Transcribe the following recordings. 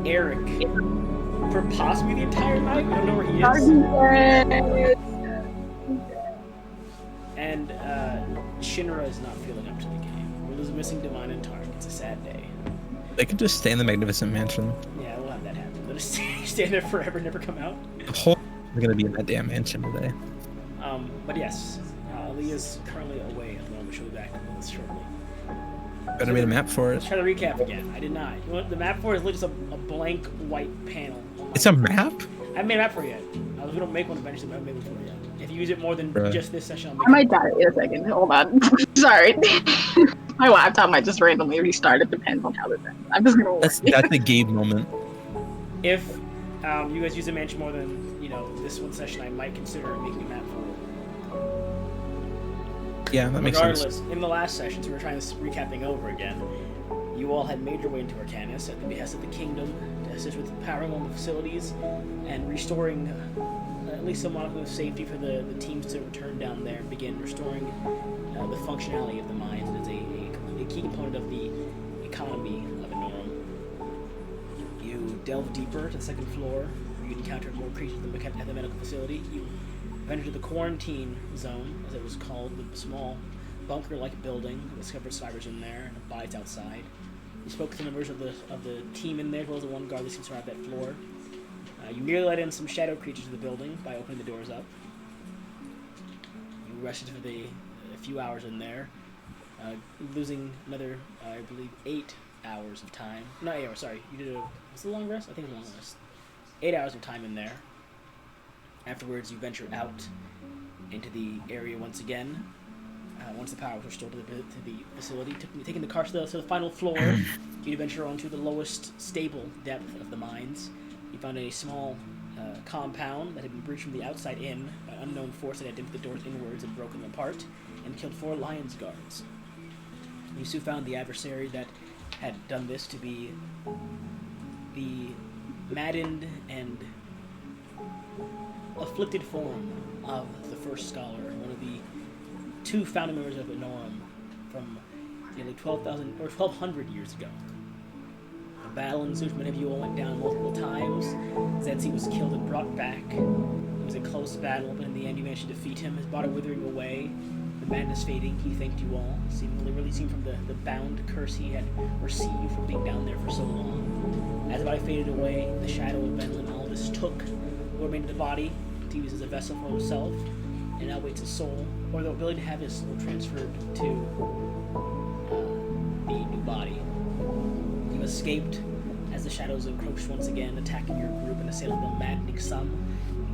Eric for possibly the entire night. We don't know where he is. And Shinra is not feeling up to the game. We're losing missing Divine and Tark. It's a sad day. They could just stay in the Magnificent Mansion. Yeah, we'll have that happen. They'll just stay there forever, never come out. The whole we're gonna be in that damn mansion today. But yes, Aaliyah's currently away at the moment. She'll be back with us shortly. Better made a map for it. Let's try to recap again. I did not. You know what, the map for it is literally just a blank white panel. It's a map? I haven't made a map for it yet. We don't make one eventually, but I haven't made one for it yet. If you use it more than just this session, I'll make I might die in a second. Hold on. Sorry. My laptop might just randomly restart. It depends on how this ends. I'm just gonna. That's a Gabe moment. If you guys use a mansion more than this one session, I might consider making a map for it. Yeah, that makes sense. Regardless, in the last session, so we're trying to recapping over again. You all had made your way into Arcanus at the behest of the kingdom to assist with powering on the facilities and restoring at least some modicum of safety for the teams to return down there and begin restoring the functionality of the mines. It is a key component of the economy of Enorum. You delve deeper to the second floor, where you encounter more creatures at the medical facility. You entered the quarantine zone, as it was called, the small bunker-like building. You discovered survivors in there and abides outside. You spoke to the members of the team in there, as well as the one guard that seems to survive that floor. You merely let in some shadow creatures to the building by opening the doors up. You rested for a few hours in there, losing another, I believe, 8 hours of time. Not 8 hours, sorry. You did was it a long rest? I think it was a long rest. 8 hours of time in there. Afterwards, you ventured out into the area once again. Once the power was restored to the facility, taking the car to the final floor, you venture onto the lowest stable depth of the mines. You found a small compound that had been breached from the outside in by an unknown force that had entered the doors inwards and broken them apart, and killed 4 Lions guards. You soon found the adversary that had done this to be the maddened and afflicted form of the first scholar, one of the 2 founding members of Enorum from nearly 1,200 years ago. A battle ensued. Many of you all went down multiple times. Zetsi was killed and brought back. It was a close battle, but in the end you managed to defeat him. His body withering away, the madness fading. He thanked you all, seemingly releasing from the bound curse he had received from being down there for so long. As the body faded away, the shadow of Benlin Aldous took what remained of the body to use as a vessel for himself, and now waits his soul, or the ability to have his soul transferred to the new body. You escaped as the shadows encroached once again, attacking your group and assailing them, maddening some,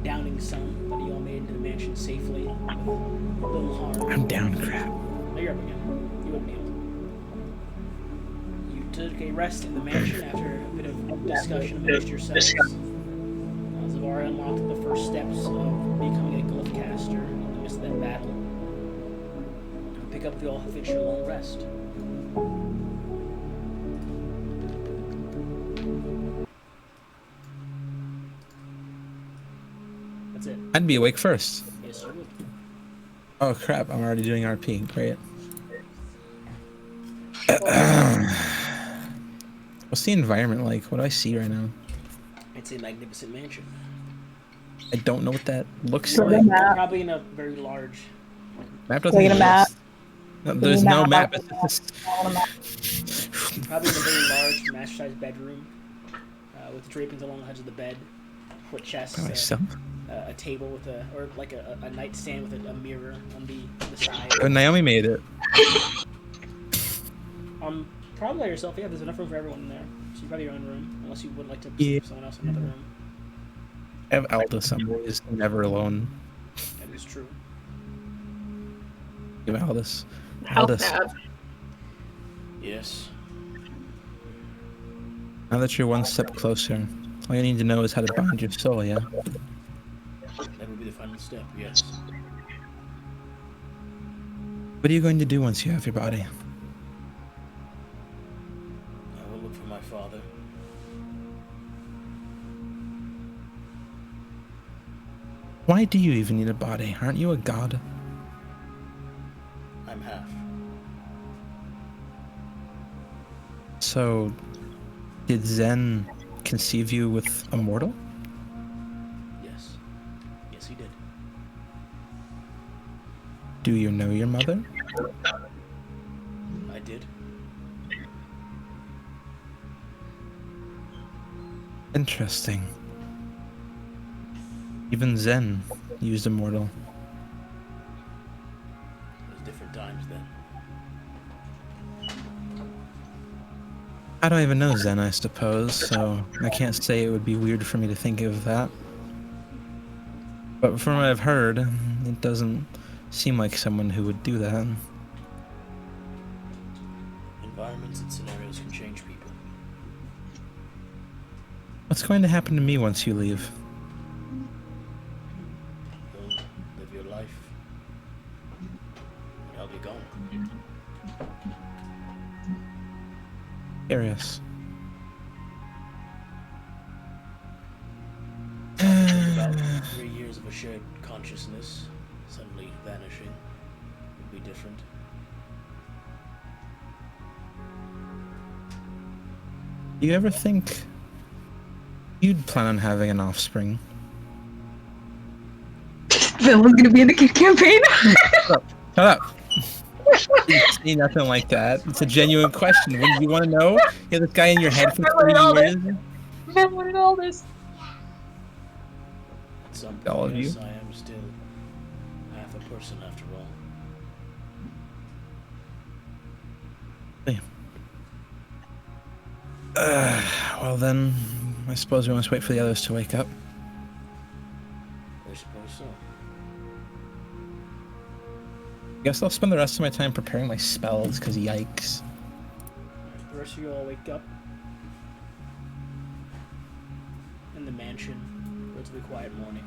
downing some, but you all made it into the mansion safely with little harm. I'm down, crap. No, you're up again. You wouldn't healed. You took a rest in the mansion after a bit of discussion amongst yourselves. Zavari unlocked the first steps of becoming a glyph caster in the midst of that battle. Pick up the all finish your long rest. That's it. I'd be awake first. Yes, you would. Oh crap, I'm already doing RP. Great. What's the environment like? What do I see right now? It's a magnificent mansion. I don't know what that looks Look like. at that. Probably in a very large. Map doesn't Look at a map. exist. No, there's no map. It's just... Probably in a very large, master-sized bedroom, with drapings along the edge of the bed, foot chests, a table with a nightstand with a mirror on the side. Oh, Naomi made it. Probably by yourself. Yeah, there's enough room for everyone in there. So you probably your own room, unless you would like to Yeah. sleep someone else in another room. I have Alda somewhere. Is never alone. That is true. Give Aldous. How Aldous. bad? Yes. Now that you're one step closer, all you need to know is how to bind your soul, yeah? That would be the final step. Yes. What are you going to do once you have your body? I will look for my father. Why do you even need a body? Aren't you a god? I'm half. So, did Zen conceive you with a mortal? Yes. Yes, he did. Do you know your mother? I did. Interesting. Even Zen used a mortal. It was different times then. I don't even know Zen, I suppose, so I can't say it would be weird for me to think of that. But from what I've heard, it doesn't seem like someone who would do that. Environments and scenarios can change people. What's going to happen to me once you leave? You'll live your life. And I'll be gone. Curious. About 3 years of a shared consciousness suddenly vanishing would be different. Do you ever think you'd plan on having an offspring? Villain's gonna be in the campaign. Shut up. You say nothing like that. It's a genuine question. When you want to know? You have this guy in your head for 3 years. Man, what did all this? At some All point, of you? yes, I am still half a person after all. Well then, I suppose we must wait for the others to wake up. I suppose so. Guess I'll spend the rest of my time preparing my spells, because yikes. The rest of you all wake up in the mansion. Relatively quiet morning.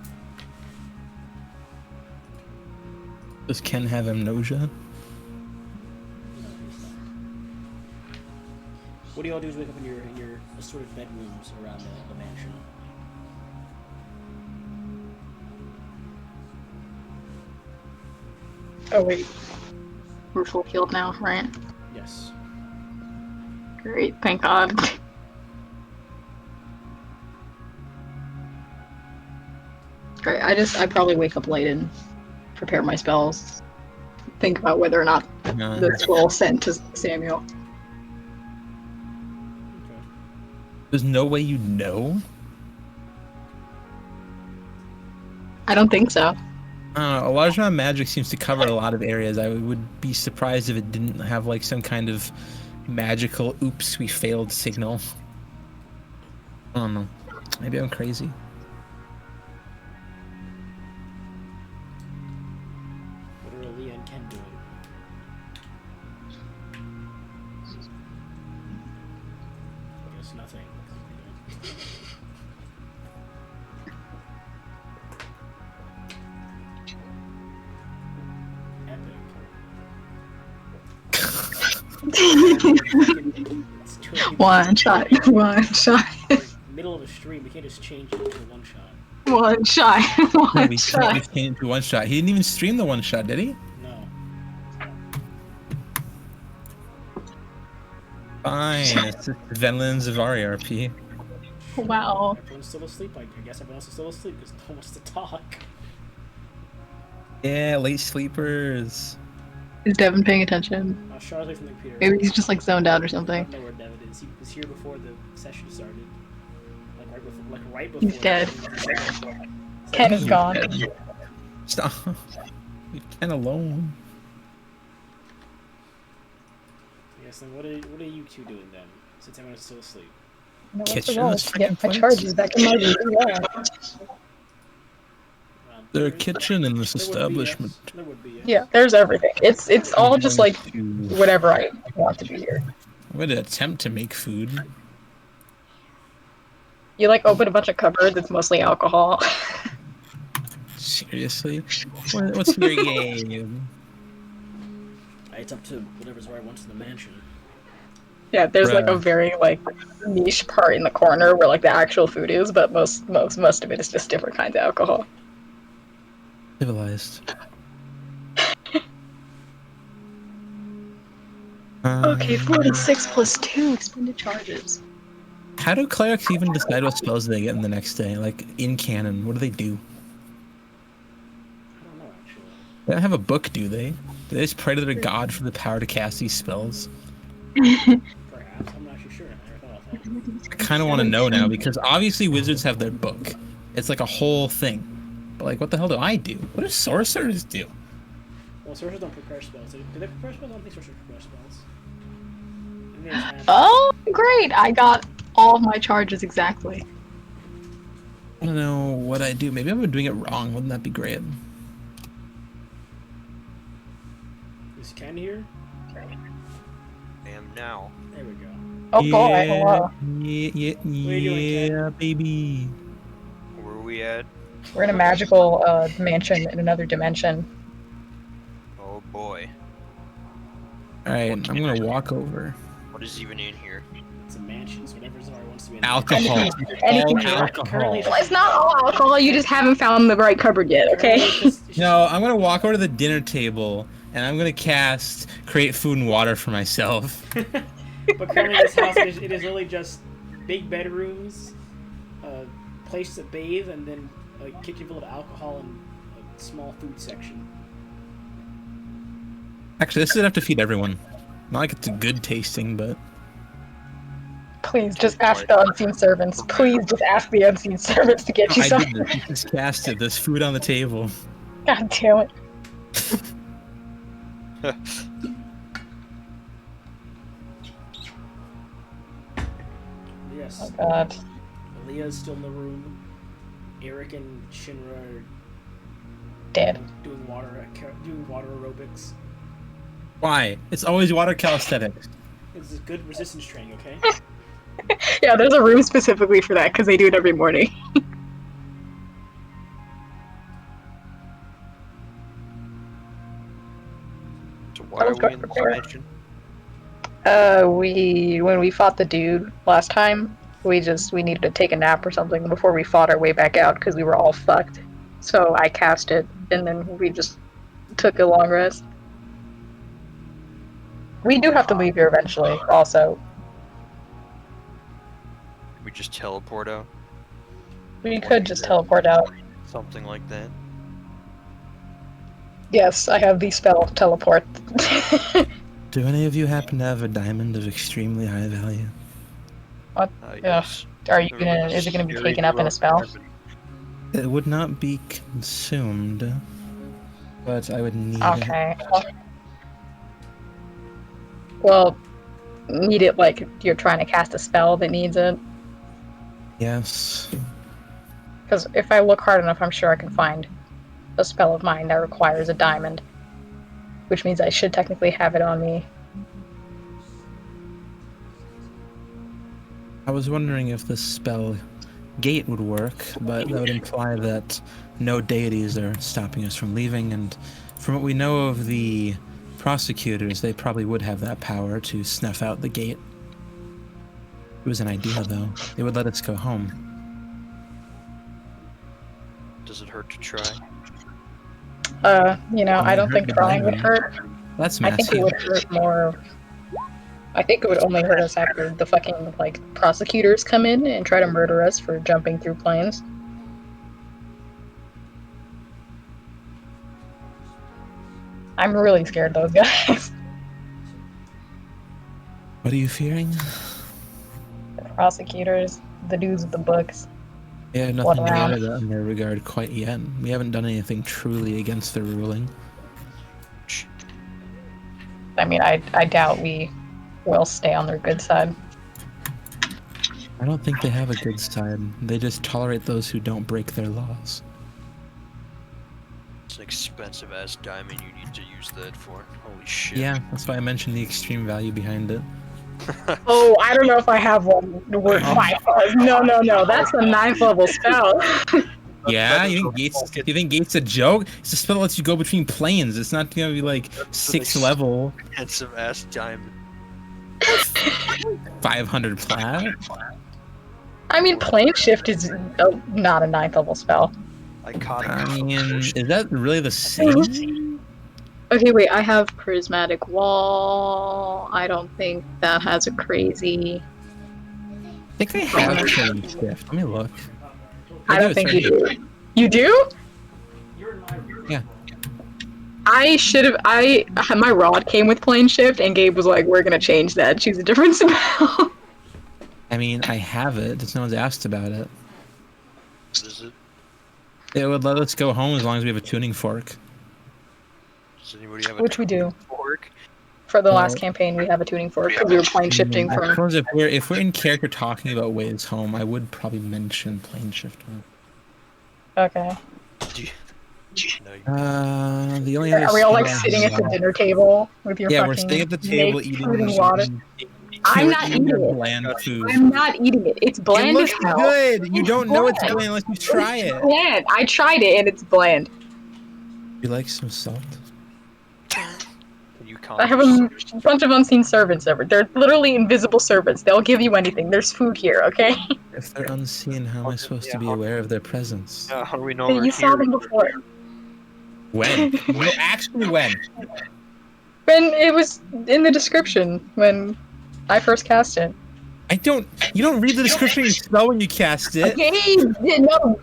Does Ken have amnesia? No, he's not. What do you all do is wake up in your assorted bedrooms around the mansion? Oh wait, we're full healed now, right? Yes. Great, thank God. Great. I probably wake up late and prepare my spells. Think about whether or not this will send to Samuel. Okay. There's no way you know? I don't think so. Elijah Magic seems to cover a lot of areas. I would be surprised if it didn't have like some kind of magical oops, we failed signal. I don't know. Maybe I'm crazy. What are Aaliyah and Ken doing? I guess nothing. One shot. One shot. Middle of a stream, we can't just change it to one shot. One shot. No, One we shot. just came into one shot. He didn't even stream the one shot, did he? No. Fine. It's just Venlin Zavari RP. Wow. Everyone's still asleep. I guess everyone else is still asleep because no one wants to talk. Yeah, late sleepers. Is Devin paying attention? Char's away from the computer. Maybe he's just like zoned out or I something. don't know where Devin is. He was here before the session started. Right before. He's dead. So Ken is gone. Stop. Leave Ken alone. Yes. Then what are you two doing then? Since everyone's still asleep. No, Kitchen I is forgot to get freaking my place. charges back in my room. Yeah. There's a kitchen in this There would be, establishment. yes. There would be. Yes. Yeah, there's everything. It's all just like I'm whatever I want to be here. going to attempt to make food. You like open a bunch of cupboards, it's mostly alcohol. Seriously? What's your game? It's up to whatever's where I want to the mansion. Yeah, there's like a Bruh. very like niche part in the corner where like the actual food is, but most of it is just different kinds of alcohol. Civilized. Okay, 46 plus 2 expended charges. How do clerics even decide what spells they get in the next day? Like, in canon, what do they do? I don't know, actually. They don't have a book, do they? Do they just pray to their god for the power to cast these spells? Perhaps. I'm not actually sure. I never thought of that. I kind of want to know now, because obviously wizards have their book. It's like a whole thing. But, like, what the hell do I do? What do sorcerers do? Well, sorcerers don't prepare spells. Do they prepare spells? I don't think sorcerers prepare spells. I think they just have- Oh, great! I got all of my charges exactly. I don't know what I do. Maybe I'm doing it wrong. Wouldn't that be great? Is Ken here? I am now. There we go. Oh boy, hello. Yeah, you doing, baby. Where are we at? We're in a magical mansion in another dimension. Oh boy. Alright, I'm gonna walk over. What is even in here? It's a mansion, so whatever Zara wants to be in. Alcohol. Anything All alcohol. Currently, Well, it's not all alcohol, you just haven't found the right cupboard yet, okay? No, I'm gonna walk over to the dinner table and I'm gonna cast create food and water for myself. But currently, this house it is really just big bedrooms, a place to bathe, and then a kitchen full of alcohol and a small food section. Actually, this is enough to feed everyone. Not like it's a good tasting, but Please just ask the unseen servants. Please just ask the unseen servants to get you I something. did this. You just cast it. There's food on the table. God damn it. Yes. Oh god. Aaliyah's still in the room. Eric and Shinra are Dead. doing water aerobics. Why? It's always water calisthenics. This is good resistance training, okay? Yeah, there's a room specifically for that because they do it every morning. So why are we in this mansion? When we fought the dude last time, we needed to take a nap or something before we fought our way back out because we were all fucked. So I cast it, and then we just took a long rest. We do have to leave here eventually, also. We just teleport out? We could just teleport out. Something like that. Yes, I have the spell teleport. Do any of you happen to have a diamond of extremely high value? Yes. Are you gonna? Is it gonna be taken up in a spell? It would not be consumed, but I would need it. Okay. Well, need it like you're trying to cast a spell that needs it. Yes. Because if I look hard enough, I'm sure I can find a spell of mine that requires a diamond. Which means I should technically have it on me. I was wondering if this spell gate would work, but that would imply that no deities are stopping us from leaving, and from what we know of the prosecutors, they probably would have that power to snuff out the gate. It was an idea, though. They would let us go home. Does it hurt to try? I don't think trying would hurt. That's I massive. think it would hurt more. I think it would only hurt us after the fucking, prosecutors come in and try to murder us for jumping through planes. I'm really scared of those guys. What are you fearing? The prosecutors, the dudes with the books. Yeah, What nothing around? gathered in their regard quite yet. We haven't done anything truly against their ruling. I mean, I doubt we will stay on their good side. I don't think they have a good side. They just tolerate those who don't break their laws. It's an expensive ass diamond you need to use that for. Holy shit. Yeah, that's why I mentioned the extreme value behind it. Oh, I don't know if I have one worth 5 stars. No, that's a 9th level spell. Yeah, you think Gate's a joke? It's a spell that lets you go between planes. It's not gonna be like That's an 6th level, Expensive ass diamond. 500 plat. I mean, plane shift is not a 9th level spell. Iconic. I mean, is that really the same? Okay, wait, I have Prismatic Wall. I don't think that has a crazy... think I have plane shift. Let me look. I don't it's think right you here. do. You do? Yeah. My rod came with plane shift, and Gabe was like, "We're gonna change that. Choose a different spell." I mean, I have it. Just no one's asked about it. What is it? It would let us go home as long as we have a tuning fork. Does anybody have a Which we do. fork? For the Well, last campaign, we have a tuning fork because we were plane shifting I from. suppose if we're in character talking about ways home, I would probably mention plane shift. Okay. Do you... No, you... The only other Are we all like spell I sitting at the have- dinner table with your Yeah, fucking we're sitting at the table baked eating food and water? I'm we're not eating eating your it. bland food. I'm not eating it. It's bland It looks as hell. good. You don't know it's bland. bland unless you try It's it. bland. I tried it and it's bland. You like some salt? You can't I have a bunch of unseen servants over. They're literally invisible servants. They'll give you anything. There's food here, okay? If they're unseen, how am I supposed to be aware of their presence? Yeah, how do we know You they're saw here? them before. When? No, actually, when? When it was in the description when I first cast it. You don't read the description you spell when you cast it.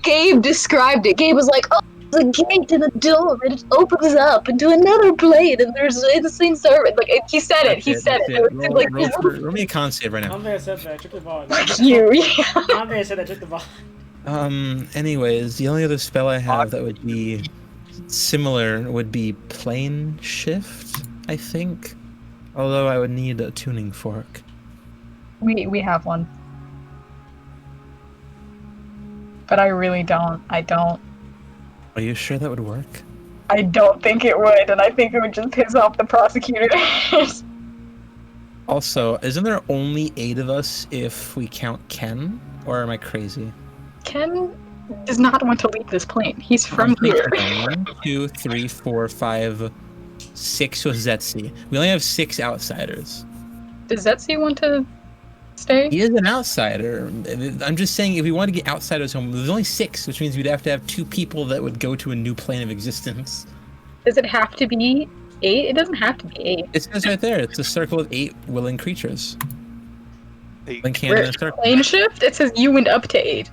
Gabe described it. Gabe was like, "Oh, there's a gate in the door, and it opens up into another plane, and there's an insane servant." Like he said it. He said it. It was like, Roll me a con save right now. Andre said that. Check the bot. "Fuck you." Andre said that. Check the bot. Anyways, the only other spell I have that would be similar would be plane shift, I think. Although I would need a tuning fork. We have one, but I really don't. I don't. Are you sure that would work? I don't think it would, and I think it would just piss off the prosecutors. Also, isn't there only 8 of us if we count Ken? Or am I crazy? Ken does not want to leave this plane. He's from here. 1, 2, 3, 4, 5, 6 with Zetsi. We only have 6 outsiders. Does Zetsi want to stay? He is an outsider. I'm just saying, if we want to get outsiders home, there's only 6, which means we'd have to have 2 people that would go to a new plane of existence. Does it have to be 8? It doesn't have to be 8. It says right there, it's a circle of 8 willing creatures. Hey, Link hand in a circle. Plane shift? It says you went up to 8.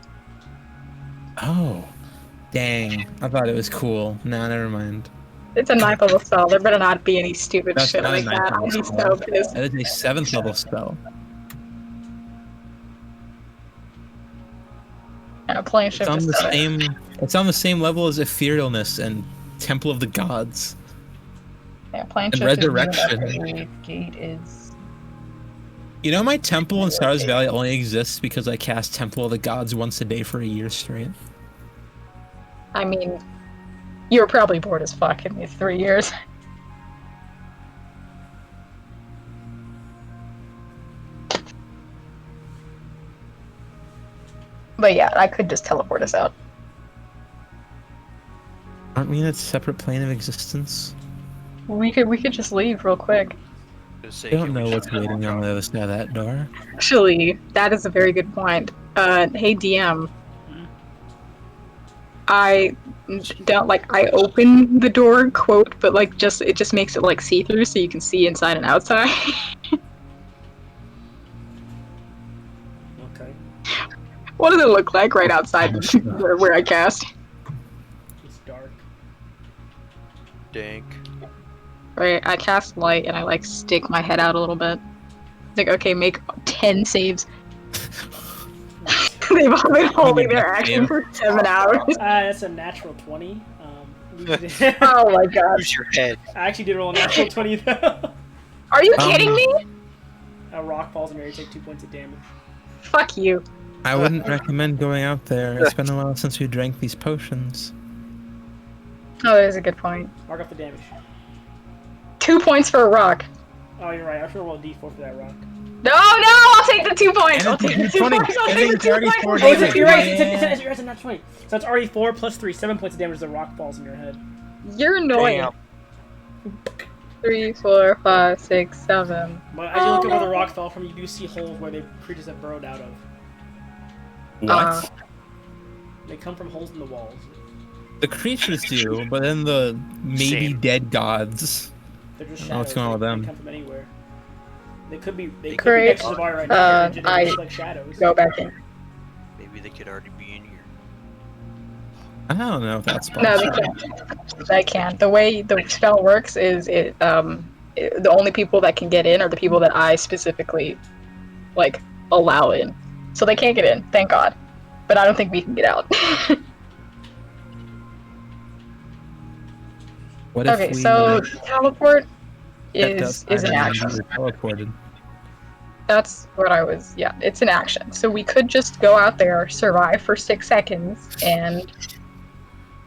Oh. Dang. I thought it was cool. Nah, never mind. It's a 9th level spell. There better not be any stupid That's shit not a like that. 9th I'd be level so spell. pissed. That is a 7th level spell. Yeah, plane It's shift on is the 7. same. It's on the same level as Etherealness and Temple of the Gods. Yeah, plane and shift Resurrection. is 8. Gate is... You know, my temple in Stars Valley only exists because I cast Temple of the Gods once a day for a year straight. I mean, you were probably bored as fuck in these 3 years. But yeah, I could just teleport us out. Aren't we in a separate plane of existence? We could just leave real quick. I don't know what's waiting on the other side of that door. Actually, that is a very good point. Hey DM. I don't I open the door, quote, but it just makes it see-through so you can see inside and outside. Okay. What does it look like right outside where I cast? It's dark. Dank. Right, I cast light and I stick my head out a little bit. It's okay, make 10 saves. They've all been holding their action for 7 hours. That's a natural 20. Oh my god. Use your head. I actually did roll a natural 20 though. Are you kidding me? A rock falls on you, you take 2 points of damage. Fuck you. I wouldn't recommend going out there. It's been a while since we drank these potions. Oh, that is a good point. Mark off the damage. 2 points for a rock. Oh, you're right. I should roll a d4 for that rock. No, I'll take the 2 points. I'll take the 2 20. points. I'll take the 2 already points. 4 Oh, you're right. Yeah. It's a nat 20. So it's already 4 plus 3, 7 points of damage as the rock falls in your head. You're annoying. Damn. 3, 4, 5, 6, 7. But as you look at where the rock fell from, you do see holes where the creatures have burrowed out of. What? They come from holes in the walls. The creatures do, but then the maybe Same. dead gods. They're just I don't shadows. know what's going on with They them. come from anywhere. They could be. They could be Great. next to the bar right now. They're I just like shadows. go back in. Maybe they could already be in here. I don't know if that's No, possible. they can't. They can't. The way the spell works is the only people that can get in are the people that I specifically like allow in. So they can't get in, thank God. But I don't think we can get out. What if Okay, we so teleport stepped is outside an and action. we were teleported? That's what I was. Yeah, it's an action. So we could just go out there, survive for 6 seconds, and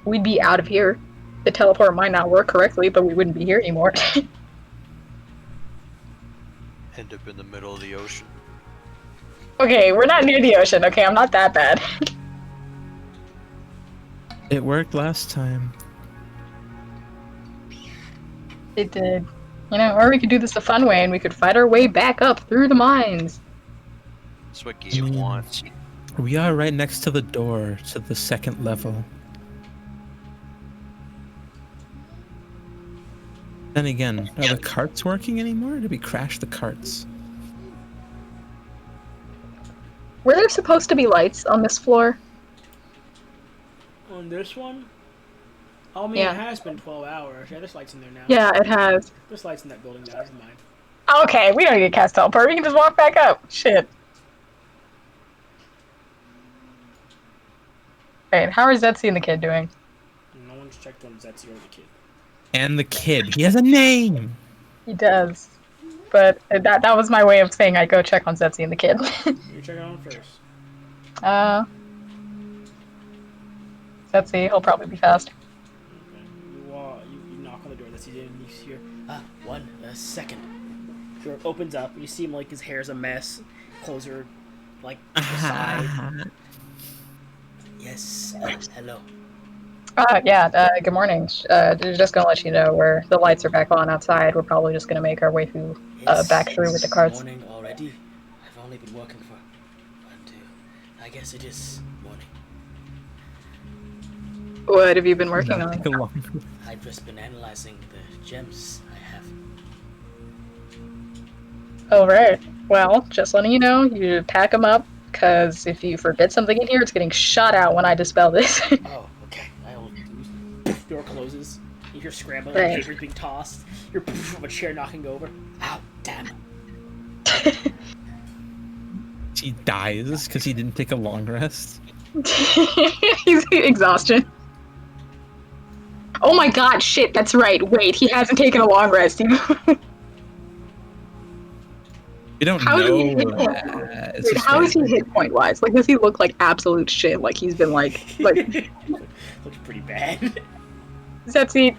we'd be out of here. The teleport might not work correctly, but we wouldn't be here anymore. End up in the middle of the ocean. Okay, we're not near the ocean. Okay, I'm not that bad. It worked last time. It did. You know, or we could do this the fun way and we could fight our way back up through the mines. That's what Gabe wants. We are right next to the door to the second level. Then again, are the carts working anymore? Did we crash the carts? Were there supposed to be lights on this floor? On this one? Oh, I mean, Yeah. it has been 12 hours. Yeah, there's lights in there now. Yeah, it has. There's lights in that building now. Never mind. Okay, we don't need to cast teleport. We can just walk back up. Shit. Wait, how are Zetsi and the kid doing? No one's checked on Zetsi or the kid. And the kid. He has a name! He does. But that was my way of saying I'd go check on Zetsi and the kid. You check it on first. Zetsi, he'll probably be fast. Okay. You knock on the door. That's he did. You hear, one second. The door opens up. You see him like his hair's a mess. Clothes are like to the side. Yes. Hello. Good morning. Just gonna let you know the lights are back on outside. We're probably just gonna make our way through, back through with the carts. Morning already. I've only been working for 1, 2. I guess it is morning. What have you been working on? I've just been analyzing the gems I have. Alright. Well, just letting you know, you pack them up, because if you forget something in here, it's getting shot out when I dispel this. Oh, okay. I'll door closes. You hear scrambling, Right. papers being tossed. You're of a chair knocking over. Ow, damn. He dies because he didn't take a long rest. He's exhaustion. Oh my god, shit, that's right. Wait, he hasn't taken a long rest. We don't How is he know hit point? that. It's Wait, just how is he random. hit point wise? Like, does he look like absolute shit? Like he's been like Looks pretty bad. Zetsi.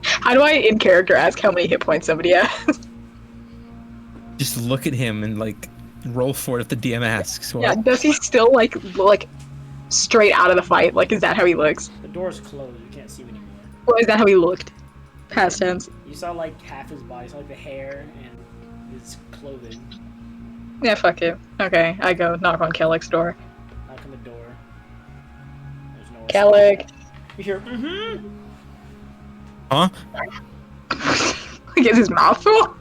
How do I in character ask how many hit points somebody has? Just look at him and like roll for it if the DM asks. Yeah, does he still like straight out of the fight? Like, is that how he looks? The door's closed. You can't see him anymore. Or is that how he looked? Past tense. You saw like half his body. You saw like the hair and his clothing. Yeah, fuck it. Okay, I go knock on Kellick's door. Knock on the door. There's no Kellick. You hear, mm-hmm. Huh? He gets his mouth full.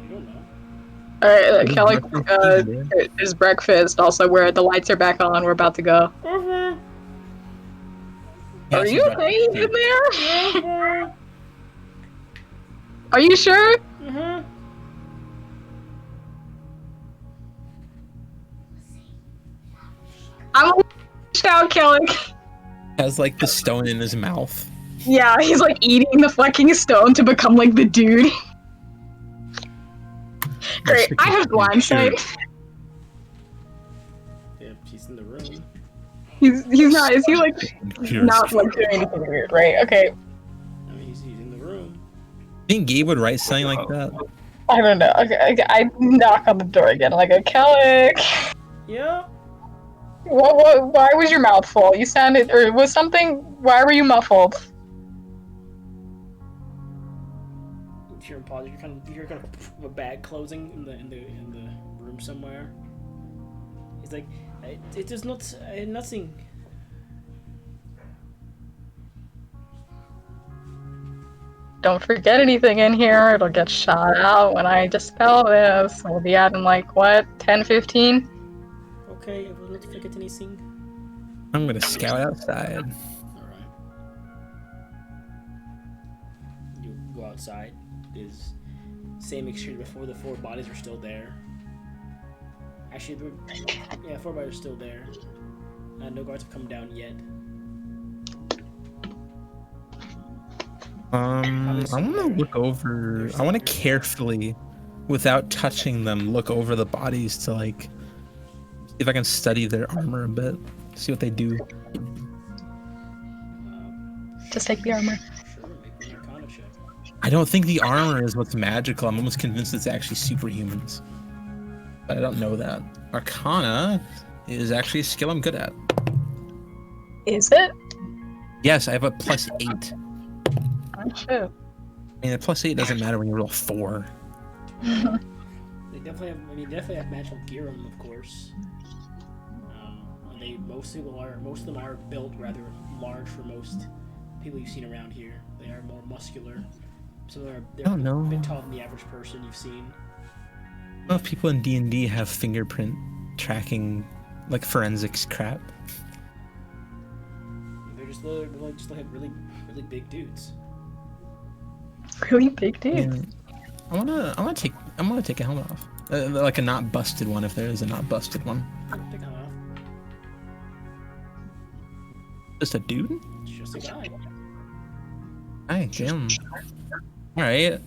You don't know. Alright, Kellick, there's breakfast. Also, where the lights are back on, we're about to go. Mm-hmm. Are you okay in there? Are you sure? Mm-hmm. I'm out, Kellick. Has like the stone in his mouth. Yeah, he's like eating the fucking stone to become like the dude. Great, I have blind sight. Yeah, she's in the room. He's not. Is he like not like doing anything weird? Right? Okay. I mean, he's in the room. I think Gabe would write something like that. I don't know. Okay, I knock on the door again. Like, Kellick. Yeah. What? Why was your mouth full? You sounded, or was something? Why were you muffled? You hear him pause. You hear kind of a bag closing in the room somewhere. He's like, it is not nothing. don't forget anything in here. It'll get shot out when I dispel this. We'll be at in like, what, 10, 15? Okay, everyone, don't forget anything. I'm gonna scout outside. Alright. You go outside. Is same exchange before. The 4 bodies are still there. Actually, yeah, 4 bodies are still there. No guards have come down yet. I want to look over. I want to carefully, without touching them, look over the bodies to like, see if I can study their armor a bit, see what they do. Just take the armor. Sure, make an Arcana check. I don't think the armor is what's magical. I'm almost convinced it's actually superhumans, but I don't know that. Arcana is actually a skill I'm good at. Is it? Yes, I have a +8. Oh, shit. I mean, a +8 doesn't matter when you roll 4. They definitely have. I mean, definitely have magical gear on them, of course. They most of them are built rather large for most people you've seen around here. They are more muscular. Some of them they're I don't know. a bit taller than the average person you've seen. I don't know if people in D&D have fingerprint tracking, like forensics crap. They're just like really big dudes. Really big dude. Yeah. I wanna take a helmet off, like a not busted one if there is a not busted one. Take them off. Just a dude? It's just a guy. Hi, Jim. All right.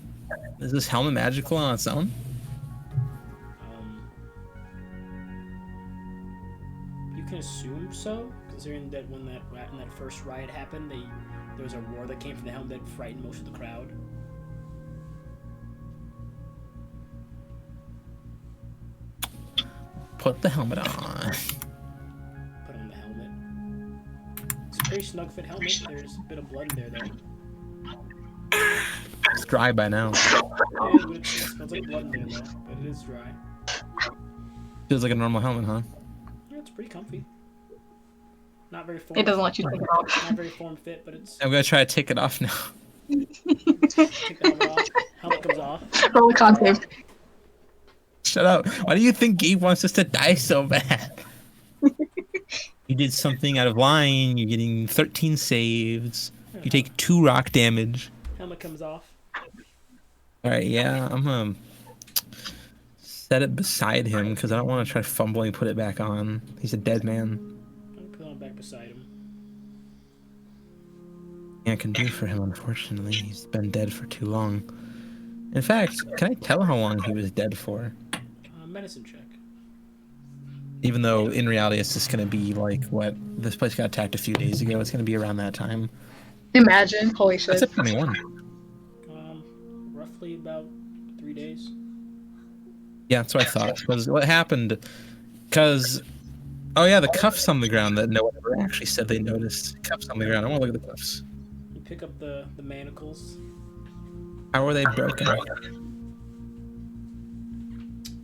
Is this helmet magical on its own? You can assume so, considering that when that first riot happened, there was a roar that came from the helmet that frightened most of the crowd. Put the helmet on. Put on the helmet. It's a pretty snug fit helmet. There's a bit of blood in there though. It's dry by now. Yeah, but it smells like blood in there though, but it is dry. Feels like a normal helmet, huh? Yeah, it's pretty comfy. Not very form. It doesn't let you take it off. Not very form fit, but it's. I'm gonna try to take it off now. Take the helmet off. Helmet comes off. Roll a con save. Shut up. Why do you think Gabe wants us to die so bad? You did something out of line. You're getting 13 saves. You take 2 rock damage. Helmet comes off. Alright, yeah, I'm gonna set it beside him because I don't want to try fumbling put it back on. He's a dead man. I'll put it on back beside him. Yeah, I can do for him, unfortunately. He's been dead for too long. In fact, can I tell how long he was dead for? Medicine check. Even though in reality it's just gonna be like what this place got attacked a few days ago. It's gonna be around that time. Imagine. Holy shit. That's a 21. Roughly about 3 days. Yeah, that's what I thought. Because what happened? Because oh yeah, the cuffs on the ground that no one ever actually said they noticed. Cuffs on the ground. I want to look at the cuffs. You pick up the manacles. How are they broken?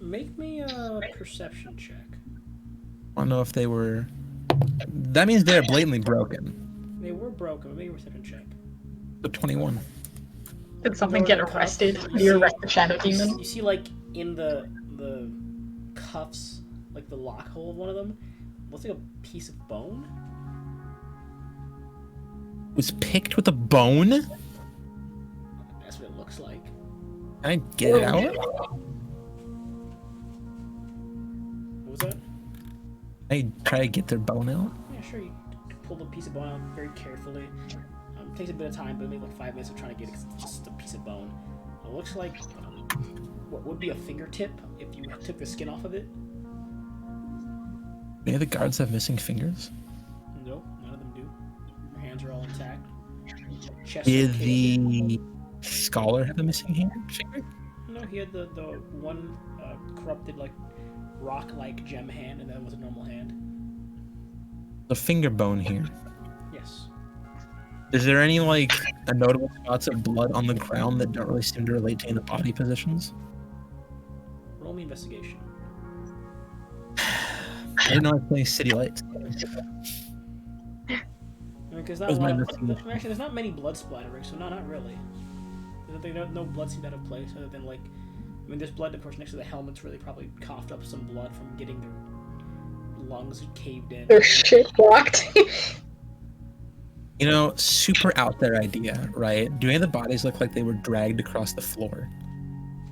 Make me a perception check. I don't know if they were. That means they're blatantly broken. They were broken. Make a perception check. So 21. Did something get arrested? You arrest the Shadow Demon? You see, like, in the cuffs, like the lock hole of one of them, looks like a piece of bone. It was picked with a bone? That's what it looks like. Can I get it out? What was that? I try to get their bone out. Yeah, sure. You pull the piece of bone out very carefully. Takes a bit of time, but maybe like 5 minutes of trying to get it 'cause it's just a piece of bone. It looks like what would be a fingertip if you took the skin off of it. Any of the guards have missing fingers? Nope, none of them do. Their hands are all intact. Chest Did okay. the scholar have a missing finger? No, he had the one corrupted like rock-like gem hand, and that was a normal hand. The finger bone here. Yes. Is there any like notable spots of blood on the ground that don't really seem to relate to any of the body positions? Roll me investigation. I didn't know I was playing City Lights. Because Where's my actually, there's not many blood splattering, so no, not really. No blood seemed out of place, other than like, I mean, there's blood, of course, next to the helmets, where they probably coughed up some blood from getting their lungs caved in. Their shit blocked. You know, super out there idea, right? Do any of the bodies look like they were dragged across the floor?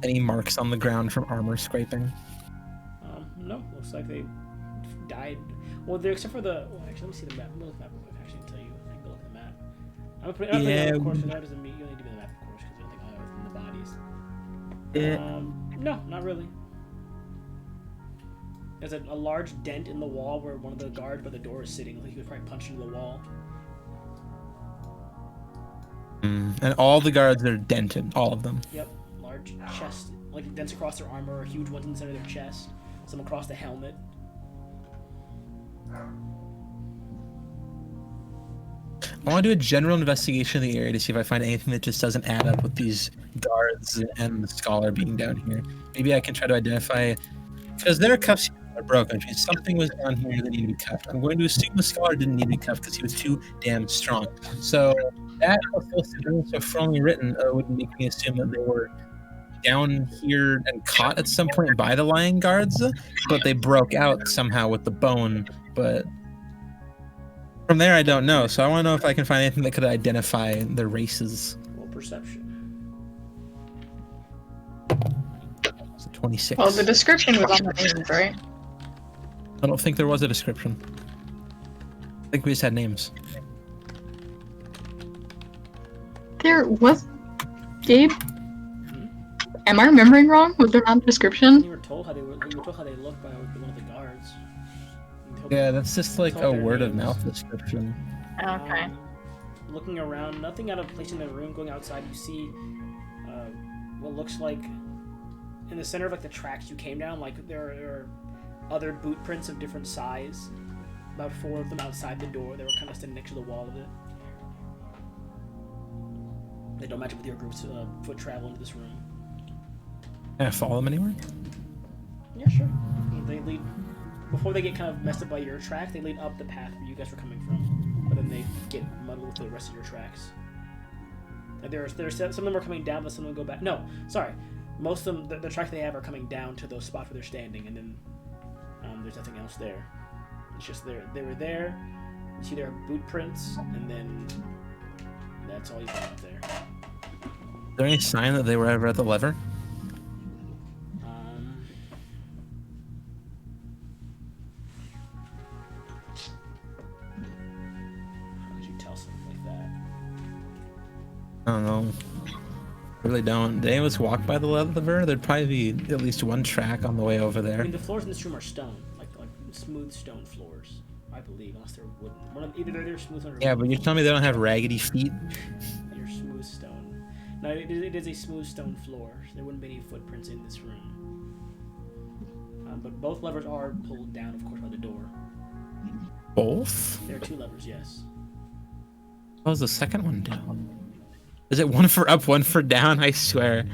Any marks on the ground from armor scraping? No, looks like they died. Well, except for the. Well, actually, let me see the map. Let me look at the map real quick. Actually, tell you. I can go look at the map. I'm putting it Yeah. of course, because that doesn't mean you only do the map, of course, because I don't think I have the bodies. Yeah. No, not really. There's a large dent in the wall where one of the guards by the door is sitting. Like he was probably punched into the wall. And all the guards are dented, all of them. Yep, large chest, like dents across their armor, or huge ones in the center of their chest, some across the helmet. I want to do a general investigation of the area to see if I find anything that just doesn't add up with these guards and the scholar being down here. Maybe I can try to identify, because their cuffs are broken, which means something was down here that needed to be cuffed. I'm going to assume the scholar didn't need to be cuffed because he was too damn strong. So that so firmly written would make me assume that they were down here and caught at some point by the lion guards, but they broke out somehow with the bone. But from there, I don't know. So I want to know if I can find anything that could identify their races. Roll perception. So 26. Well, the description was on the names, right? I don't think there was a description. I think we just had names. There was. Gabe? Am I remembering wrong? Was there not a description? You were told how they were. You were told how they looked by one of the guards. Yeah, that's just like a Told their word of names. mouth description. Okay. Looking around, nothing out of place in the room. Going outside, you see what looks like in the center of like the tracks you came down. Like there are other boot prints of different size. About 4 of them outside the door. They were kind of standing next to the wall of it. They don't match up with your group's foot travel into this room. Can I follow them anywhere? Yeah, sure. They lead before they get kind of messed up by your track. They lead up the path where you guys were coming from, but then they get muddled with the rest of your tracks. Like there's some of them are coming down, but some of them go back. No, sorry. Most of them, the tracks they have are coming down to those spots where they're standing, and then there's nothing else there. It's just they were there. You see their boot prints, and then that's all you got up there. Is there any sign that they were ever at the lever? How would you tell something like that? I don't know. Really don't. Did any of us walk by the lever? There'd probably be at least one track on the way over I there. mean, the floors in this room are stone, like smooth stone floors, I believe, unless they're wooden. Either they're smooth or Yeah, but you're telling me they don't have raggedy feet? They're smooth stone. No, it is a smooth stone floor. So there wouldn't be any footprints in this room. But both levers are pulled down, of course, by the door. Both? There are 2 levers, yes. What was the second one down? Is it one for up, one for down? I swear.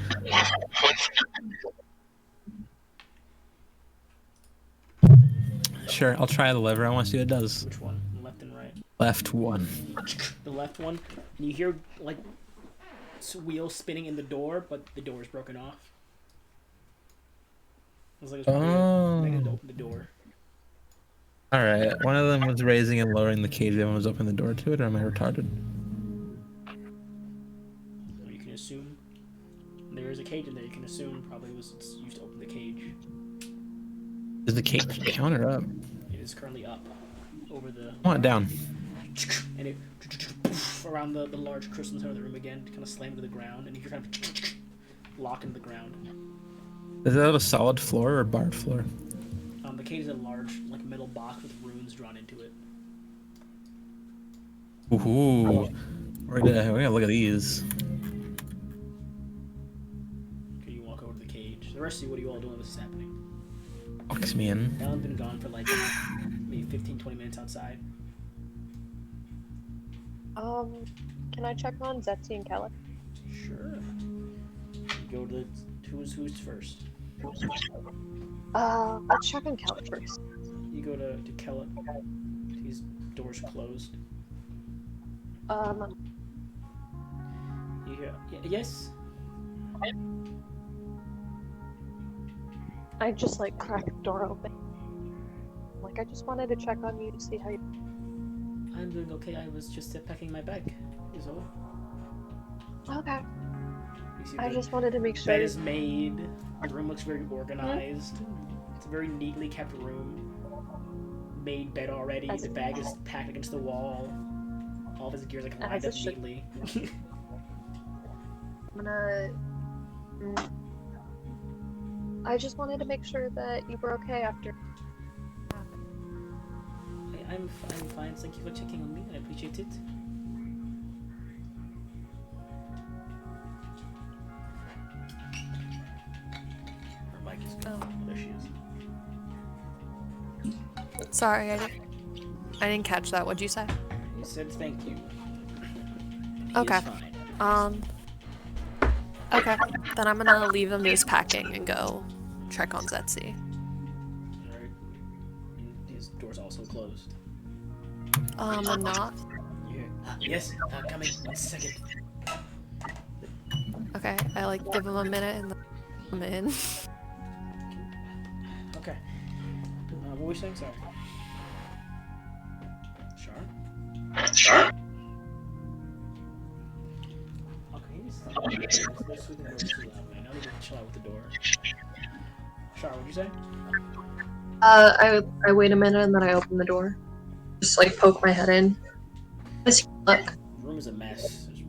Sure, I'll try the lever. I want to see what it does. Which one? Left and right. Left one. The left one. And you hear like wheels spinning in the door, but the door is broken off. It was like it was probably making it open the door. Alright, one of them was raising and lowering the cage, the other one was opening the door to it, or am I retarded? You can assume there is a cage in there. You can assume probably was used to open the cage. Is the cage down or up? It is currently up over the. I want it down. And it around the large crystal center of the room again, kind of slam into the ground, and you hear kind of lock into the ground. Is that a solid floor or barred floor? The cage is a large, like, metal box with runes drawn into it. Ooh, we're gonna look at these. Okay, you walk over to the cage. The rest of you, what are you all doing when this is happening? Locks me in. Alan's been gone for like maybe 15-20 minutes outside. Can I check on Zetzi and Kelly? Sure. You go to who's first. Let's check on Kelly first. You go to Kellett. His door's closed. Um, You hear, yes? I just like cracked the door open. Like I just wanted to check on you to see how you. I'm doing okay. I was just packing my bag. Is all. Okay. You see I the just wanted to make bed sure. is made. The room looks very organized. It's a very neatly kept room. Made bed already. As The it- bag is packed against the wall. All of his gears like lined As it up should. neatly. I'm gonna. Mm, I just wanted to make sure that you were okay after. I'm fine. Thank you for checking on me. I appreciate it. Her mic is gone. Oh, there she is. Sorry, I didn't catch that. What'd you say? He said thank you. He Okay. is fine. Okay. Then I'm gonna leave them to his packing and go check on Zetzi. Alright. And his door's also closed. I'm not. Yes, coming. 1 second. Okay, I like give him a minute and then I'm in. Okay. What were we saying? Sorry. Char? Okay, this soothing noise is too loud, man. I need to chill out with the door. Char, what'd you say? I wait a minute and then I open the door. Just like poke my head in. Just look. The room is a mess. There's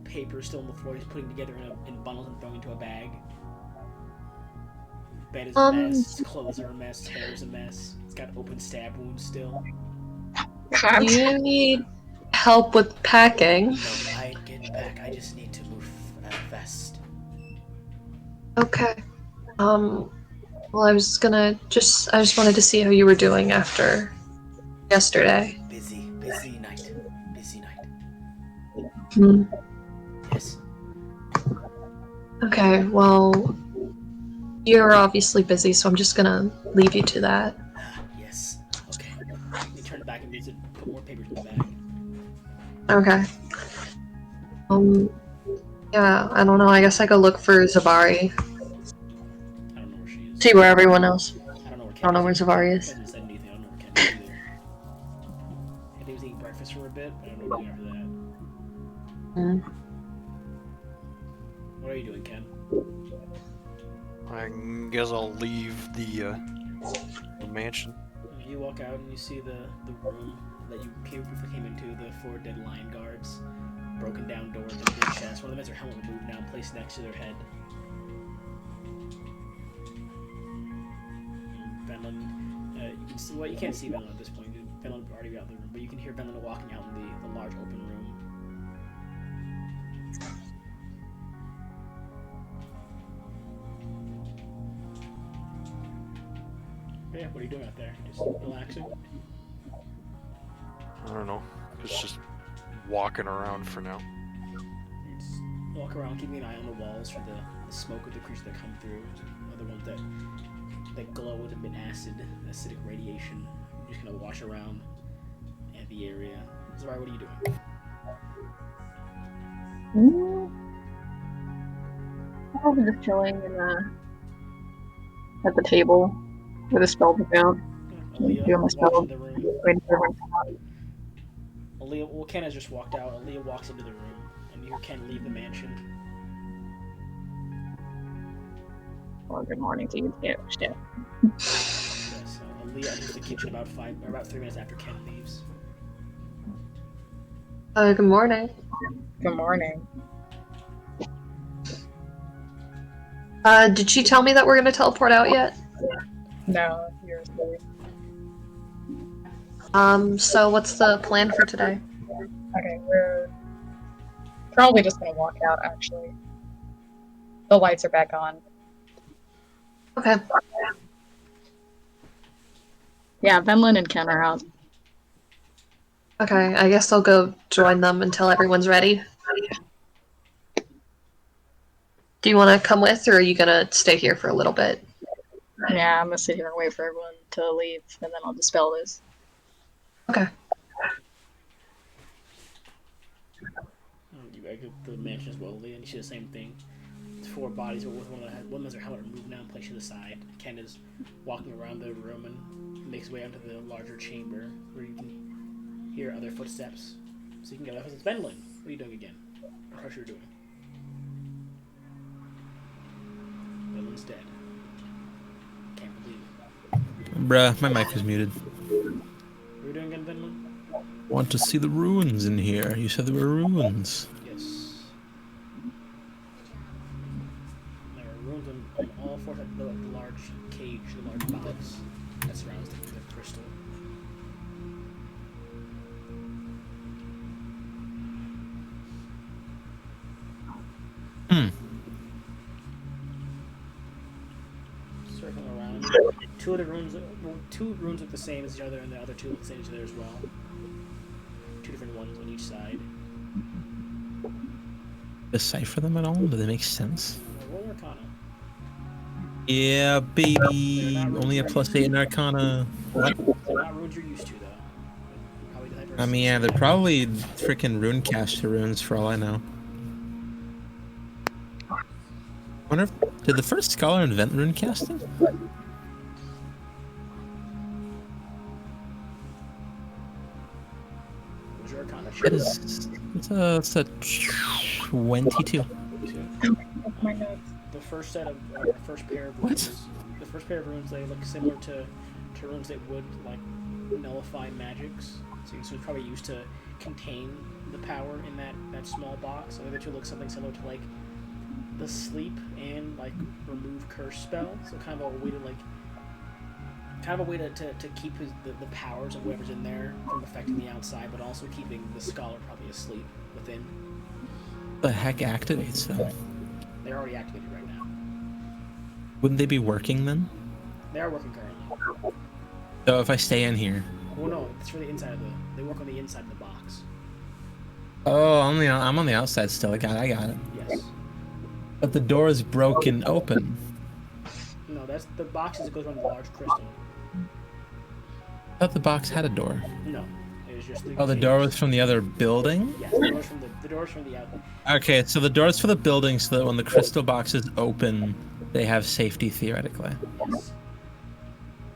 paper still on the floor. He's putting together in bundles and throwing into a bag. Bed is a mess. His clothes are a mess. His hair is a mess. He's got open stab wounds still. Do you need help with packing? No, I can pack. I just need to move fast. Okay. Well, I just wanted to see how you were doing after yesterday. Busy night. Busy night. Hmm. Yes. Okay, well, you're obviously busy, so I'm just gonna leave you to that. Yes. Okay. He turns back and needs to put more papers in the bag. Okay. Yeah, I don't know. I guess I go look for Zabari. I don't know where she is. See where everyone else. I don't know where Ken I don't know where is. Zavari is. Ken hasn't said anything. I don't know where Ken is either. And he was eating breakfast for a bit, but I don't know what he's doing after that. Hmm. What are you doing, Ken? I guess I'll leave the mansion. You walk out and you see the room that you briefly came into, the 4 dead lion guards. Broken down doors and big chests. One of them has their helmet removed now, placed next to their head. Venlin, you can see, well, you can't see Venlin at this point. Venlin already out of the room, but you can hear Venlin walking out in the large open room. But yeah, what are you doing out there? Just relaxing? I don't know. It's just walking around for now. You just walk around, keeping an eye on the walls for the smoke of the creatures that come through. Other ones that glow with acidic radiation. You're just gonna wash around at the area. Zari, what are you doing? Probably just chilling at the table with a spell book out. Aaliyah Doing my walks spell. into the room. Waiting for everyone to come out. Aaliyah, well, Ken has just walked out. Aaliyah walks into the room, and you hear Ken leave the mansion. Well, good morning to you too. Shit. Yes, Aaliyah enters the kitchen about 3 minutes after Ken leaves. Good morning. Good morning. Did she tell me that we're gonna teleport out yet? No, you're asleep. So what's the plan for today? Okay, we're probably just gonna walk out, actually. The lights are back on. Okay. Yeah, Venlin and Ken are out. Okay, I guess I'll go join them until everyone's ready. Do you want to come with, or are you gonna stay here for a little bit? Yeah, I'm gonna sit here and wait for everyone to leave, and then I'll dispel this. Okay. You exit the mansion as well, Aaliyah, and you see the same thing. four bodies, with one has their helmet removed now and placed to the side. Ken is walking around the room and makes his way onto the larger chamber where you can hear other footsteps. So you can get it's Venlin. What are you doing again? How you're doing? Venlin's dead. Can't believe it. Bruh, my mic is muted. What are you doing again, Venlin? Want to see the ruins in here? You said there were ruins. Yes. There are ruins on all four of the large cage, the large box that surrounds the crystal. Circling around. Two rooms look the same as each other, and the other two look the same as each other as well. Two different ones on each side. Decipher them at all? Do they make sense? Roll Arcana. Yeah, baby. Only a +8 in Arcana. What? They're not runes you're used to, though. Probably the type of I mean, yeah, they're probably freaking runecaster runes for all I know. Wonder if, did the first scholar invent runecasting? What's your Arcana? It's a 22. My notes. The first set of first pair of runes. The first pair of runes, they look similar to runes that would like nullify magics. So it's probably used to contain the power in that small box. The other two look something similar to like the sleep and like remove curse spell. So kind of a way to keep the powers of whoever's in there from affecting the outside, but also keeping the scholar probably asleep within. The heck activates them? They're already activated right now. Wouldn't they be working then? They are working currently. So if I stay in here. Well, no, it's for the inside of they work on the inside of the box. Oh, I'm on the outside still. I got it. Yes. But the door is broken open. No, that's the box that goes around the large crystal. I thought the box had a door. No, it was just the. Oh, the door was from the other building? Yes, the door's from the outlet. Okay, so the door's for the building so that when the crystal box is open, they have safety theoretically. Yes.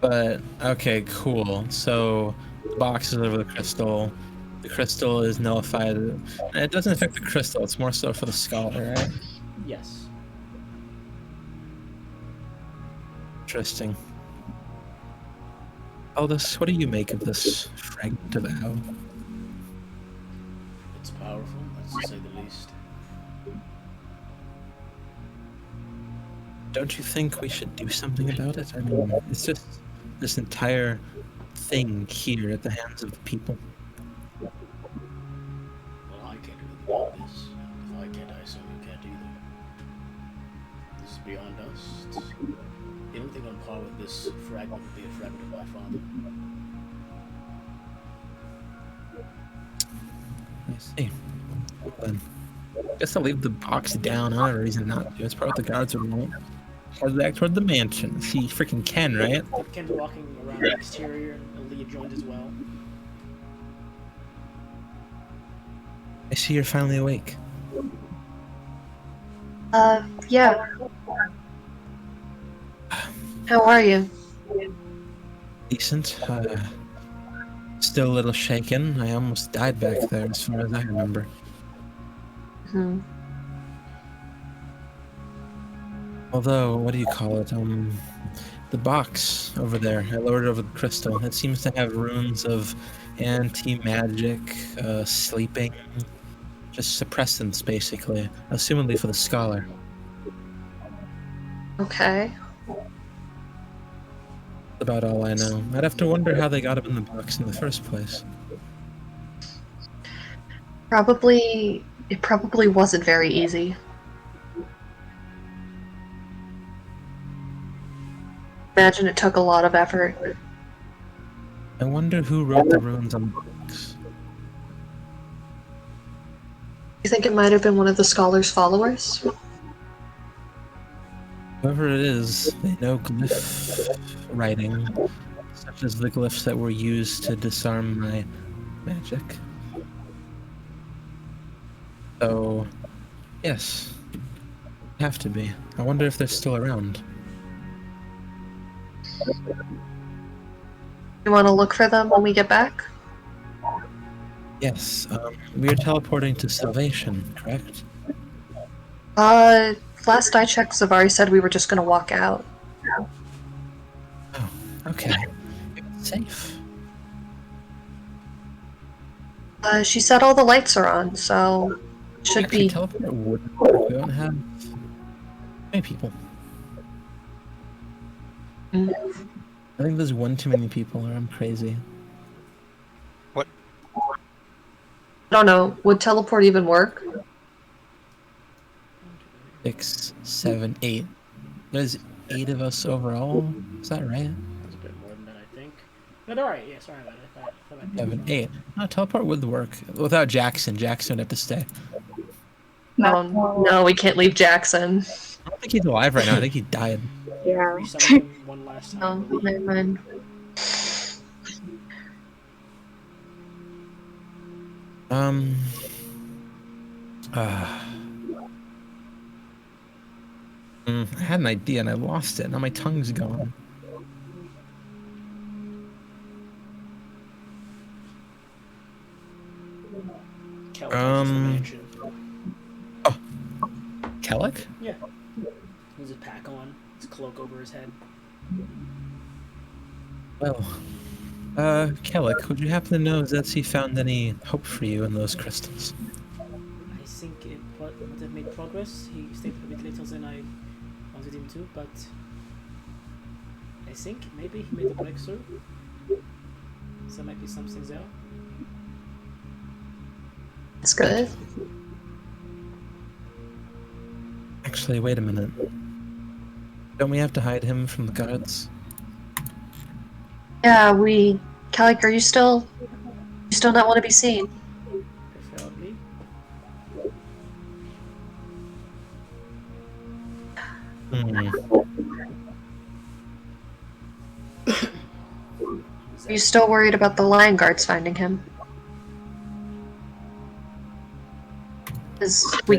But, okay, cool. So, the box is over the crystal. The crystal is nullified. It doesn't affect the crystal, it's more so for the scholar, right? Yes. Interesting. Aldous, what do you make of this fragment of owl? It's powerful, that's to say the least. Don't you think we should do something about it? I mean, it's just this entire thing here at the hands of the people. Well, I can't do anything about this. If I can't, I assume you can't either. This is beyond us. It's the only thing on par with this fragment would be a fragment of my father. I see. Well, then, guess I'll leave the box down. I don't have a reason not to. It's probably what the guards would want. Head back toward the mansion. See freaking Ken, right? Ken's walking around the exterior, and Leah joins as well. I see you're finally awake. Yeah. How are you? Decent. Still a little shaken. I almost died back there as far as I remember. Hmm. Although, what do you call it? The box over there. I lowered it over the crystal. It seems to have runes of anti-magic, sleeping, just suppressants, basically. Assumedly for the scholar. Okay. That's about all I know. I'd have to wonder how they got him in the box in the first place. It probably wasn't very easy. Imagine it took a lot of effort. I wonder who wrote the runes on the box. You think it might have been one of the scholar's followers? Whoever it is, they know glyph writing, such as the glyphs that were used to disarm my magic. So, yes. Have to be. I wonder if they're still around. You want to look for them when we get back? Yes, we are teleporting to Salvation, correct? Last I checked, Zavari said we were just gonna walk out. Oh, okay. Safe. She said all the lights are on, so should Actually, be. teleport wouldn't work. We don't have many people. Mm. I think there's one too many people, or I'm crazy. What? I don't know. Would teleport even work? 6, 7, 8. There's 8 of us overall. Is that right? That's a bit more than that, I think. But alright, yeah, sorry about it. I thought it might be 7, wrong. 8. No, teleport would work. Without Jackson. Jackson would have to stay. No, we can't leave Jackson. I don't think he's alive right now. I think he died. Yeah. Resummoned him one last time. No, I believe. never mind. I had an idea and I lost it. Now my tongue's gone. Kelly just the mansion. Kellic? Yeah. He's his pack on, his cloak over his head. Well, Kellic, would you happen to know if Zetsi found any hope for you in those crystals? I think it would have made progress. He stayed a bit later than I wanted him to, but I think maybe he made the breakthrough. So there might be something there. It's good. Actually, wait a minute. Don't we have to hide him from the guards? Yeah, Calic, are you still not want to be seen? Preferably. Are you still worried about the lion guards finding him? Because we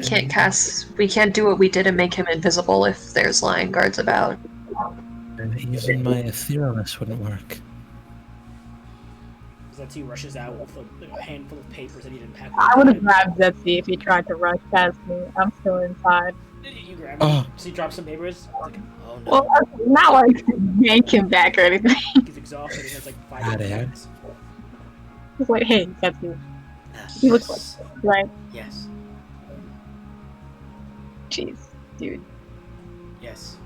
can't do what we did and make him invisible if there's lion guards about. And even my etherealness wouldn't work. Zetsi rushes out with a handful of papers that he didn't pack. I would have grabbed Zetsi if he tried to rush past me. I'm still inside. You grab him. Oh. So he drops some papers. It's like, oh no. Well, not like to yank him back or anything. He's exhausted. He has like 5 Got it. seconds. Just like, hey, Zetsi, Yes. he looks like, right? Yes. Jeez, dude. Yes.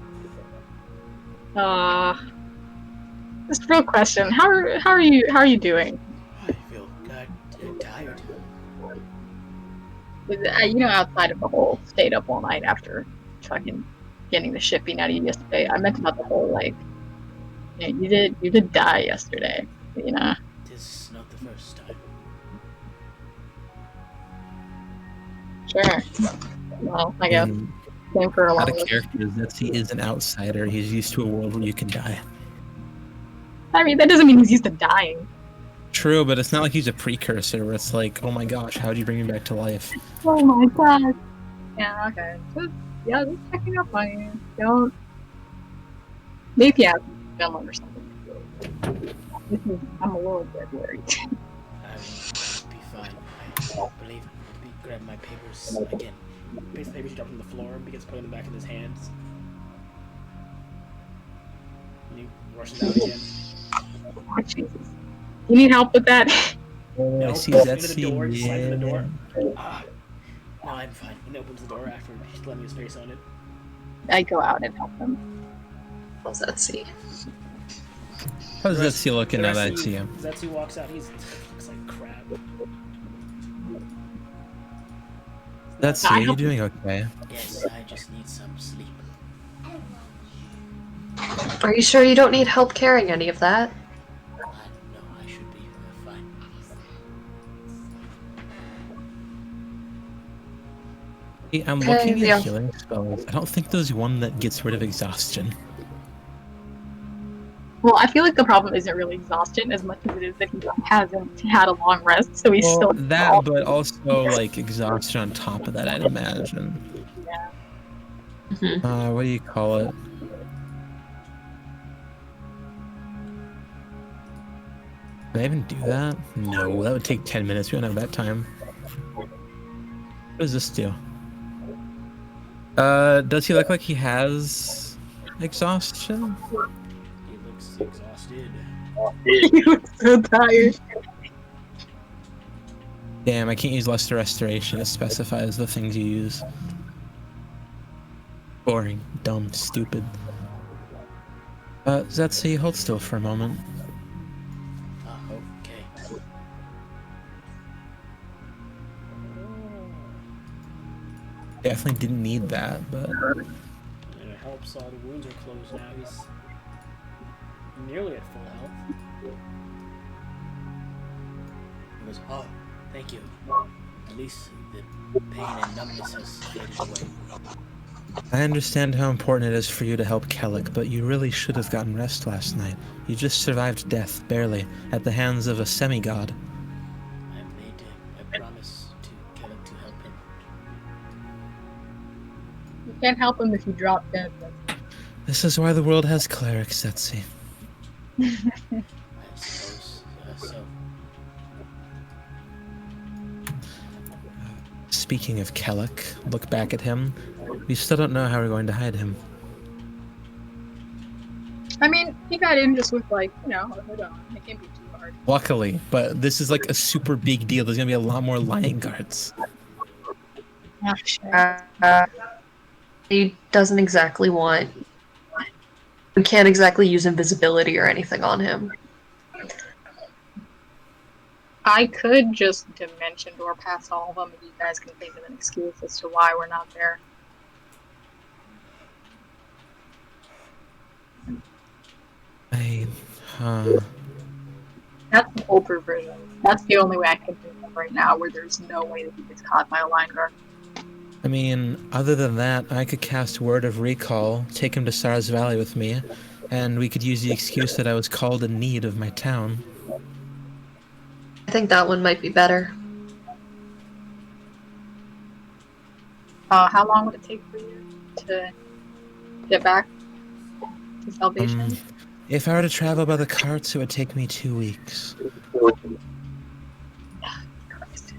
Just real question. How are you doing? I feel tired. Outside of the whole stayed up all night after fucking getting the shit beaten out of you yesterday. I meant about the whole you did die yesterday. This is not the first time. Sure. Well, I guess same for a Out long of character, Zetsi is an outsider. He's used to a world where you can die. I mean, that doesn't mean he's used to dying. True, but it's not like he's a precursor where it's like, oh my gosh, how'd you bring me back to life? Oh my god. Yeah, okay. Just checking up on you. Don't. Maybe have someone or something. I'm a little bit worried. I will be fine. I believe. Grab my papers again. Picks the papers, he drops on the floor, begins putting them back in his hands. And he rushes out again. Oh, Jesus. You need help with that? Oh, I No, see into Zetsi. the door, he slides in the door. Yeah. No, I'm fine. And opens the door after slamming his face on it. I go out and help him. Let's see. How's Zetsi looking now that I see him? Zetsi walks out, he looks like crap. Zetsi, are you doing okay? Yes, I just need some sleep. Are you sure you don't need help carrying any of that? No, I should be fine. Hey, I'm Okay, looking yeah. at healing spells. I don't think there's one that gets rid of exhaustion. Well, I feel like the problem isn't really exhaustion as much as it is that he hasn't had a long rest, so he's still. That, but also like exhaustion on top of that, I'd imagine. What do you call it? Can I even do that? No, that would take 10 minutes. We don't have that time. What does this do? Does he look like he has exhaustion? He looks exhausted. You look so tired. Damn, I can't use Luster Restoration. It specifies the things you use. Boring, dumb, stupid. Zetsu, hold still for a moment. Okay. Definitely didn't need that, but... And it helps. All the wounds are closed now. He's nearly at full health. He goes, oh, thank you. At least the pain and numbness has faded away. I understand how important it is for you to help Kellic, but you really should have gotten rest last night. You just survived death, barely, at the hands of a semi-god. I made a promise to Kellic to help him. You can't help him if you drop dead. This is why the world has clerics, Zetsu. I suppose so. Speaking of Kellic, look back at him. We still don't know how we're going to hide him. I mean, he got in just with, like, you know, a hood on. It can't be too hard. Luckily, but this is like a super big deal. There's gonna be a lot more lion guards. Ah, sure. He doesn't exactly want. We can't exactly use invisibility or anything on him. I could just dimension door past all of them, and you guys can think of an excuse as to why we're not there. That's the foolproof version. That's the only way I can think of right now, where there's no way that he gets caught by a line guard. I mean, other than that, I could cast Word of Recall, take him to Sars Valley with me, and we could use the excuse that I was called in need of my town. I think that one might be better. How long would it take for you to get back to Salvation? If I were to travel by the carts, it would take me 2 weeks.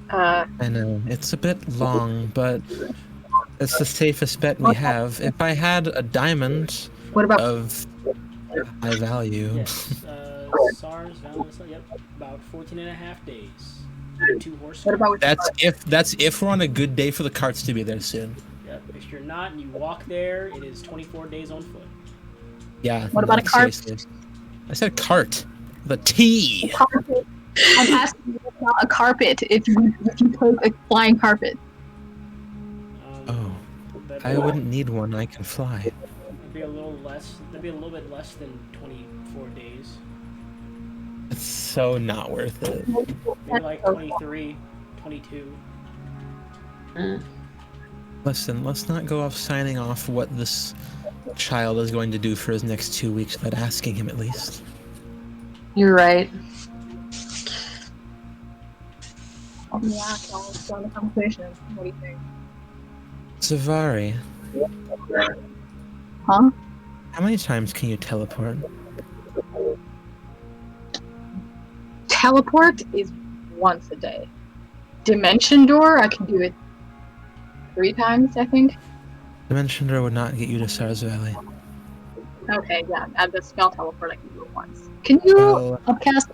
I know, it's a bit long, but it's the safest bet we have. If I had a diamond What about of high value... Yes, SARS, Valence, yep, about 14 and a half days. 2 horses. what about with That's if we're on a good day for the carts to be there soon. Yep, if you're not and you walk there, it is 24 days on foot. Yeah. What about a cart? Seriously. I said cart. The T. carpet? I'm asking you about a carpet. If you take a flying carpet, Oh, that'd I be- wouldn't need one. I can fly. It'd be a little less. That'd be a little bit less than 24 days. It's so not worth it. Maybe like 23, 22. Listen, let's not go off signing off what this child is going to do for his next 2 weeks without asking him at least. You're right. yeah, I'll start the conversation. What do you think? Zavari, Huh? how many times can you teleport? Teleport is once a day. Dimension door, I can do it 3 times, I think. Dimension Door would not get you to Sars Valley. Okay, yeah, at the spell teleport, I can do it once. Can you Well, upcast?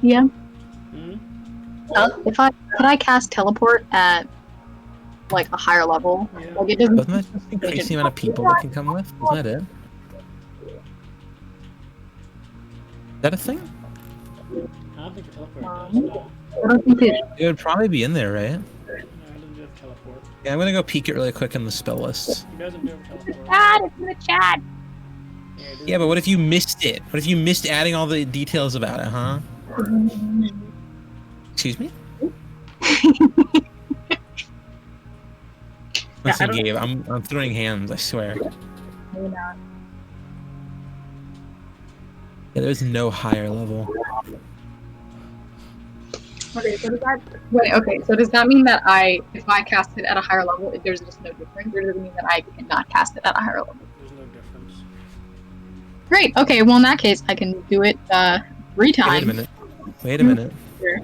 Yeah. Hmm? Could I cast teleport at like a higher level? Yeah. Like it doesn't. doesn't that just increase the amount of people that can come with? Isn't that it? Is that a thing? I don't think the teleport does. No. I don't think it. It would probably be in there, right? No, it doesn't do have teleport. Yeah, I'm gonna go peek it really quick in the spell list. He doesn't do have teleport. It's in the chat. Yeah, it Yeah, but what if you missed it? What if you missed adding all the details about it, huh? Excuse me? Listen, don't- Gabe, I'm throwing hands, I swear. Maybe not. Yeah, there's no higher level. Okay, so does that wait? Okay, so does that mean that if I cast it at a higher level, there's just no difference, or does it mean that I cannot cast it at a higher level? There's no difference. Great. Okay. Well, in that case, I can do it 3 times. Wait a minute. Wait a minute. Sure.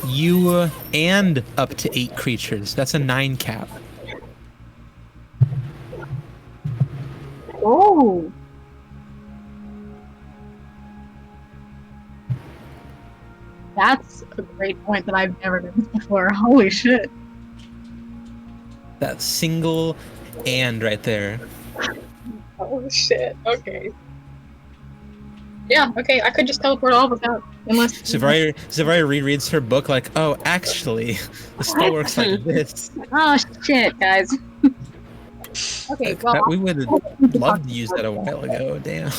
You and up to 8 creatures. That's a 9 cap. Oh. That's a great point that I've never done this before. Holy shit. That single and right there. Oh shit. Okay. Yeah, okay, I could just teleport all of us out. Unless Zavari rereads her book like, oh, actually, the spell works like this. Oh shit, guys. Okay, well We would have loved to use that a while ago, damn.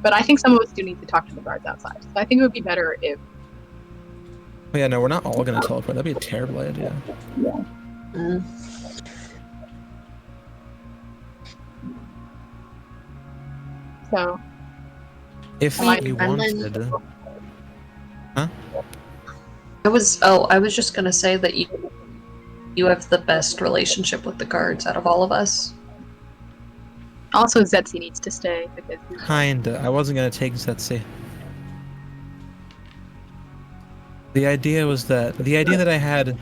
but I think some of us do need to talk to the guards outside. So I think it would be better if Oh yeah, no, we're not all gonna teleport. That'd be a terrible idea. Mm. so If Am I you dependent? wanted. I was just gonna say that you have the best relationship with the guards out of all of us. also Zetsi needs to stay because Kinda. I wasn't gonna take Zetsi. The idea that I had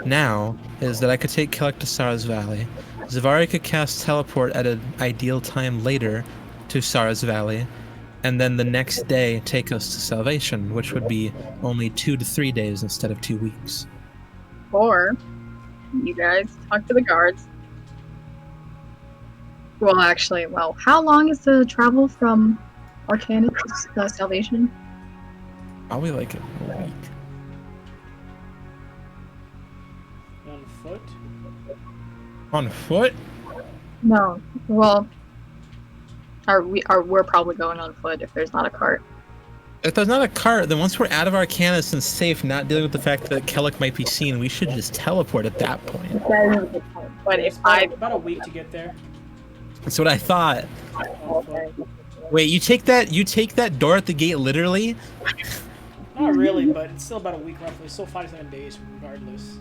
now is that I could take Kellic to Sara's Valley. Zavari could cast teleport at an ideal time later to Sara's Valley, and then the next day take us to Salvation, which would be only 2 to 3 days instead of 2 weeks. or you guys talk to the guards. Well actually, how long is the travel from Arcana to Salvation? Probably like a week. On foot? On foot? No. Well, we're probably going on foot if there's not a cart. If there's not a cart, then once we're out of Arcanus and safe, not dealing with the fact that Kellic might be seen, we should just teleport at that point. But if About a week to get there. That's what I thought. On foot. Wait, you take that door at the gate literally? Not really, but it's still about a week roughly. It's still 5 to 7 days regardless.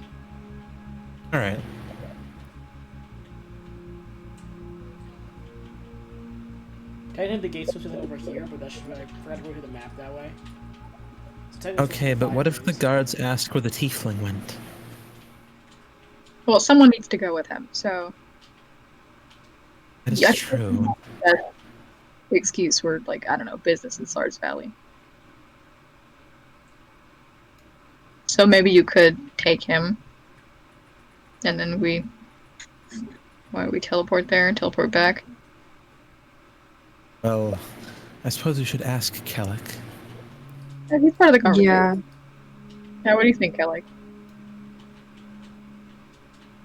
Alright. Technically, the gate's supposed to be over here, but I forgot to go to the map that way. So technically it's Okay, but 5 what if the days. guards ask where the tiefling went? well, someone needs to go with him, so That is Yeah. true. that's the excuse for like I don't know business in Sars Valley. So maybe you could take him, and then we teleport there and teleport back. Well, I suppose we should ask Kellic. Yeah, he's part of the conversation. Yeah. Yeah, what do you think, Kelly?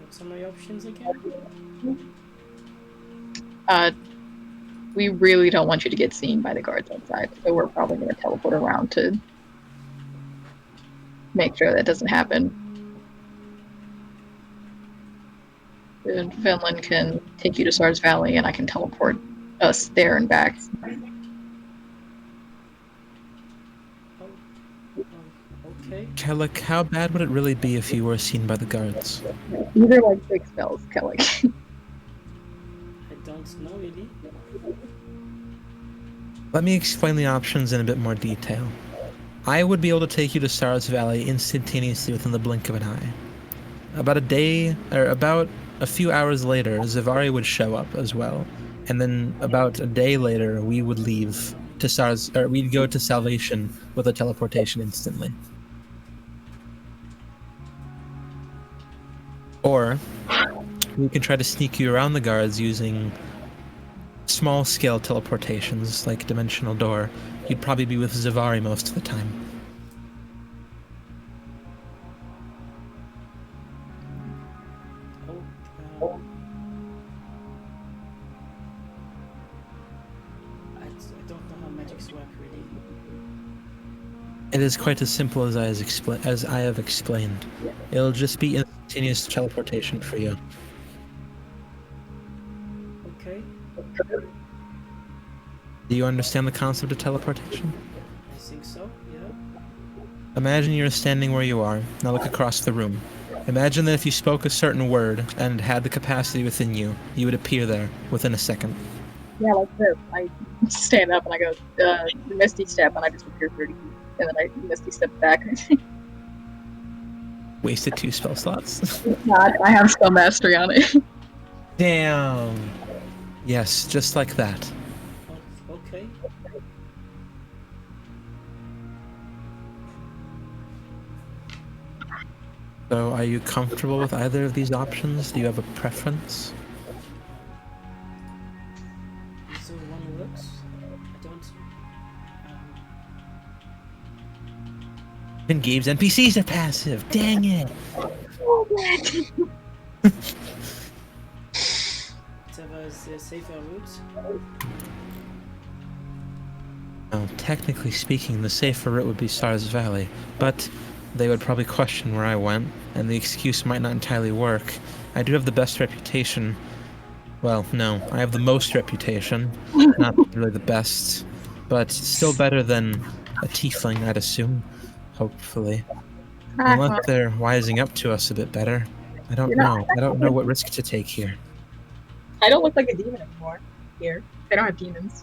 What's some of the options again? We really don't want you to get seen by the guards outside, so we're probably going to teleport around to make sure that doesn't happen. And Finland can take you to Sars Valley, and I can teleport us there and back. Okay. Kellic, how bad would it really be if you were seen by the guards? These are like big spells, Kelly. I don't know really. Let me explain the options in a bit more detail. I would be able to take you to Sars Valley instantaneously within the blink of an eye. About a few hours later, Zavari would show up as well. And then about a day later, we would leave to we'd go to Salvation with a teleportation instantly. Or we can try to sneak you around the guards using small-scale teleportations, like Dimensional Door. You'd probably be with Zavari most of the time. I don't know how magics work really. It is quite as simple as I have explained. It'll just be instantaneous teleportation for you. Okay. Do you understand the concept of teleportation? I think so? Yeah. Imagine you're standing where you are. Now look across the room. Imagine that if you spoke a certain word and had the capacity within you, you would appear there within a second. Yeah, like this. I stand up and I go, Misty Step, and I just appear 30 feet. And then I Misty Step back. Wasted 2 spell slots. God, I have spell mastery on it. Damn. Yes, just like that. Oh, okay. So, are you comfortable with either of these options? Do you have a preference? So one looks. I don't. And Gabe's NPCs are passive. Dang it. Is safe en route? Now, technically speaking, the safer route would be Stars Valley, but they would probably question where I went, and the excuse might not entirely work. I do have the best reputation. Well, no, I have the most reputation. Not really the best, but still better than a tiefling, I'd assume. Hopefully. Unless they're wising up to us a bit better. I don't know. I don't know what risk to take here. I don't look like a demon anymore. Here. They don't have demons.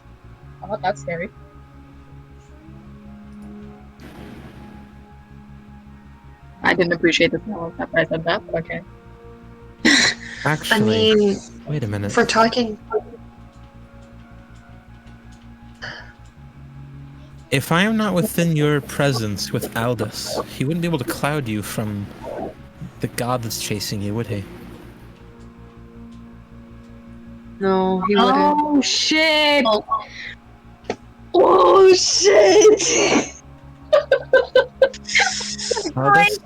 I'm not that scary. I didn't appreciate the smell after I said that, but okay. Actually, I mean, wait a minute. for talking. If I am not within your presence with Aldous, he wouldn't be able to cloud you from the god that's chasing you, would he? No, he wouldn't. Oh shit! Oh shit! Aldous?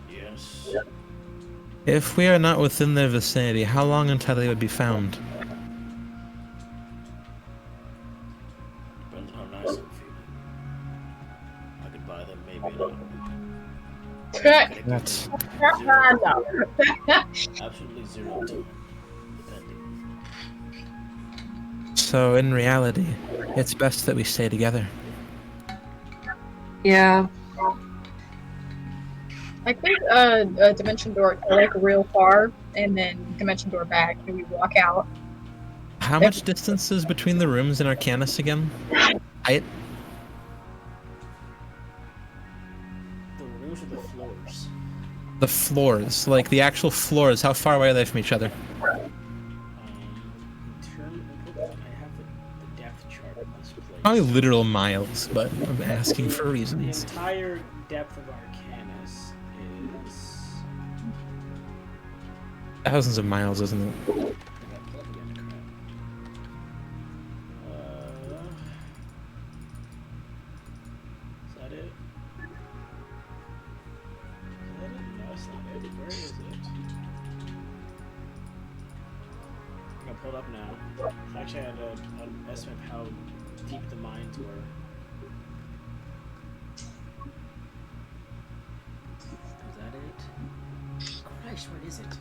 Yes. If we are not within their vicinity, how long until they would be found? Depends on how nice I'm feeling. I could buy them, maybe not. That's Absolutely zero time. Depending. so in reality, it's best that we stay together. Yeah. I think Dimension Door like real far, and then Dimension Door back, and we walk out. How much distance is between the rooms in Arcanus again? The rooms or the floors? The floors, like the actual floors, how far away are they from each other? In terms of, I have the depth chart of this place. Probably literal miles, but I'm asking for The reasons. entire depth of Arcanus is. Thousands of miles, isn't it? I got plug again, crap. Is that it? Is that it? No, that's not it. Where is it? I got pulled up now. Actually, I had an estimate of how deep the mines were. Is that it? Christ, where is it?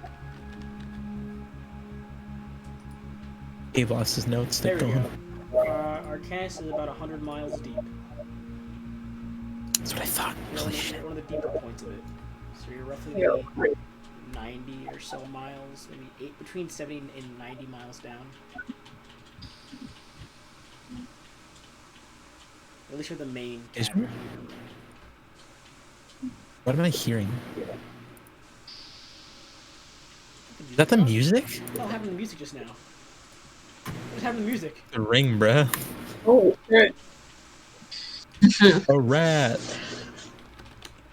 Gabe lost his notes. There Stick we going. go. Arcanus is about 100 miles deep. That's what I thought. Holy shit. One of the deeper points of it. So you're roughly 90 or so miles, maybe between 70 and 90 miles down. At least for the main Is tavern. What am I hearing? Is that the music? Oh, having the music just now. What's having the music? The ring, bruh. Oh shit! A rat.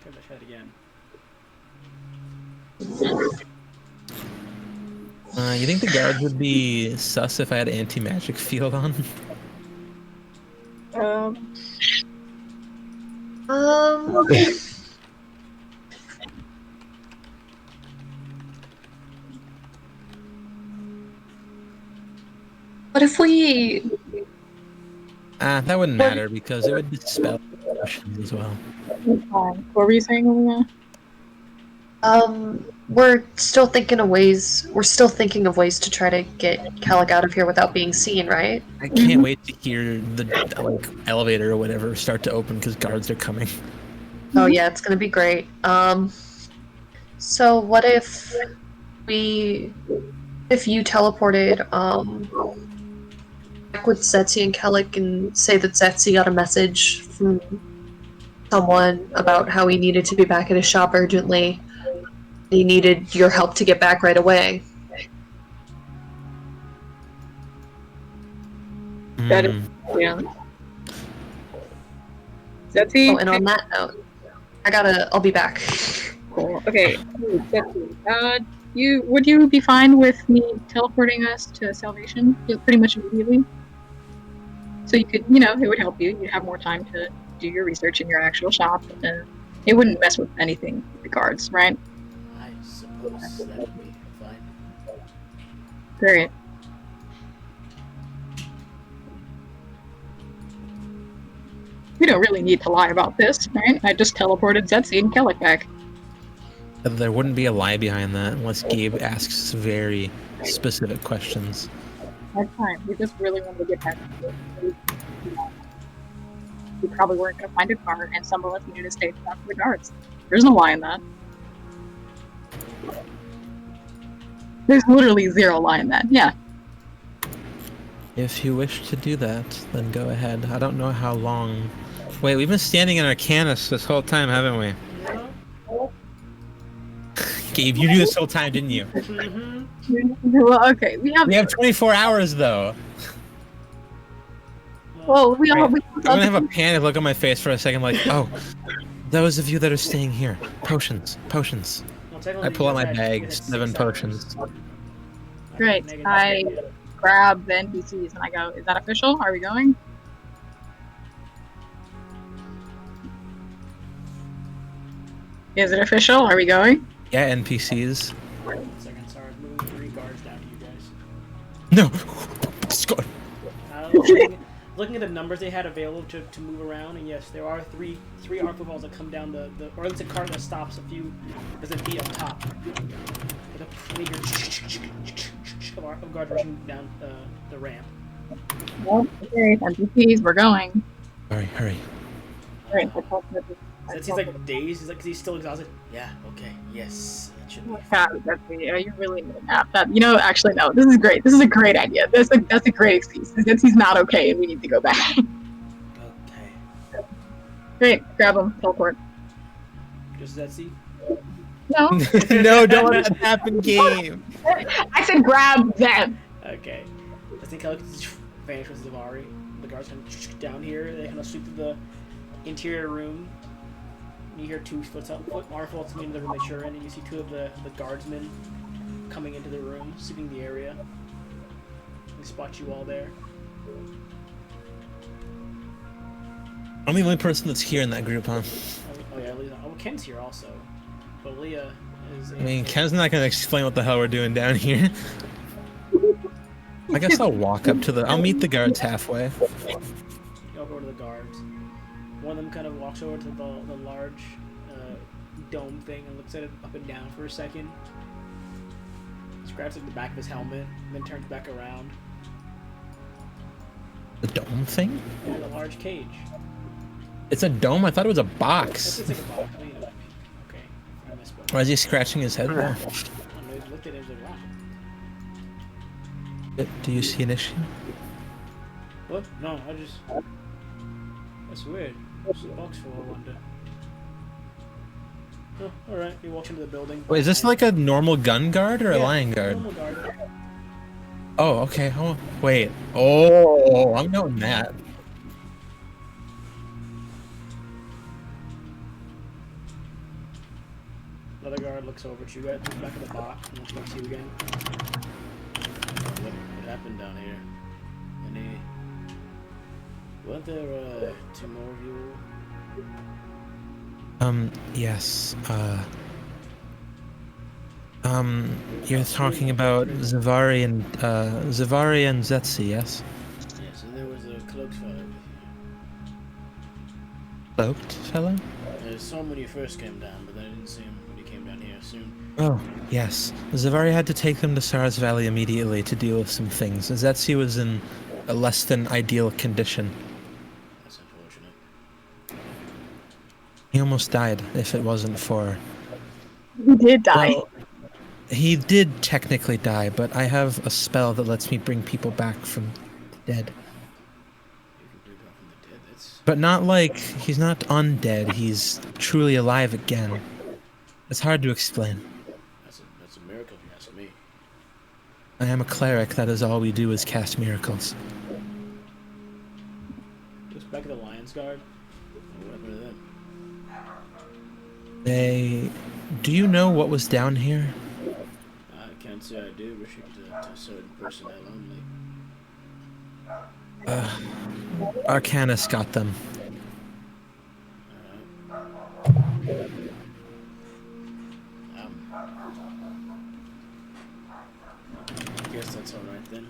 Try that again. You think the guards would be sus if I had anti-magic field on? What if we? That wouldn't matter because it would dispel questions as well. What were you saying, Olivia? we're still thinking of ways. We're still thinking of ways to try to get Calic out of here without being seen, right? I can't wait to hear the like elevator or whatever start to open because guards are coming. Oh yeah, it's gonna be great. So what if you teleported back with Zetsi and Kellic and say that Zetsi got a message from someone about how he needed to be back at his shop urgently. He needed your help to get back right away. That is, yeah. Zetsi? Oh, and on that note, I'll be back. Cool. Okay. Zetsi, would you be fine with me teleporting us to Salvation pretty much immediately? So you could, it would help you. You'd have more time to do your research in your actual shop, and it wouldn't mess with anything with the guards, right? I suppose that would be fine. Great. We don't really need to lie about this, right? I just teleported Zetsi and Kellic back. There wouldn't be a lie behind that unless Gabe asks very specific questions. That's fine. We just really wanted to get back. We probably weren't going to find a car, and some of us needed to stay to talk to the guards. There's no lie in that. There's literally zero lie in that. Yeah. If you wish to do that, then go ahead. I don't know how long. Wait, we've been standing in Arcanus this whole time, haven't we? Gabe, you knew this whole time, didn't you? Well, okay. We have 24 hours, though. Well, we I'm gonna have a panic look on my face for a second, like, oh, those of you that are staying here, potions. Well, I pull out my bag, bag, 7 potions. Great. I grab the NPCs and I go, is that official? Are we going? Is it official? Are we going? Yeah, NPCs. Second, sorry, moving 3 guards down to you guys. No! Scott! Looking at the numbers they had available to move around, and yes, there are three arc footfalls that come down or at least a cart that stops a few. There's a beat up top. With a of guards rushing down the ramp. Well, okay, NPCs, we're going. Hurry. Great. Since he's like dazed, he's still exhausted. Yeah, okay, yes. That should be You really need a nap. Actually, no. This is great. This is a great idea. That's a great excuse. Since he's not okay and we need to go back. Okay. Great. Grab him. Teleport. Just Zetsi? No. No, don't let that happen, Gabe. I said grab them. Okay. I think Kelly vanish with Zavari. The guards kind of down here. They kind of sweep through the interior room. You hear 2 footfalls coming into the room that you're in, and you see 2 of the guardsmen coming into the room, sweeping the area. They spot you all there. I'm the only person that's here in that group, huh? Oh yeah, Leah. Oh, Ken's here also. But Leah is... I mean, Ken's not gonna explain what the hell we're doing down here. I guess I'll walk up to I'll meet the guards halfway. You all go to the guards. One of them kind of walks over to the large dome thing and looks at it up and down for a second. Scratches at the back of his helmet, and then turns back around. The dome thing? Yeah, the large cage. It's a dome? I thought it was a box. It's like a box. I mean, okay, I misspoke. Why is he scratching his head? I don't know, he looked at it and was like, wow. Do you see an issue? What? No, I just... That's weird. What's the box for, I wonder? Oh, alright. He walks into the building. Wait, is this like a normal gun guard or a lion guard? Normal guard. Oh, okay. Oh, wait. Oh, I'm knowing that. Another guard looks over at you guys, looks back at the box, and looks back to you again. What happened down here? Weren't there 2 more of you? Yes. You're talking about Zavari and Zetsi, yes? Yeah, so there was a cloaked fellow with you. Cloaked fellow? I saw him when you first came down, but then I didn't see him when you came down down here soon. Oh, yes. Zavari had to take them to Sara's Valley immediately to deal with some things. Zetsi was in a less than ideal condition. That's unfortunate. He almost died if it wasn't for... He did die. Well, he did technically die, but I have a spell that lets me bring people back from the dead. You can bring back from the dead. That's But not like he's not undead, he's truly alive again. It's hard to explain. that's a miracle if you ask me. I am a cleric, that is all we do is cast miracles. Just back at the Lion's Guard. What happened to them? Do you know what was down here? I can't say I do. Restricted to certain personnel only. Arcanus got them. I guess that's alright then.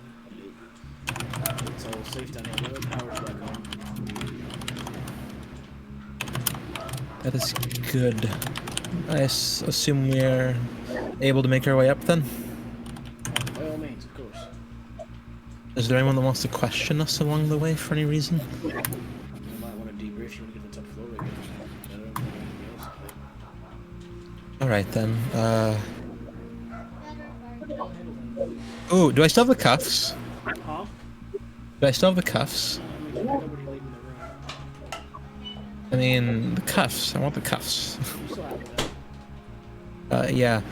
It's all safe down here. The power's back on. That is good. I assume we're able to make our way up then? By all means, of course. Is there anyone that wants to question us along the way for any reason? You might want to debrief. You want to get the top floor again. I don't know anything else. Alright then. Ooh, do I still have the cuffs? Huh? Do I still have the cuffs? Nobody leaving the room. I mean, the cuffs. I want the cuffs. You still have that. Yeah.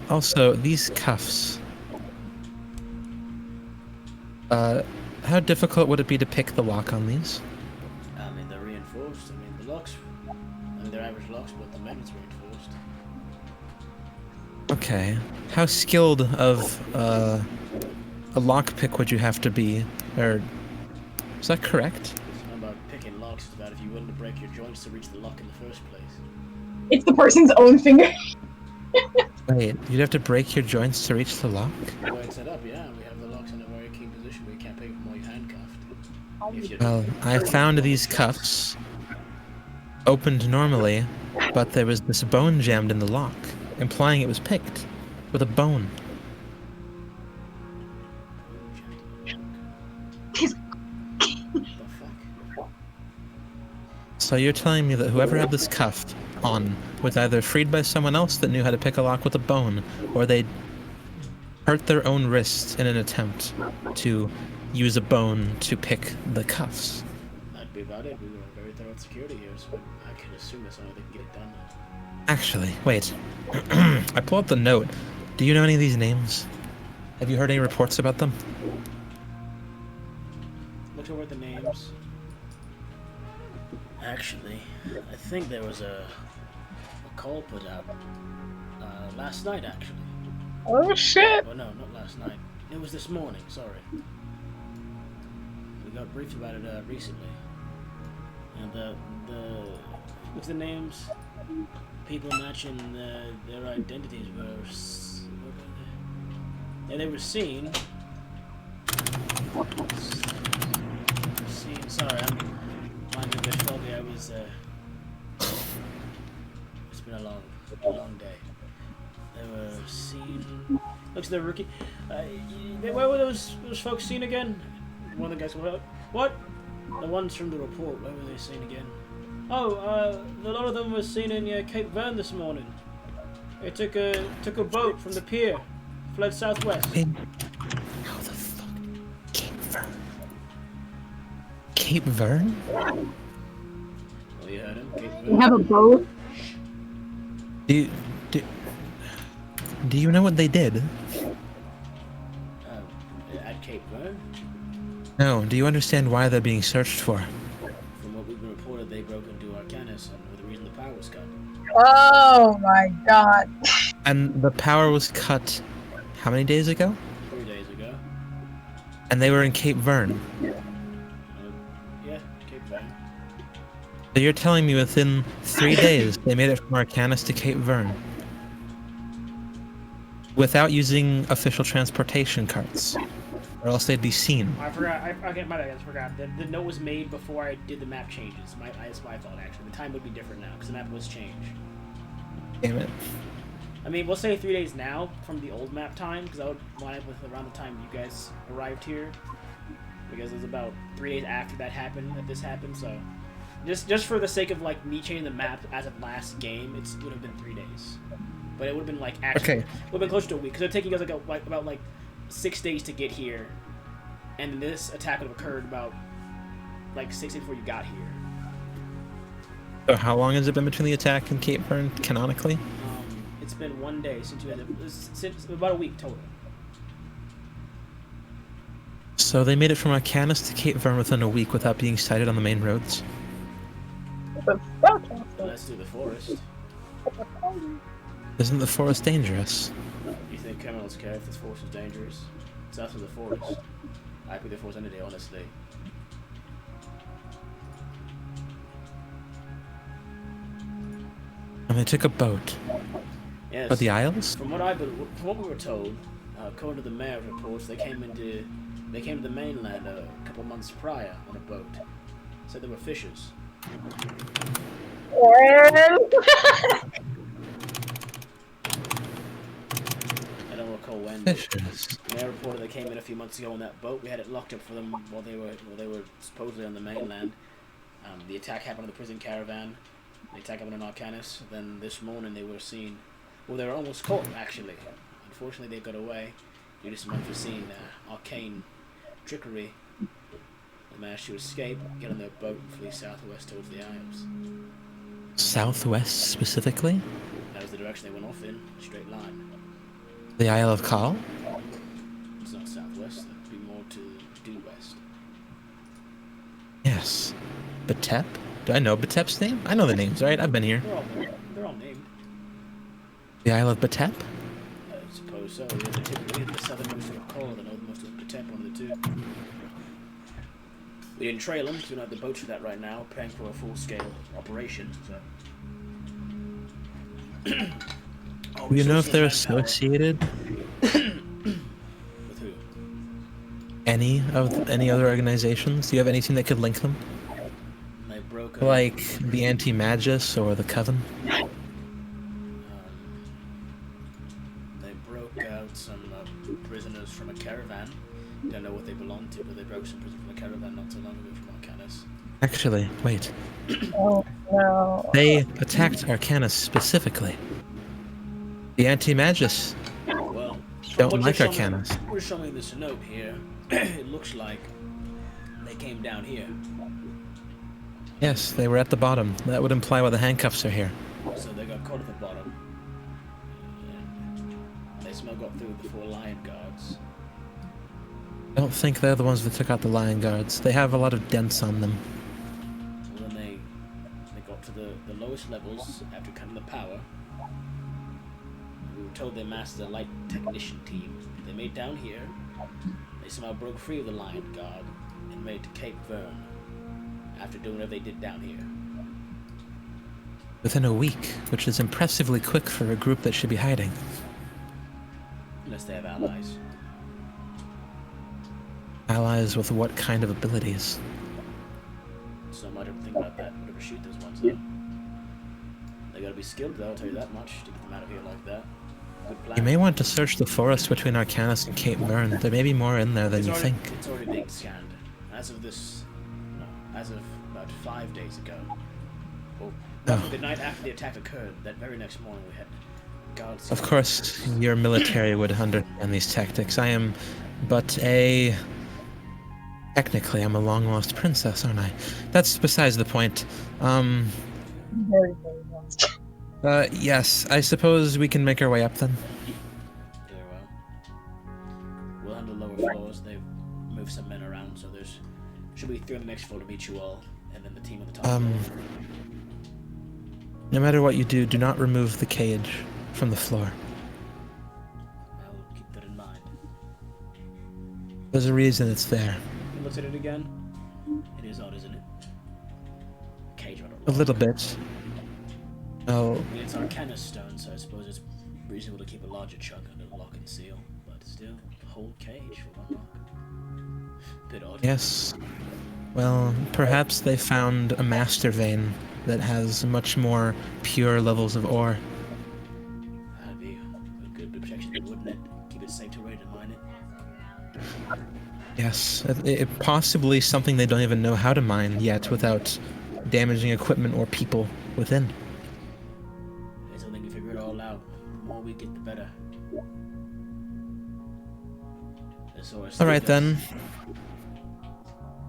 Also, these cuffs. How difficult would it be to pick the lock on these? I mean, they're reinforced. I mean, the locks. I mean, they're average locks, but the metal's reinforced. Okay. How skilled of a lockpick would you have to be? Or is that correct? It's not about picking locks. It's about if you're willing to break your joints to reach the lock in the first place. It's the person's own finger. Wait, you'd have to break your joints to reach the lock? The way it's set up, yeah, we have the locks in a very key position where you can't pick them while you're handcuffed. If you Well, I found these cuffs opened normally, but there was this bone jammed in the lock, implying it was picked with a bone. What the fuck? So you're telling me that whoever had this cuff on was either freed by someone else that knew how to pick a lock with a bone, or they hurt their own wrists in an attempt to use a bone to pick the cuffs. That'd be about it. We were very thorough at security here, so I can assume that's only they can get it done. Actually, wait. I pulled up the note. Do you know any of these names? Have you heard any reports about them? Look over at the names. Actually, I think there was a call put out last night, actually. Oh shit! Oh no, not last night. It was this morning, sorry. We got briefed about it recently. And what's the names? People matching their identities were... what were they? Yeah, they were seen... Sorry, I'm... Mine's a bit foggy. I was, it's been a long day. They were seen... Looks like the rookie... where were those folks seen again? One of the guys... What? The ones from the report, where were they seen again? Oh, a lot of them were seen in Cape Vern this morning. They took a boat from the pier, fled southwest. How the fuck? Cape Vern? Cape Vern? Well, you heard him, Cape We Vern. have a boat. Do you know what they did? At Cape Vern? No. Do you understand why they're being searched for? From what we've been reported, they broke into Arcanus and were the reason the power was cut. Oh my god. And the power was cut how many days ago? 3 days ago. And they were in Cape Vern. Yeah, Cape Vern. So you're telling me within 3 days they made it from Arcanus to Cape Vern? Without using official transportation carts? Or else they'd be seen. I forgot. I forgot. The note was made before I did the map changes. It's my fault, actually. The time would be different now because the map was changed. Damn it. I mean, we'll say 3 days now from the old map time, because I would line up with around the time you guys arrived here. Because it was about 3 days after that this happened, so... Just for the sake of, like, me changing the map as of last game, it would have been 3 days. But it would have been, like, actually... Okay. It would have been closer to a week, because it would take you guys, about 6 days to get here. And this attack would have occurred about, 6 days before you got here. So how long has it been between the attack and Cape Vern, canonically? It's been 1 day since you had since about a week total. So they made it from Arcanus to Cape Vern within a week without being sighted on the main roads? Let's do the forest. Isn't the forest dangerous? You think criminals care if this forest is dangerous? It's us with the forest. I'd be the forest any day, honestly. And they took a boat. Yes. But the Isles? From what we were told, according to the mayor's reports, they came to the mainland a couple months prior on a boat. Said they were fishers. I don't recall when. Fishers. The mayor reported they came in a few months ago on that boat. We had it locked up for them while they were supposedly on the mainland. The attack happened on the prison caravan. The attack happened on Arcanus. Then this morning they were seen. Well, they were almost caught actually. Unfortunately, they got away due to some unforeseen arcane trickery. They managed to escape, get on their boat, and flee southwest towards the Isles. Southwest specifically? That was the direction they went off in, a straight line. The Isle of Kal? It's not southwest, that'd be more to due west. Yes. Batep? Do I know Batep's name? I know the names, right? I've been here. They're all named. The Isle of Batep? I suppose so. We had the southernmost of Kal, the northernmost of Pt.15, one of the two. We didn't trail them because we don't have the boats for that right now, preparing for a full-scale operation, so... Do you know if they're associated? With who? Any other organizations? Do you have anything that could link them? They broke Like the Anti-Magus or the Coven? They broke out some prisoners from a caravan. Don't know what they belonged to, but they broke some prisoners from a caravan not so long ago from Arcanus. Actually, wait. Oh no. They attacked Arcanus specifically. The Anti-Magus Well, don't like Arcanus. We're showing this note here. It looks like they came down here. Yes, they were at the bottom. That would imply why the handcuffs are here. So they got caught at the bottom. And they somehow got through the 4 lion guards. I don't think they're the ones that took out the Lion Guards. They have a lot of dents on them. Well, then they got to the lowest levels after cutting the power. We were told they mastered a light technician team. They made down here. They somehow broke free of the Lion Guard and made it to Cape Vern after doing whatever they did down here. Within a week, which is impressively quick for a group that should be hiding. Unless they have allies. Allies with what kind of abilities? So I might have to think about that. Whatever shoot those ones though. They gotta be skilled though, I'll tell you that much, to get them out of here like that. Good plan. You may want to search the forest between Arcanus and Cape Vern. There may be more in there than you think. It's already being scanned. As of as of about 5 days ago. Well, the night after the attack occurred, that very next morning we had guards. Of course, your military would understand these tactics. I am but a... Technically, I'm a long-lost princess, aren't I? That's besides the point. Very, very lost. Yes, I suppose we can make our way up then. Very well. We'll handle lower floors. They've moved some men around, so there's should be 3 on the next floor to meet you all, and then the team on the top floor. No matter what you do, do not remove the cage from the floor. I'll keep that in mind. There's a reason it's there. You looked at it again? It is odd, isn't it? Cage on A little bit. Oh, I mean, it's Arcanus stone, so I suppose it's reasonable to keep a larger chunk under lock and seal, but still, a whole cage for one lock. Bit odd. yes. Well, perhaps they found a master vein that has much more pure levels of ore. That'd be Yes, possibly something they don't even know how to mine yet without damaging equipment or people within. I don't think we figure it all out. The more we get, the better. All right then.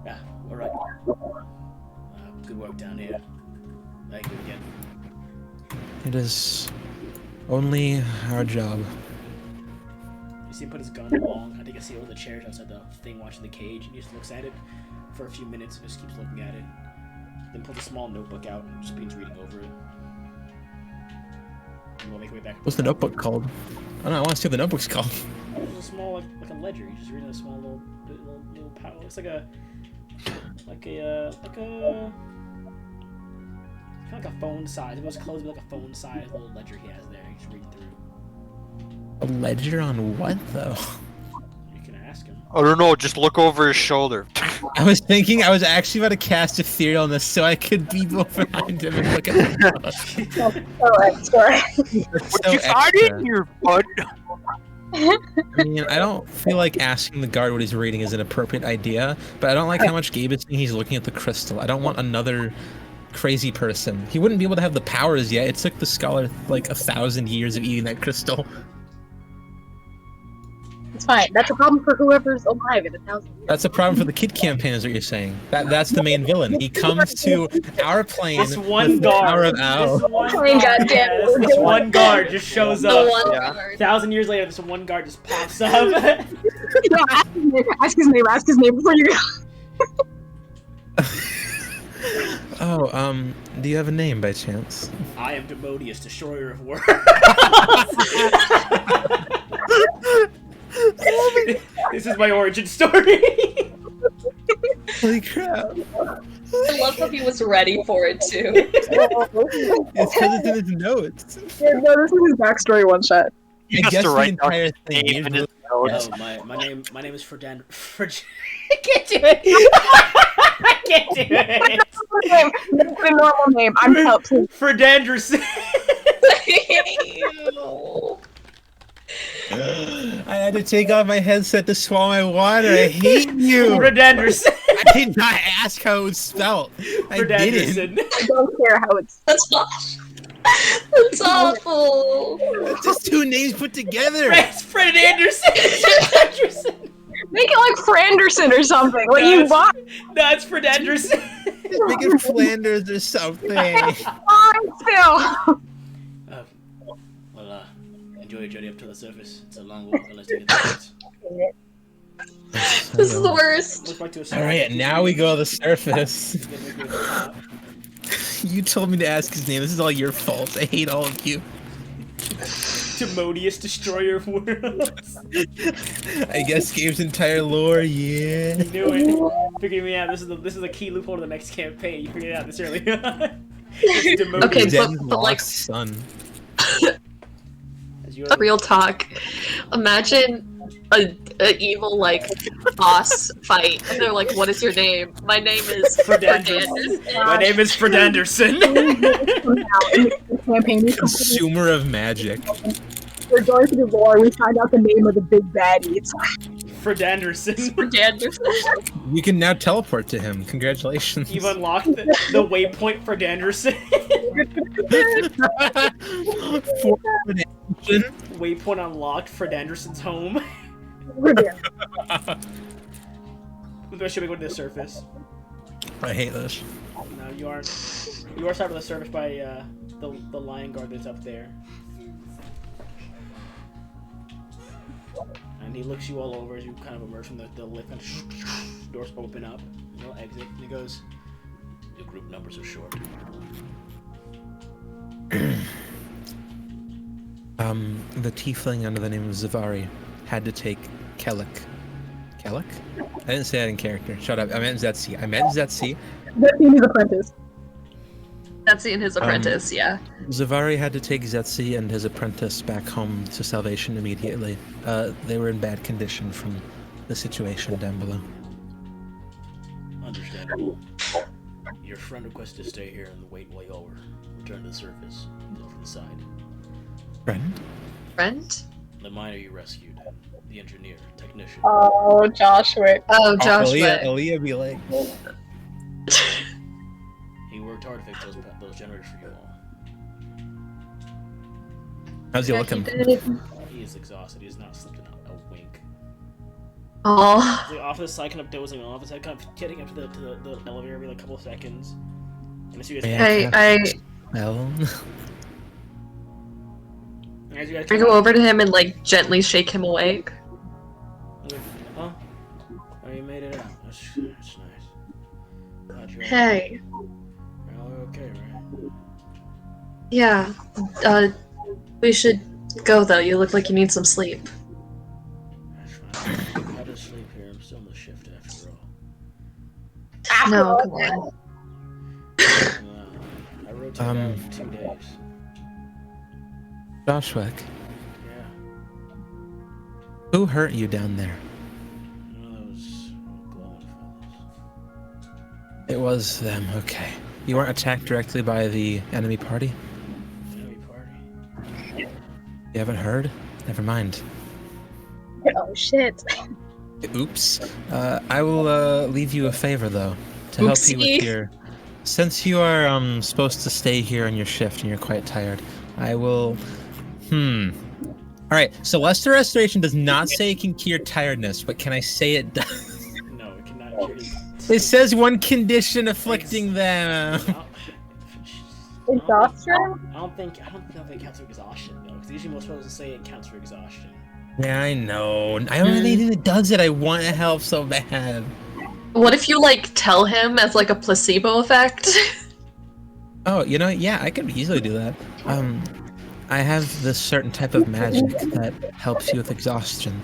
Yeah, all right. Good work down here. Thank you again. It is only our job. You see him put his gun along. I think I see all the chairs outside the thing watching the cage, and he just looks at it for a few minutes and just keeps looking at it. Then pulls a small notebook out and just begins reading over it. And we'll make our way back. What's the notebook called? I don't know. I want to see what the notebook's called. It's a small, like a ledger. You're just reading a small little power. It's like a kind of like a phone size. It was close, but like a phone size little ledger he has there. You just read through. A ledger on what, though? You can ask him. I don't know, just look over his shoulder. I was thinking I was actually about to cast Ethereal on this so I could be behind him and look at him. Oh, extra. What you find in here, bud? I mean, I don't feel like asking the guard what he's reading is an appropriate idea, but I don't like how much Gabe is saying he's looking at the crystal. I don't want another crazy person. He wouldn't be able to have the powers yet. It took the scholar like 1,000 years of eating that crystal. It's fine. That's a problem for whoever's alive in 1,000 years. That's a problem for the kid campaign, is what you're saying. That's the main villain. He comes to our plane This one with the power guard. of Owl. This one Plane, guard. goddamn. Yeah, this one guard just shows The up. one Yeah. guard. 1,000 years later, this one guard just pops up. No, ask his name before you go. Oh, do you have a name by chance? I am Demodius, destroyer of worlds. This is my origin story. Holy crap. I love that he was ready for it too. It's because it's in his notes. Yeah, no, this is his backstory one shot. He I has guess to the write down entire his thing name in his usually- notes. Oh, my name is Fredan. I can't do it. I can't do it. That's the normal name. I'm help, please. Fredanderson. Ew. I had to take off my headset to swallow my water. I hate you. Fredanderson. I did not ask how it was spelled. I didn't. Fredanderson. I don't care how it's. That's awful. That's awful. It's just two names put together. It's Fredanderson. Fredanderson. Make it like Franderson or something. Like you That's- bought That's Fredanderson. Just make it Flanders or something. fine still. Well, enjoy your journey up to the surface. It's a long walk unless you get the This is the worst. Look back to a All right, now we go to the surface. Get to the top. You told me to ask his name. This is all your fault. I hate all of you. Demodius, destroyer of worlds. I guess Gabe's entire lore, yeah. You knew it. Figured me out. This is a key loophole to the next campaign. You figured it out this early on. It's Demodius. Okay, Zen's but like lost son. As you real talk, imagine a evil like boss fight, and they're like, "What is your name?" My name is Fredanderson. My name is Fredanderson. Campaign. Consumer of magic. We're going through lore. We find out the name of the big baddie. It's Fredanderson. Fredanderson. You can now teleport to him. Congratulations. You've unlocked the waypoint for Danderson. Waypoint unlocked for Danderson's home. Should we go to the surface? I hate this. No, you are starting the surface by the lion guard that's up there. And he looks you all over as you kind of emerge from the lift, and doors open up, and you'll exit, and he goes, "The group numbers are short." The tiefling under the name of Zavari had to take Kellic. Kellic? I didn't say that in character. Shut up. I meant Zetsi. That's his apprentice. That's in his apprentice, yeah. Zavari had to take Zetsi and his apprentice back home to salvation immediately. They were in bad condition from the situation down below. Understandable. Your friend requested to stay here and wait while y'all return to the surface. He's off to the side. Friend? Friend? The miner you rescued. the engineer, technician. Oh, Joshua. Oh, Joshua. Aaliyah be like, He worked hard to fix those generators for you all. how's he Yeah, looking? did. He is exhausted. He has not slept in a wink. Aw. He's like off to the side, kind of dozing off. He's like kind of getting up to the elevator every like couple of seconds. And as you guys, Well, as you guys I go over to him and like gently shake him awake. Like, huh? Oh, you made it out. That's nice. Glad you're Hey. You're all okay, right? Yeah. We should go though. You look like you need some sleep. That's fine. I'll just sleep here. I'm still on the shift after all. No, come on. I rotate out 2 days. Joshua, Yeah. who hurt you down there? One of those glowing fellas. It was them. Okay. You weren't attacked directly by the enemy party? Enemy party. You haven't heard? Never mind. Oh shit. Oops. I will leave you a favor though, to help you Oopsie. with your. Since you are supposed to stay here on your shift and you're quite tired, I will. All right. So Luster Restoration does not say it can cure tiredness, but can I say it does? No, it cannot cure you. It says one condition afflicting them. Exhaustion? I don't think it counts for exhaustion though, because usually most folks will say it counts for exhaustion. Yeah, I know. I don't have anything that does it. I want to help so bad. What if you like tell him as like a placebo effect? Oh, you know, yeah, I could easily do that. I have this certain type of magic that helps you with exhaustion.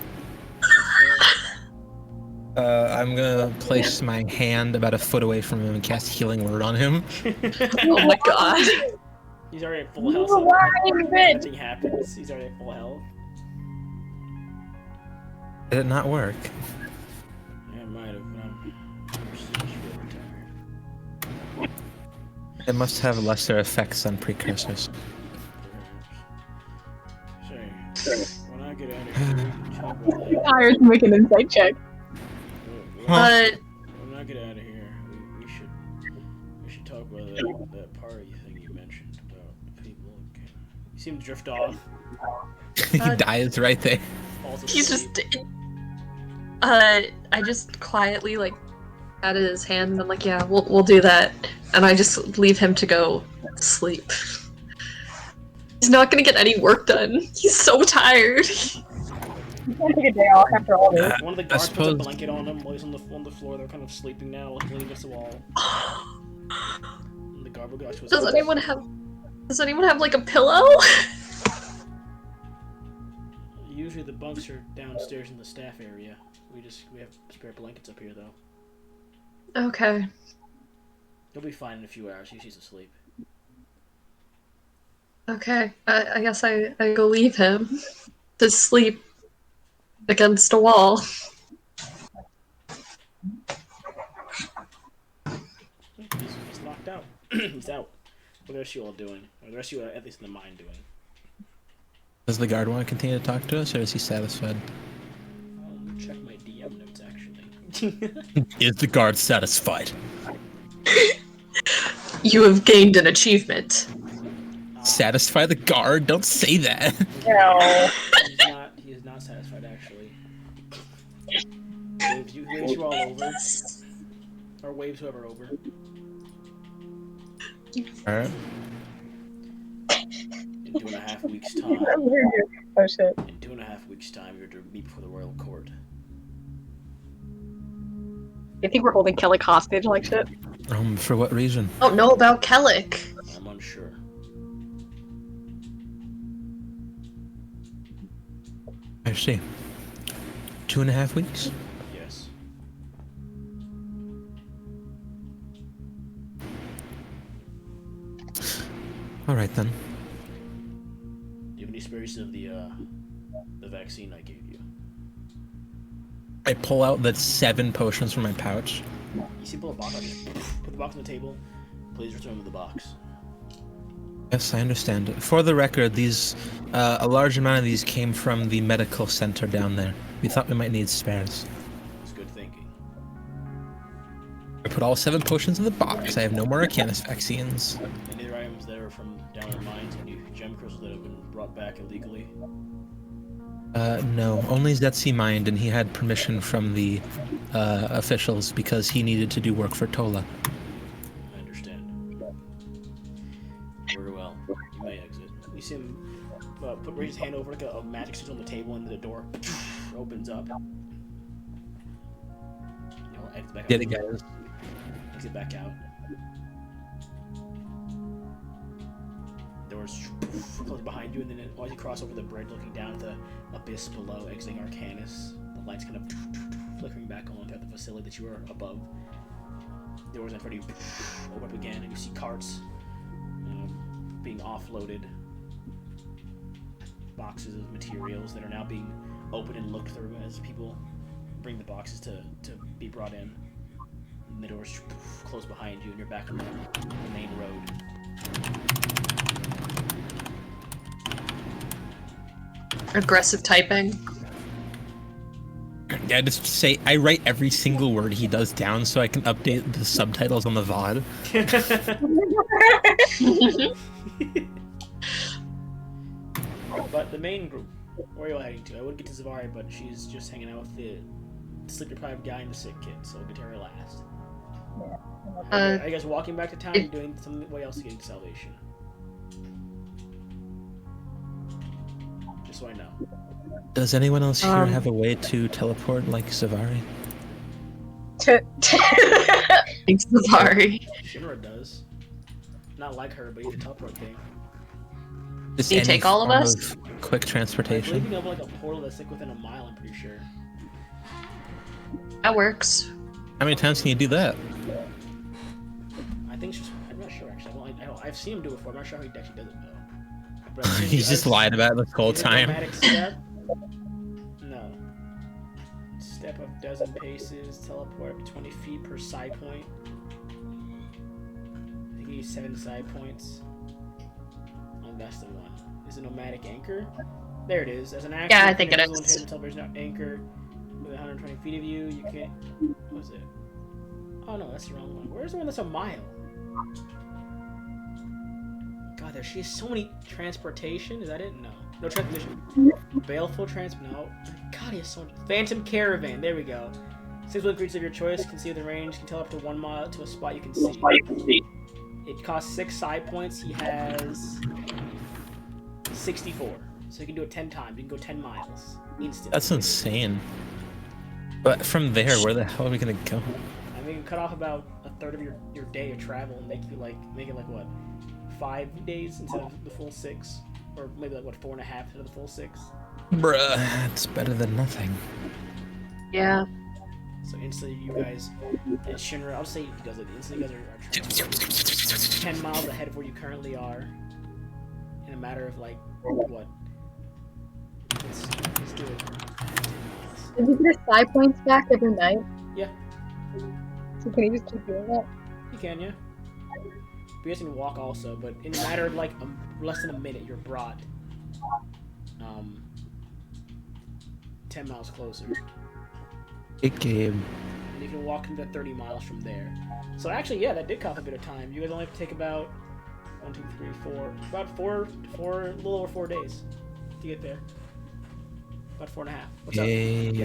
I'm gonna place my hand about a foot away from him and cast Healing Word on him. Oh my god. He's already at full health. You So lying bitch. nothing happens. He's already at full health. Did it not work? Yeah, it might have. But I'm just really tired. It must have lesser effects on precursors. Perhaps. Say, when I get out of here, we can talk about that. Tires make an insight check. But When I get out of here, we should talk about that party thing you mentioned about the people. You seem to drift off. He dies right there. Falls he's asleep. just I just quietly like patted his hand and I'm like, yeah, we'll do that. And I just leave him to go sleep. He's not gonna get any work done. He's so tired. You can't take a day off after all this. One of the guards puts a suppose- blanket on him while he's on the floor. They're kind of sleeping now, leaning against the wall. And the guard goes to his Does anyone have like a pillow? Usually the bunks are downstairs in the staff area. We have spare blankets up here though. Okay. He'll be fine in a few hours. He's asleep. Okay. I guess I go leave him to sleep against a wall. He's locked out. He's out. What are the rest of you all doing? Or the rest of you at least in the mine doing? Does the guard want to continue to talk to us, or is he satisfied? I'll check my DM notes actually. Is the guard satisfied? You have gained an achievement. Satisfy the guard? Don't say that. No. He is not satisfied actually. Waves you all over. Or waves whoever over. Alright. In 2.5 weeks' time. Oh shit. In 2.5 weeks' time, you're to meet before the royal court. You think we're holding Kelly hostage like shit? For what reason? I don't know about Kellic. I'm unsure. I see. 2.5 weeks? Yes. Alright then. Do you have any spares of the vaccine I gave you? I pull out the 7 potions from my pouch. You see, pull a box out, just put the box on the table. Please return with the box. Yes, I understand. For the record, these a large amount of these came from the medical center down there. We thought we might need spares. It's good thinking. I put all 7 potions in the box. I have no more Arcanus vaccines. Any other items that are from down in mines, any gem crystals that have been brought back illegally? No, only Zetsi mined, and he had permission from the officials because he needed to do work for Tola. I understand. Very well. You may exit. You see him raise his hand over like a magic switch on the table, and the door opens up. You'll exit back out. Get it, guys. Exit back out. Doors close behind you, and then as you cross over the bridge, looking down at the abyss below, exiting Arcanus, the lights kind of flickering back on at the facility that you are above. Doors in front of you open up again, and you see carts being offloaded. Boxes of materials that are now being opened and looked through as people bring the boxes to be brought in. And the doors close behind you, and you're back on the main road. Aggressive typing. Yeah, just say I write every single word he does down so I can update the subtitles on the VOD. But the main group, where are you all heading to? I would get to Zavari, but she's just hanging out with the sleep-deprived guy and the sick kid, so we'll get to her last. Are you guys walking back to town, or are you doing something else to get to Salvation? Just so I know. Does anyone else here have a way to teleport like Zavari? Thanks, Zavari. Shinra does. Not like her, but he's a teleport thing. Just Can you any take all of form us? Quick I believe transportation. you know like a portal that's like within a mile, I'm pretty sure. That works. How many times can you do that? I think she's. I'm not sure actually. I've seen him do it before. I'm not sure how he actually does it though. But I've seen- He's just I've- lied about it this whole Is it time. nomadic step? No. Step up dozen paces, teleport up 20 feet per side point. I think you need 7 side points. Oh, that's the one. Is it nomadic anchor? There it is. As an action, Yeah, I think it invisible is. and teleportation anchor with 120 feet of you. You can't. What was it? Oh no, that's the wrong one. Where's the one that's a mile? God, there she has so many transportation. Is that it? No. No transmission. Baleful no. God, he has so much. Phantom caravan. There we go. 6 little creatures of your choice can see within range. Can tell up to 1 mile to a spot you can see. It costs 6 side points. He has 64. So you can do it 10 times. You can go 10 miles instantly. That's insane. But from there, where the hell are we gonna go? I mean, you cut off about a third of your day of travel and make it like what, 5 days instead of the full 6, or maybe like what 4.5 instead of the full 6. Bruh, it's better than nothing. Yeah. So instantly, you guys and Shinra, I'll say he does it. Instantly, you guys are transported 10 miles ahead of where you currently are in a matter of like what? Let's do it. 10 miles. Did you get side points back every night? Yeah. So can you just keep doing that? You can, yeah. But you guys can walk also, but in a matter of like less than a minute, you're brought 10 miles closer. Big game. And you can walk into 30 miles from there. So actually, yeah, that did cost a bit of time. You guys only have to take about 1, 2, 3, 4, about four, a little over 4 days to get there. About 4.5. What's up? Gabe.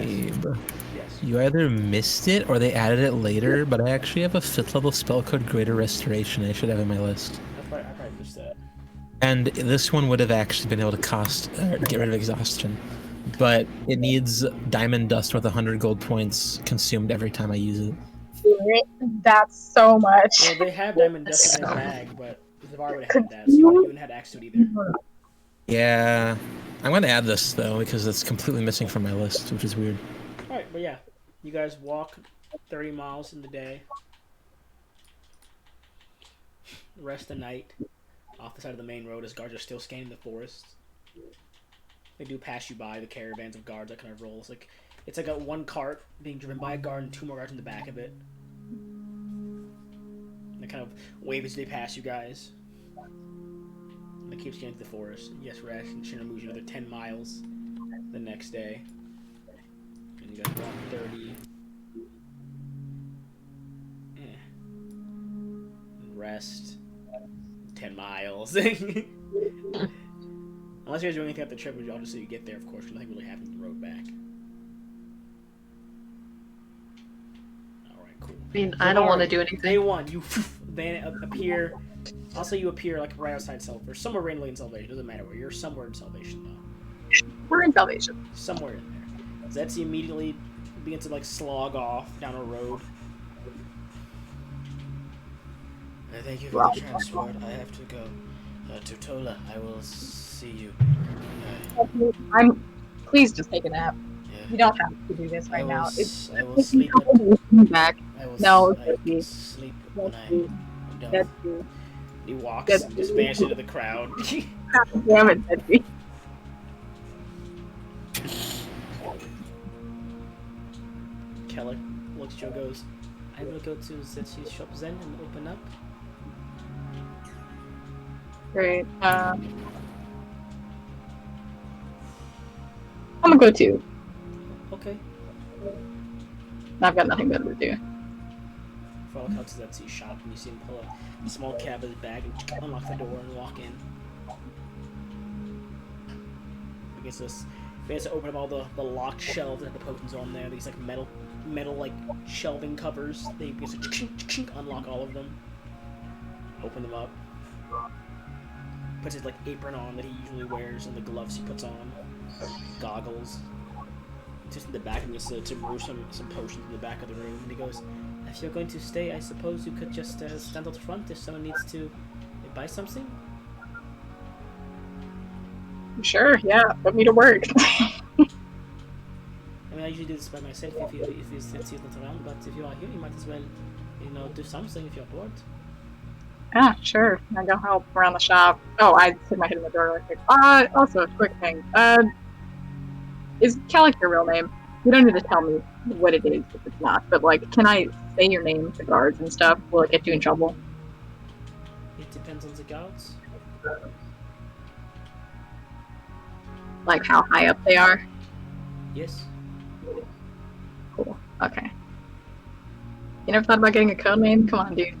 Yes. You either missed it or they added it later, but I actually have a 5th level spell code Greater Restoration I should have in my list. I probably missed that. And this one would have actually been able to get rid of exhaustion. But it needs diamond dust with 100 gold points consumed every time I use it. That's so much. Well, they have diamond dust in their bag, but Zavar would have had that, so you wouldn't even had access to it either. Yeah. I'm going to add this, though, because it's completely missing from my list, which is weird. Alright, but yeah. You guys walk 30 miles in the day. Rest the night off the side of the main road as guards are still scanning the forest. They do pass you by, the caravans of guards that kind of rolls. It's like a one cart being driven by a guard and 2 more guards in the back of it. And they kind of wave as they pass you guys. that keeps you into the forest. Yes, rest, and Shinra moves you another 10 miles the next day. And you guys walk 30. Rest. 10 miles. Unless you guys do anything up the trip, which I'll just so you get there, of course, because nothing really happens on the road back. Alright, cool. I mean, I don't want to do anything. Day 1, you appear. I'll say you appear like right outside Salvation, or somewhere randomly in Salvation. Doesn't matter where. You're somewhere in Salvation, though. We're in Salvation. Somewhere in there. Zetzi immediately begins to like slog off down a road. Thank you for the transport. I have to go to Tola. I will see you. Please just take a nap. Yeah. You don't have to do this right now. I will sleep. Back. I will No, sleep when I'm done. That's you. He walks and just vanishes into the crowd. God damn it, Betsy. Keller looks at you and goes, I will go to Zetsu's shop then and open up. Great. I'm gonna go too. Okay. I've got nothing better to do. Follow out to Zetsu's shop and you see him pull a small cab of his bag and unlock the door and walk in. He gets to open up all the locked shelves that the potions on there. These like metal like shelving covers. They gets to unlock all of them. Open them up. Puts his like apron on that he usually wears and the gloves he puts on. Goggles. Just in the back and just to brew some potions in the back of the room. And he goes, if you're going to stay, I suppose you could just stand out front if someone needs to buy something. Sure, yeah, put me to work. I mean, I usually do this by myself if he's not around, but if you are here, you might as well, do something if you're bored. Yeah, sure. I go help around the shop. Oh, I stick my head in the door real quick. Also, a quick thing. Is Calic your real name? You don't need to tell me what it is if it's not, but like, can I say your name to guards and stuff? Will it get you in trouble? It depends on the guards. Like how high up they are? Yes. Cool. Okay. You never thought about getting a code name? Come on, dude.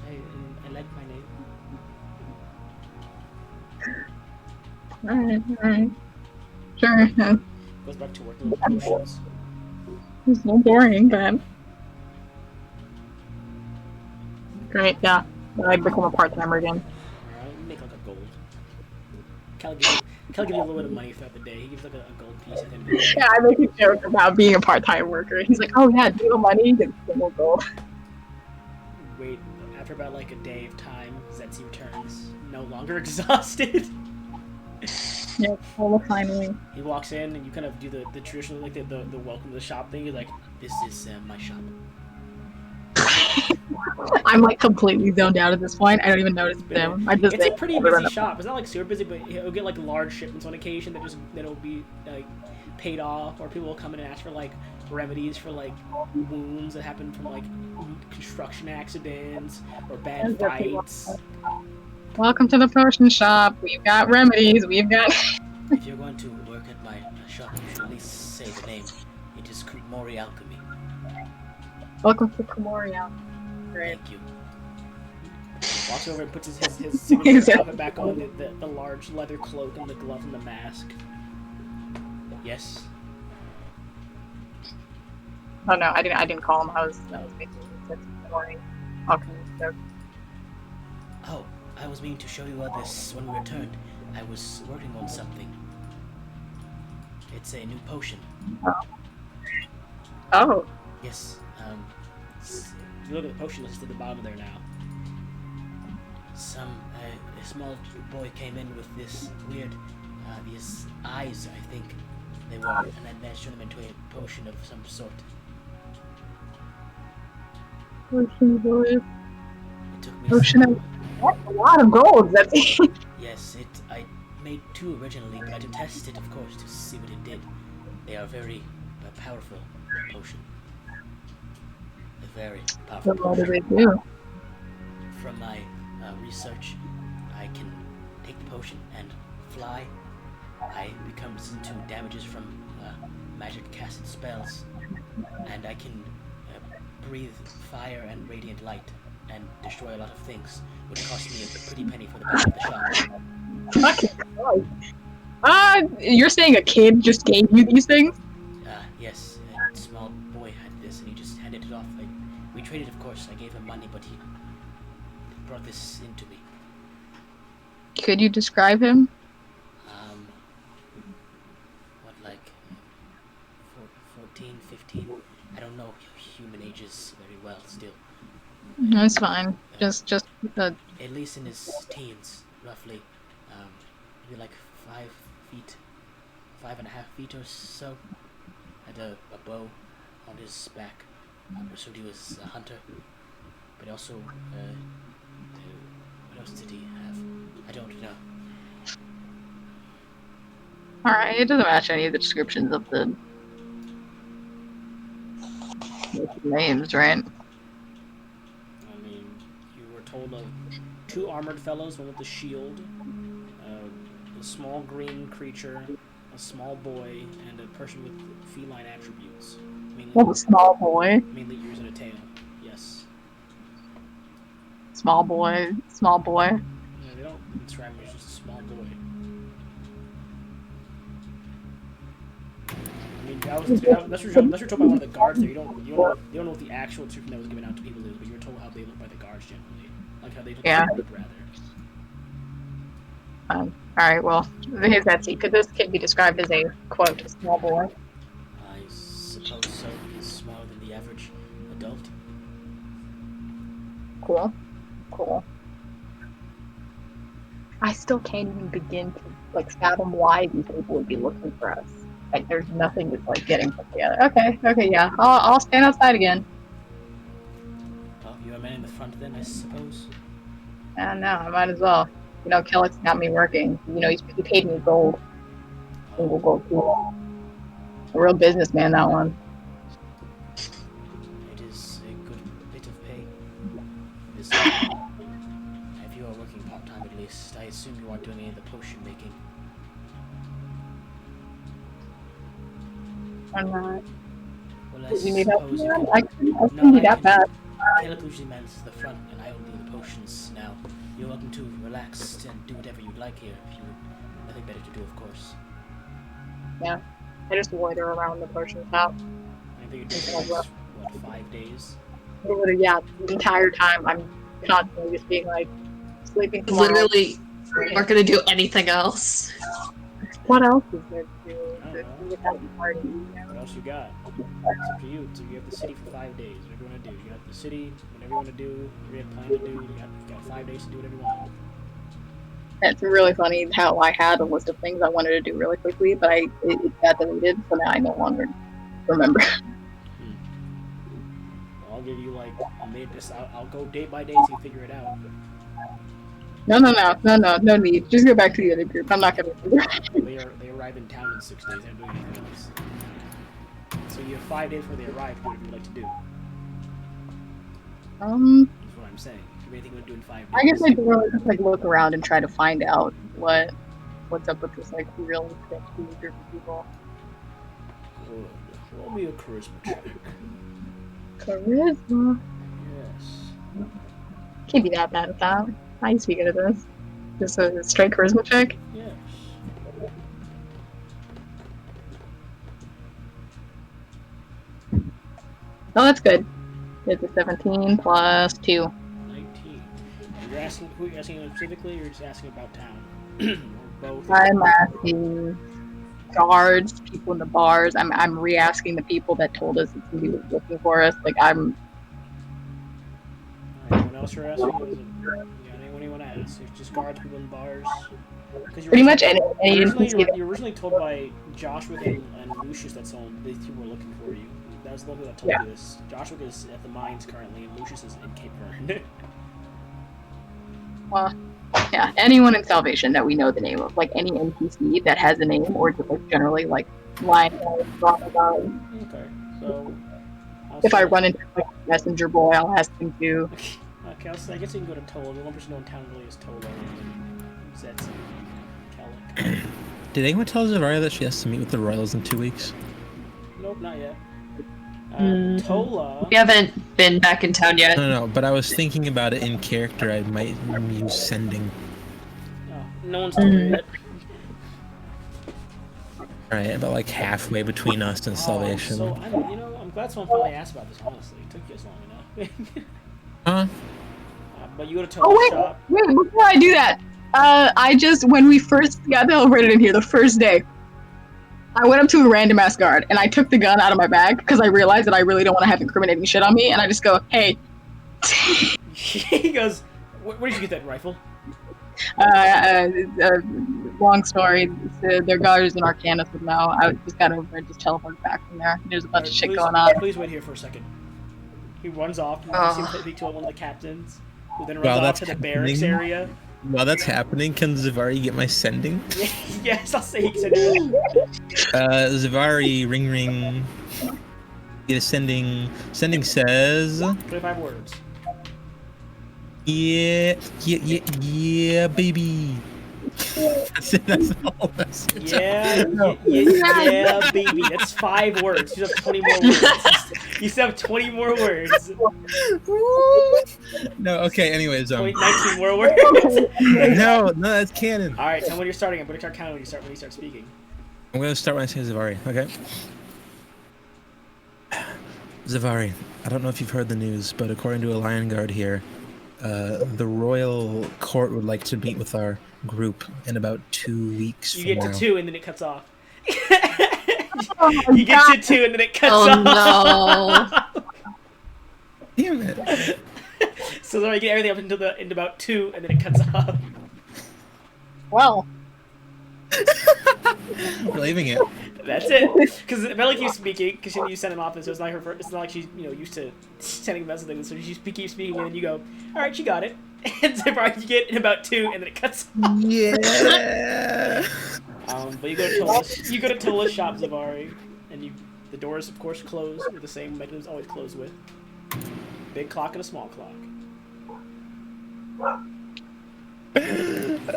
I like my name. Alright. Sure. Goes back to working with potions. It's so boring, but... Great, yeah. I become a part-timer again. Alright, make like a gold. Cal gives you a little bit of money throughout the day. He gives like a gold piece at the end of the day. Yeah, I make a joke about being a part-time worker. He's like, oh yeah, do you have money? He gets single gold. Wait, after about like a day of time, Zetsu returns, no longer exhausted. Yeah, well, finally. He walks in and you kind of do the traditional, like the welcome to the shop thing. You're like, this is my shop. I'm like completely zoned out at this point. I don't even notice them. It's a pretty busy shop. It's not like super busy, but he'll get like large shipments on occasion that'll be like paid off, or people will come in and ask for like remedies for like wounds that happen from like construction accidents or bad fights. Welcome to the potion shop. We've got remedies. We've got. If you're going to work at my shop, you should at least say the name. It is Kumori Alchemy. Welcome to Komori Alchemy. Great. Thank you. Walks over and puts his signature outfit back on, the large leather cloak and the glove and the mask. Yes. Oh no, I didn't call him. I was making it Komori Alchemy. So. Oh, I was meaning to show you all this when we returned. I was working on something. It's a new potion. Oh. Yes. If you look at the potion list at the bottom there now. A small boy came in with this weird, these eyes, I think they were, and I managed to turn them into a potion of some sort. Potion boy. It took me Potion. That's a lot of gold. That's. Yes, I made 2 originally, but I had to test it, of course, to see what it did. They are very powerful potion. A very powerful What do potion. they do? From my research, I can take the potion and fly, I become resistant to damages from magic casted spells, and I can breathe fire and radiant light and destroy a lot of things, which cost me a pretty penny for the back of the shop. You're saying a kid just gave you these things? Yes, a small boy had this, and he just handed it off. We traded, of course. I gave him money, but he brought this into me. Could you describe him? What, like 14, 15? I don't know human ages very well still. That's fine. Just At least in his teens, roughly. Maybe like 5 feet, 5.5 feet or so. Had a bow on his back. I presumed he was a hunter. But also, what else did he have? I don't know. alright, it doesn't match any of the descriptions of the names, right? I mean, you were told of 2 armored fellows, one with a shield, a small green creature, a small boy, and a person with feline attributes. Well, a small boy. Mainly ears and a tail. Yes. Small boy. Small boy. Yeah, they don't describe him as just a small boy. I mean, unless you're told by one of the guards there, you don't know what the actual description that was given out to people is, but you were told how they look by the guards generally, like how they look rather. Alright, well, here's Etsy. Could this kid be described as a, quote, small boy? I suppose so. He's smaller than the average adult. Cool. Cool. I still can't even begin to, like, fathom why these people would be looking for us. Like, there's nothing that's, like, getting put together. Okay, yeah. I'll stand outside again. Well, you're a man in the front then, I suppose? No, I might as well. You know, Kelleck's got me working. You know, he paid me gold. Single gold. A real businessman, that one. It is a good bit of pay. If you are working part-time at least, I assume you aren't doing any of the potion making. I'm not. Well, I You need help, suppose you man? can... I couldn't be that bad. Caleb usually mans the front, and I only do the potions now. You're welcome to relax and do whatever you'd like here, if you have nothing better to do, of course. Yeah. I just loiter around the potion shop. I think you're doing for what, 5 days? Yeah, the entire time I'm constantly just being like, sleeping tomorrow. Literally, aren't gonna do anything else. What else is there to do? What else you got? It's up to you. So you have the city for 5 days. Whatever you want to do. You got the city, whatever you want to do, whatever you have planned to do. You got 5 days to do whatever you want. It's really funny how I had a list of things I wanted to do really quickly, but it got deleted, so now I no longer remember. Well, I'll give you like I'll go day by day so you figure it out. No need. Just go back to the other group. I'm not gonna do that. They arrive in town in 6 days. They're not doing anything else. So you have 5 days before they arrive to do whatever you'd like to do. That's what I'm saying. If you have anything you want to do in 5 days. I guess I'd really just like look around and try to find out what's up with this like really thick group of people. Good. Roll me a charisma check. Charisma. Yes. Can't be that bad at that. How you speaking of this? Just a straight charisma check? Yes. Oh, that's good. It's a 17 plus 2. 19. You're asking who you're asking specifically, or you're just asking about town? Or both? I'm asking guards, people in the bars. I'm re-asking the people that told us that somebody was looking for us. Like Anyone else you're asking? Anyone you want to ask? It's just guards, people in bars. Pretty much any You're originally told by Joshua and Lucius that these two were looking for you. That was the one that told you this. Joshua is at the mines currently, and Lucius is in Cape Verde. Yeah, anyone in Salvation that we know the name of, like any NPC that has a name, or just like generally like lying about. Okay, so if I run into like a messenger boy, I'll ask him to. Okay, I guess you can go to Tolo. The one person known in town really is Tolo. Zetsu, Kellic. Did anyone tell Zavaria that she has to meet with the Royals in 2 weeks? Nope, not yet. We haven't been back in town yet. No, but I was thinking about it in character. I might use sending. Oh, no one's told her yet. Right, about like halfway between us and Salvation. So, I'm glad someone finally asked about this, honestly. It took you as long enough. Huh? But you go to Oh Toad's wait, shop. wait! Before I do that, when we first got teleported in here, the first day, I went up to a random ass guard and I took the gun out of my bag because I realized that I really don't want to have incriminating shit on me, and I just go, "Hey." He goes, where did you get that rifle? Long story. Their guard is in Arcanus now. I just got over and just teleported back from there. There's a bunch of shit going on. Please wait here for a second. He runs off and seems to speak to one of the captains, who then runs While off that's to the barracks area. While that's happening, can Zavari get my sending? Yes, I'll say he can send it. Zavari, ring. Get a sending. Sending says. 25 words. Yeah, baby. That's the whole message. Yeah, baby. That's 5 words. You still have 20 more words. You still have 20 more words. No, okay, anyways. 19 more words. No, that's canon. Alright, tell me when you're starting. I'm going to start counting when you start speaking. I'm going to start when I say Zavari, okay? Zavari, I don't know if you've heard the news, but according to a Lion Guard here, the royal court would like to meet with our group in about 2 weeks You from get now. to 2 and then it cuts off. You get to 2 and then it cuts off. Oh no. Damn it. So then I get everything up into about 2 and then it cuts off. Well. Leaving it. That's it. Because Bella keeps speaking, because you send him off, and so it's not her. It's not like she's used to sending messages. So she keeps speaking, and then you go, "All right, you got it." And so you get in about 2, and then it cuts off. Yeah. But you go to Tola's shop, Zavari, and the doors, of course, close with the same mechanisms always close with. Big clock and a small clock. I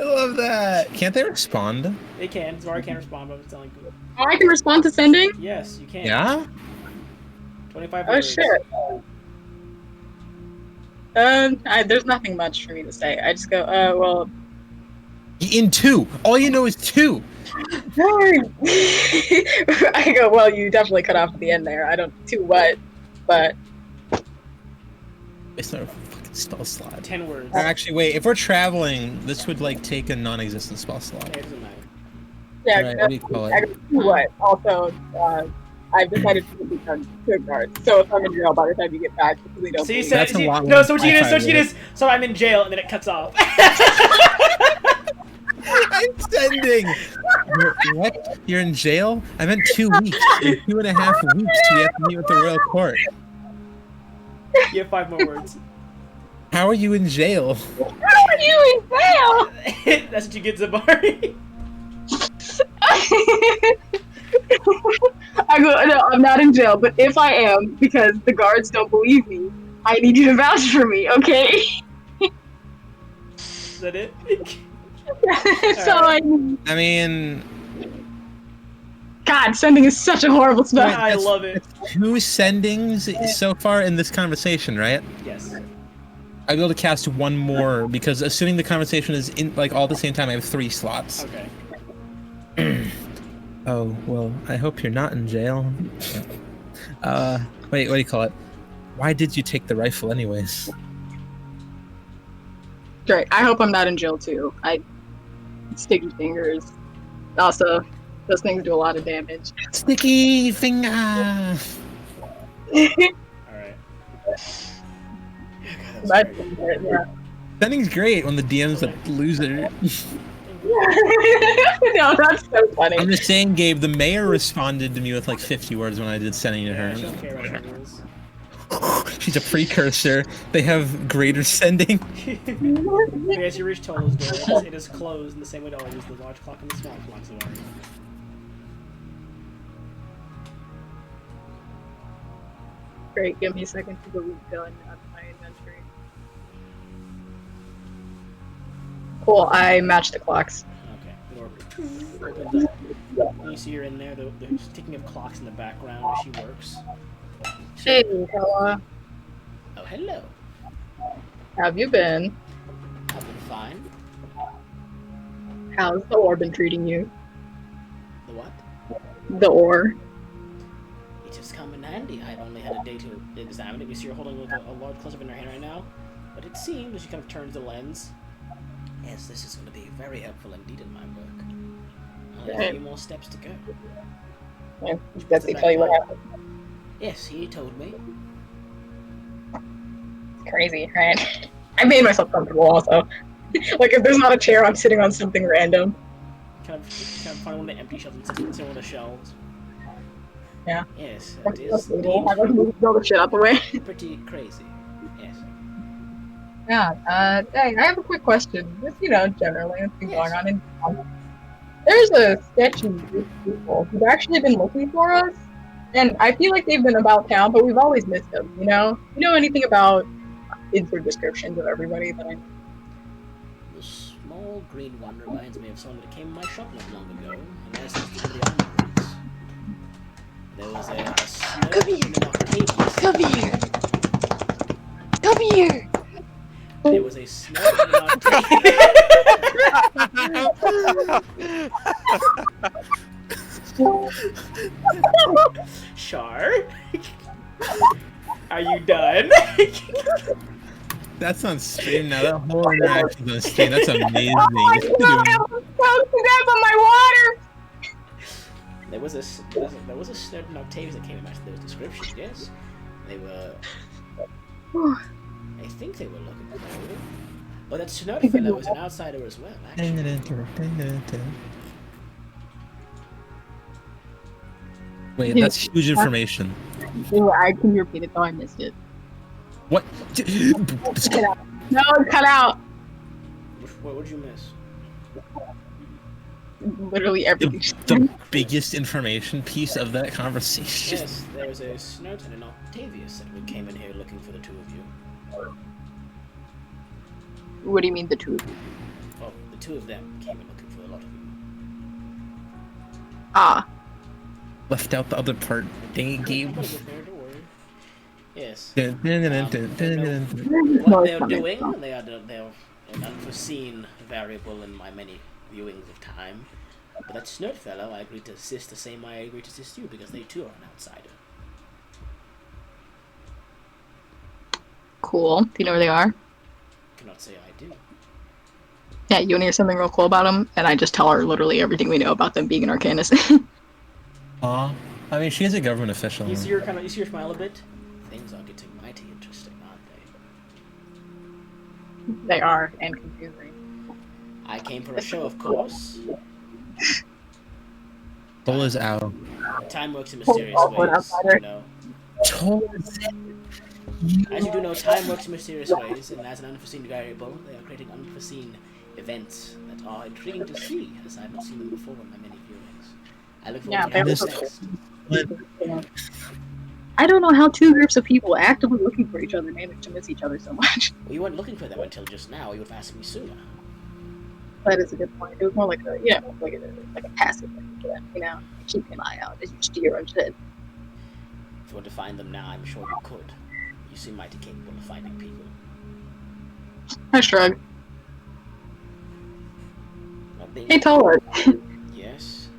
love that. Can't they respond? They can. Zavari can't respond, but it's telling you. Oh, I can respond to sending? Yes, you can. Yeah? 25 Oh words. shit. There's nothing much for me to say. I just go, well. In 2. All you know is 2. I go, well, you definitely cut off at the end there. I don't do what, but. It's not a fucking spell slot. 10 words. Actually, wait. If we're traveling, this would like take a non-existent spell slot. It doesn't matter. Yeah, Right, what do you call it? I go, do what? Also, I've decided to become two guards. So if I'm in jail by the time you get back, please don't. So you leave. said, That's a lot no, more so what than you did is, 25 words. so I'm in jail, and then it cuts off. I'm sending. What? You're in jail? I meant 2 weeks. In 2.5 weeks, we have to meet with the royal court. You have 5 more words. How are you in jail? How are you in jail? That's what you get, Zabari. I go, no, I'm not in jail, but if I am, because the guards don't believe me, I need you to vouch for me, okay? Is that it? So Alright. I mean, God, sending is such a horrible spell. I love it. 2 sendings so far in this conversation, right? Yes. I'll be able to cast 1 more because assuming the conversation is in like all at the same time, I have 3 slots. Okay. Oh, well, I hope you're not in jail. Wait, what do you call it? Why did you take the rifle anyways? Great, I hope I'm not in jail too. Sticky fingers. Also, those things do a lot of damage. Sticky finger! Alright. But, yeah. Sending's great when the DM's a loser. No, that's so funny. I'm just saying, Gabe, the mayor responded to me with like 50 words when I did sending to Yeah, her. she doesn't care about her rules. She's a precursor. They have greater sending. But as you reach Tolo's door, it is closed in the same way to always the large clock and the small clock, Zavari. Great, give me a second to go gun on my inventory. Cool. I match the clocks. Okay. The door opens up. And you see her in there. They're ticking of clocks in the background as she works. Hey, Bella. Oh, hello. How have you been? I've been fine. How's the ore been treating you? The what? The ore. It has come in handy. I've only had a day to examine it. You see her holding like a large close-up in her hand right now. But it seems, as she kind of turns the lens, yes, this is going to be very helpful indeed in my work. Only a few more steps to go. Yeah, does he tell you what happened? Yes, he told me. It's crazy, right? I made myself comfortable also. Like, if there's not a chair, I'm sitting on something random. Kind of find one of the empty shelves and sit on one of the shelves. Yeah. Yes, I'm it is just blow the shit out the way. pretty crazy. Yes. Yeah, hey, I have a quick question. Just, generally, what's been Yes. going on in there's a sketchy group of people who've actually been looking for us, and I feel like they've been about town, but we've always missed them, You know anything about insert descriptions of everybody that I know? The small green one reminds me of someone that came in my shop not long ago, and as is the armories. There was a snow Come here. and an Octavius. Come here! There was a snow and an Octavius. Char? Are you done? That's on stream now. That whole interaction's on stream. That's amazing. on my water! There was a snow and Octavius that came in those descriptions, yes? They were... I think they were looking for you. But that Snow fellow was an outsider as well, actually. Wait, that's huge information. Can you repeat it though? I missed it. What? Cut out. No, cut out! What did you miss? Literally everything. The biggest information piece of that conversation. Yes, there was a Snowt and an Octavius that came in here looking for the two of you. What do you mean the two of you? Well, the two of them came in looking for a lot of you. Ah. Left out the other part. Dang it, Gabe. Don't worry. Yes. What They're doing, they're an unforeseen variable in my many viewings of time. But that Snurt fellow, I agreed to assist the same way I agreed to assist you, because they too are an outsider. Cool. Do you know where they are? Cannot say I do. Yeah, you want to hear something real cool about them? And I just tell her literally everything we know about them being an Arcanist. I mean, she is a government official. You see her smile a bit? Things are getting mighty interesting, aren't they? They are, and confusing. I came for a show, of course. Bull is out. Time works in mysterious ways, you know. As you do know, time works in mysterious ways, and as an unforeseen variable, they are creating unforeseen events that are intriguing to see, as I have not seen them before in my many viewings. I look forward to what's next. I don't know how two groups of people actively looking for each other manage to miss each other so much. Well, you weren't looking for them until just now. You would have asked me sooner. That is a good point. It was more like a, like a passive thing for them, keep an eye out as you steer instead. If you want to find them now, I'm sure you could. You seem mighty capable of finding people. I shrug. Not being... Hey, Toller. Yes?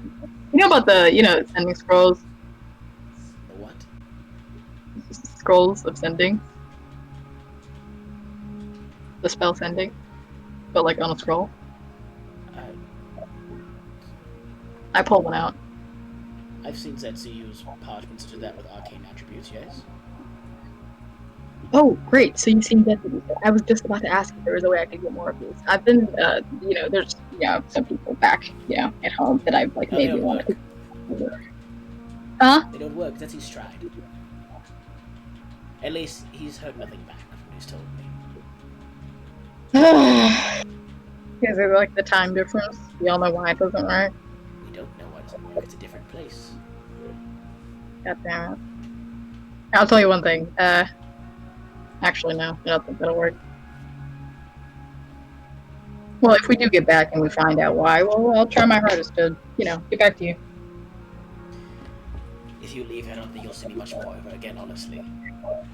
You know about the, sending scrolls? The what? Scrolls of sending? The spell sending? But like on a scroll? I pulled one out. I've seen Zetsu use parchment such as that with arcane attributes, yes? Oh, great. So you've seen that. I was just about to ask if there was a way I could get more of these. I've been, there's, some people back, at home that I've, maybe wanted to... Huh? They don't work. Zetsu's tried. At least he's heard nothing back from what he's told me. Is it like the time difference? We all know why it doesn't work. We don't know why it doesn't work. It's a different place. God damn it. I'll tell you one thing. Actually, no. I don't think that'll work. Well, if we do get back and we find out why, well, I'll try my hardest to, get back to you. If you leave, I don't think you'll see me much more ever again, honestly.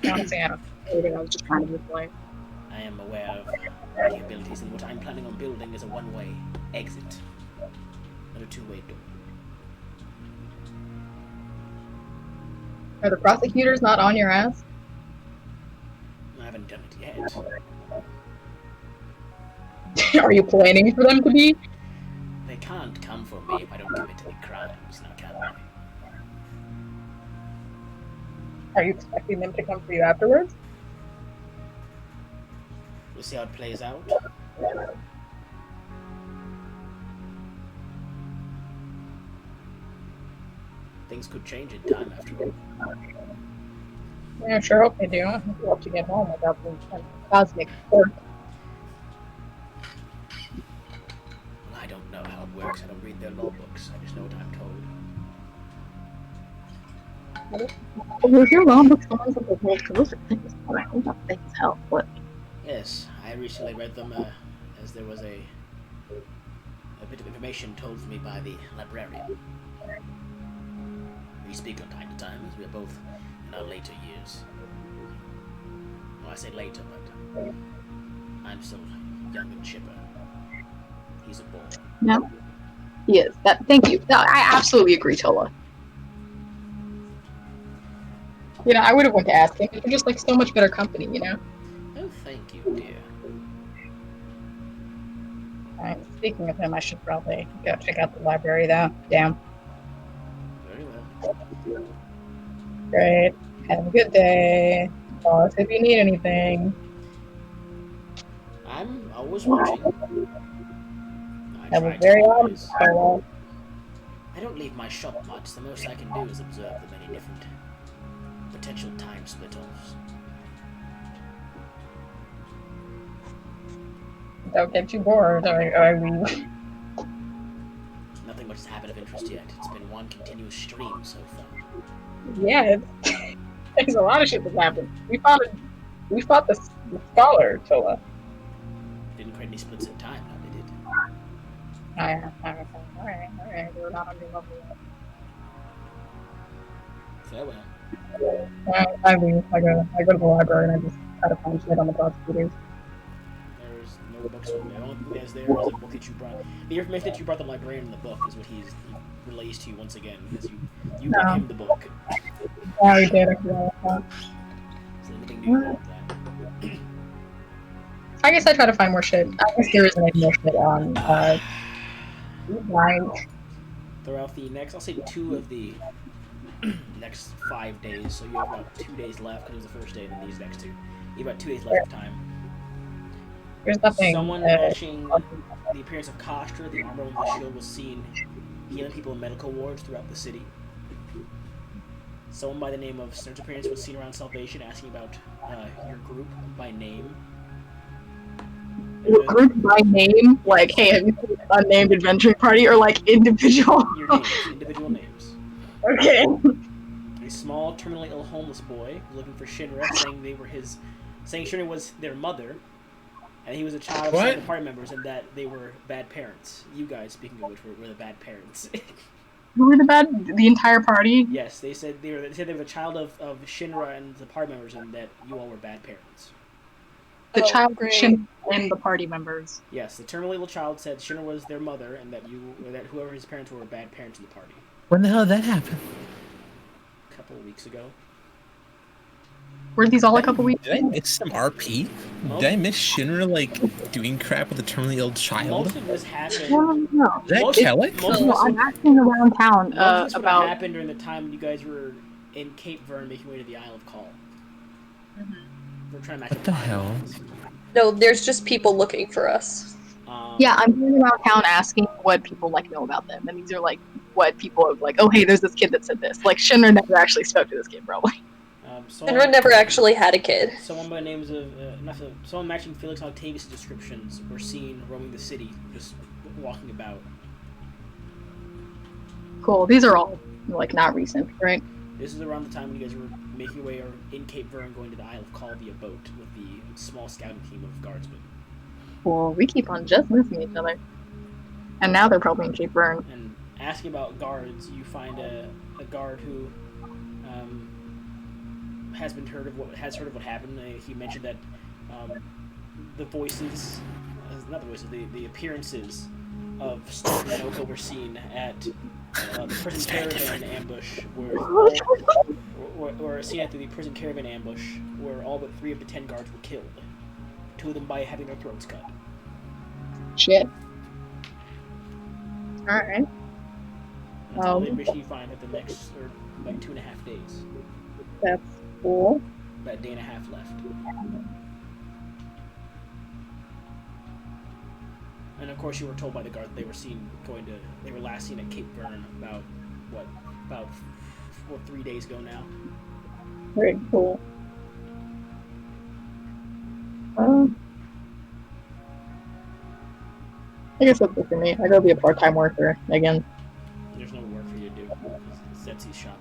Honestly, I don't know. I was just trying to be polite. I am aware of my abilities, and what I'm planning on building is a one-way exit, not a two-way door. Are the prosecutors not on your ass? I haven't done it yet. Are you planning for them to be? They can't come for me if I don't commit any crimes, now can they? Are you expecting them to come for you afterwards? We'll see how it plays out. Things could change in time after all. Yeah, I sure hope they do. I hope to get home without the cosmic force. Well, I don't know how it works. I don't read their law books. I just know what I'm told. Was your law book the ones with the world closer things? I think that thing is hell. What? Yes, I recently read them as there was a bit of information told to me by the librarian. We speak from time to time as we are both in our later years. Well, I say later, but I'm still young and chipper. He's a boy. No. He is. Thank you. No, I absolutely agree, Tola. I would have went to ask him. You're just like so much better company, Oh, thank you, dear. Alright, speaking of him, I should probably go check out the library, though. Damn. Very well. Great. Have a good day. Call us if you need anything. I'm always watching. I Have a try very to odd always. fellow. I don't leave my shop much. The most I can do is observe the many different potential time split-offs. Don't get too bored. I mean, Nothing much has happened of interest yet. It's been one continuous stream so far. yeah, there's a lot of shit that's happened. We fought the scholar, Tola. Didn't create any splits in time, no, they did. Alright. We're not on your level yet. Farewell. I leave. I go to the library and I just try to find shit on the prosecutors. There's no books with me. The only thing that's there is a book that you brought. The information that you brought the librarian in the book is what he relays to you once again, because you brought him the book. Yeah, we did. I forgot about that. So nothing new about that. I guess I try to find more shit. I guess there isn't any more shit on mine. Throughout the next, I'll say 2 of the next 5 days, so you have about 2 days left, because it was the first day, and then these next 2. You have about 2 days left of time. There's nothing. Someone matching the appearance of Kostra, the armor with the shield, was seen healing people in medical wards throughout the city. Someone by the name of Snur's appearance was seen around Salvation asking about your group by name. Group by name? Like, hey, have you seen an unnamed adventuring party? Or like individual? Your names, individual names. Okay. A small, terminally ill homeless boy was looking for Shinra, saying Shinra was their mother, and he was a child of some of the party members, and that they were bad parents. You guys, speaking of which, were the bad parents. Who were the entire party? Yes, they said they were a child of Shinra and the party members, and that you all were bad parents. The child of great. Shin and the party members. Yes, the terminally ill child said Shinra was their mother, and that whoever his parents were bad parents in the party. When the hell did that happen? A couple of weeks ago. Were these all a couple weeks? Did I miss some RP? Did I miss Shinra doing crap with a terminally ill child? Most of this happened. No. Is that Most- Kellic? most of No, this- I'm asking around town Most of this would have about. happened during the time when you guys were in Cape Vern making your way to the Isle of Call. We're trying to match What up the hell? timelines. No, there's just people looking for us. Yeah, I'm going around town asking what people know about them, and these are what people have oh hey, there's this kid that said this. Shinra never actually spoke to this kid, probably. Shinra never actually had a kid. Someone by the names of someone matching Felix Octavius' descriptions were seen roaming the city, just walking about. Cool. These are all not recent, right? This is around the time when you guys were making your way or in Cape Vern, going to the Isle of Call via boat with the small scouting team of guardsmen. Well, we keep on just missing each other. And now they're probably in Cape Vern. And asking about guards, you find a guard who has heard of what happened. He mentioned that the voices, not the voices, the appearances of Stark and Oko were seen at the prison caravan ambush, were seen at the prison caravan ambush, where all but 3 of the 10 guards were killed. 2 of them by having their throats cut. Shit. Alright. That's all the information you find at the next, or like 2.5 days. That's cool. About a day and a half left. And of course, you were told by the guard that they were last seen at Cape Vern about 3 days ago now. Very cool. I guess that's it for me. I gotta be a part-time worker again. There's no work for you to do. It's Zetzi's shop.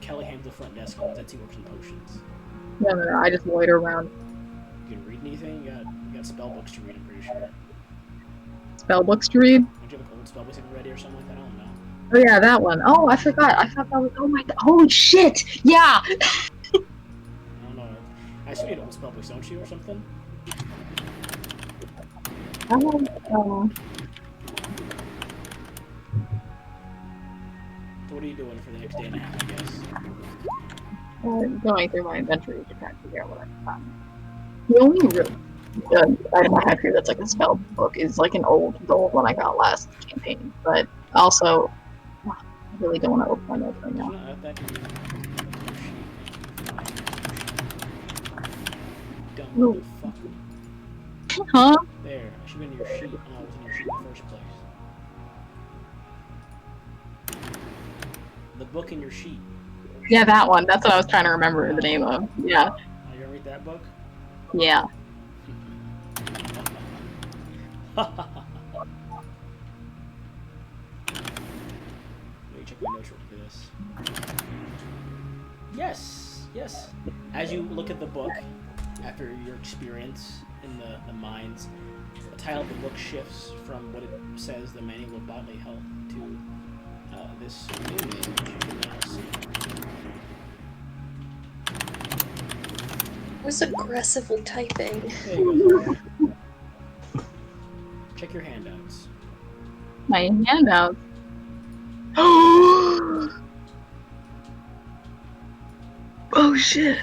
Kelly handles the front desk, and Zetzi works in potions. No. I just loiter around. You can read anything? You got spell books to read, I'm pretty sure. Spell books to read? Don't you have old spell books you ready or something like that? I don't know. Oh yeah, that one. Oh, I forgot. I thought that was. Oh my god. Holy shit! Yeah. I don't know. I assume you had old spell books, don't you, or something? I don't know. So what are you doing for the next day and a half, I guess? Going through my inventory to try and figure out what I can find. The only real item I have here that's like a spell book is like the old one I got last campaign. But also, I really don't want to open my notes right now. Dumb No. motherfucker. Huh? There, I should have been in your sheet. Oh, it was in your sheet in the first place. The book in your sheet. Yeah, that one. That's what I was trying to remember the name of. Yeah. Are you gonna read that book? Yeah. Let me check my notes real quick for this. Yes. As you look at the book, after your experience in the mines, the title of the book shifts from what it says, the Manual of Bodily Health, to this new name, which you can now see. I was aggressively typing. There you go. Check your handouts. My handout. Oh shit.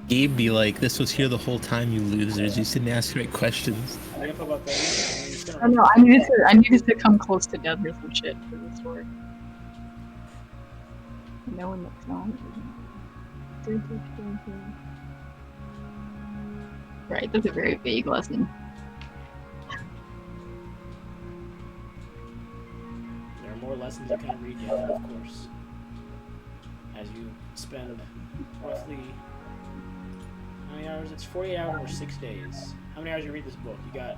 Gabe be like, this was here the whole time, you losers. You didn't ask the right questions. Are you about that? I know. I needed to come close to death or some shit for this story. No one looks on. Right, that's a very vague lesson. There are more lessons you can read yet, of course. As you spend roughly how many hours? It's 48 hours or 6 days. How many hours you read this book? You got.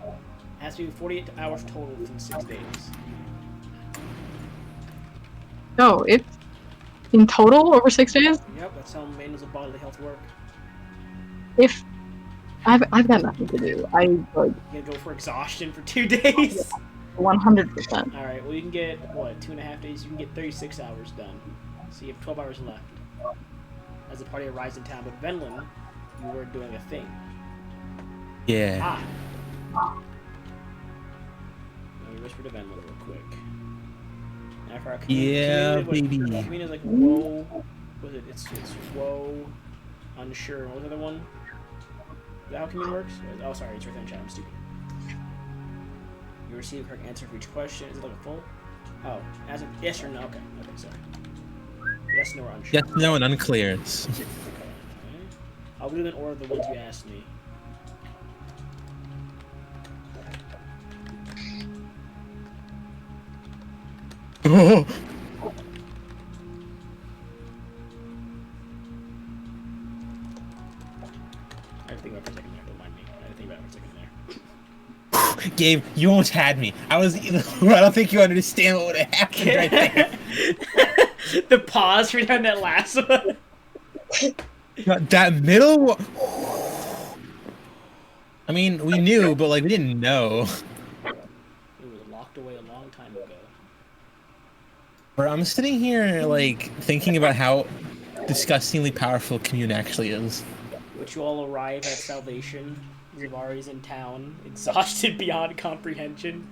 It has to be 48 hours total within 6 days. No, it's in total over 6 days. Yep, that's how Manuals of Bodily Health work. If I've got nothing to do, I like You gotta go for exhaustion for 2 days. 100%. All right. Well, you can get what 2.5 days. You can get 36 hours done. So you have 12 hours left. As the party arrives in town, but Venlin, you were doing a thing. Yeah. Let me whisper to Venlin real quick. After our Yeah, baby. Kamina's like, whoa. What was it? It's whoa. Unsure. What was the other one? Is that how Kamina works? Oh, sorry. It's right there in chat. I'm stupid. You receive a correct answer for each question. Is it like a full? Oh, as a yes or no. Okay, sorry. Yes, no, or unsure. Yes, no, and unclear. It's... Okay. I'll do them in order of the ones you asked me. I had to think about it for a second there. Don't mind me. I had to think about it for a second there. Gabe, you almost had me. I don't think you understand what would have happened right there. The pause for doing that last one. That middle one. I mean, we knew, but like we didn't know. It was locked away a long time ago. But I'm sitting here like thinking about how disgustingly powerful Commune actually is. Which you all arrive at Salvation. Zavari's in town, exhausted beyond comprehension.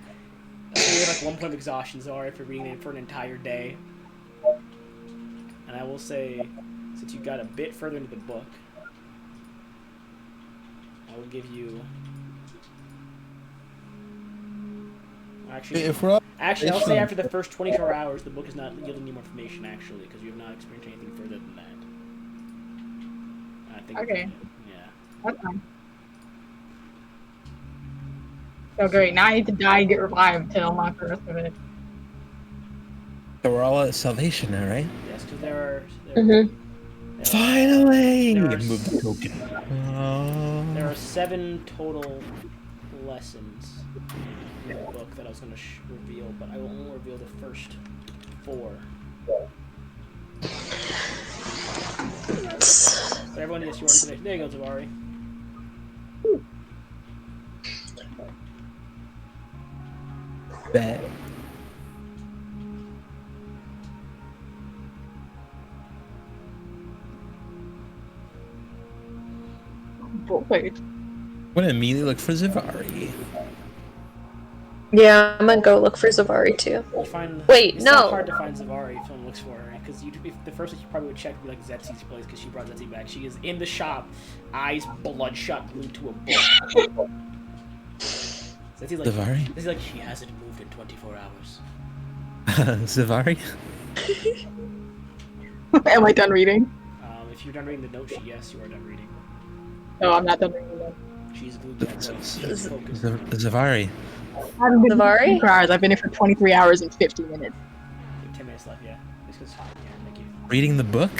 So you have like 1 point of exhaustion, Zavari, for reading it for an entire day. And I will say, since you got a bit further into the book, I will give you. Actually, I'll say after the first 24 hours, the book is not yielding you more information, actually, because you have not experienced anything further than that. I think. Okay. Yeah. That's fine. So great. Now I need to die and get revived to unlock the rest of it. So we're all at Salvation now, right? Yes, because there Finally! There are Move the token. are 7 total lessons in the book that I was going to reveal, but I will only reveal the first 4. But everyone gets your information. There you go, Zavari. Bet. Boy. I'm gonna immediately look for Zavari. Yeah, I'm gonna go look for Zavari too. You find, Wait, it's no. not hard to find Zavari if someone looks for her, because the first thing you probably would check would be like Zetsy's place, because she brought Zetsy back. She is in the shop, eyes bloodshot, glued to a book. Zetsy's like, Zavari? Zetsy's like, she hasn't moved in 24 hours. Zavari? Am I done reading? If you're done reading the note sheet, yes, you are done reading. No, I'm not done reading them. She's glued to that place. She's focused. Zavari. I haven't been Zavari? here for 24 hours. I've been here for 23 hours and 50 minutes. You have 10 minutes left, yeah. It's because it's hot. Yeah, thank you. Reading the book?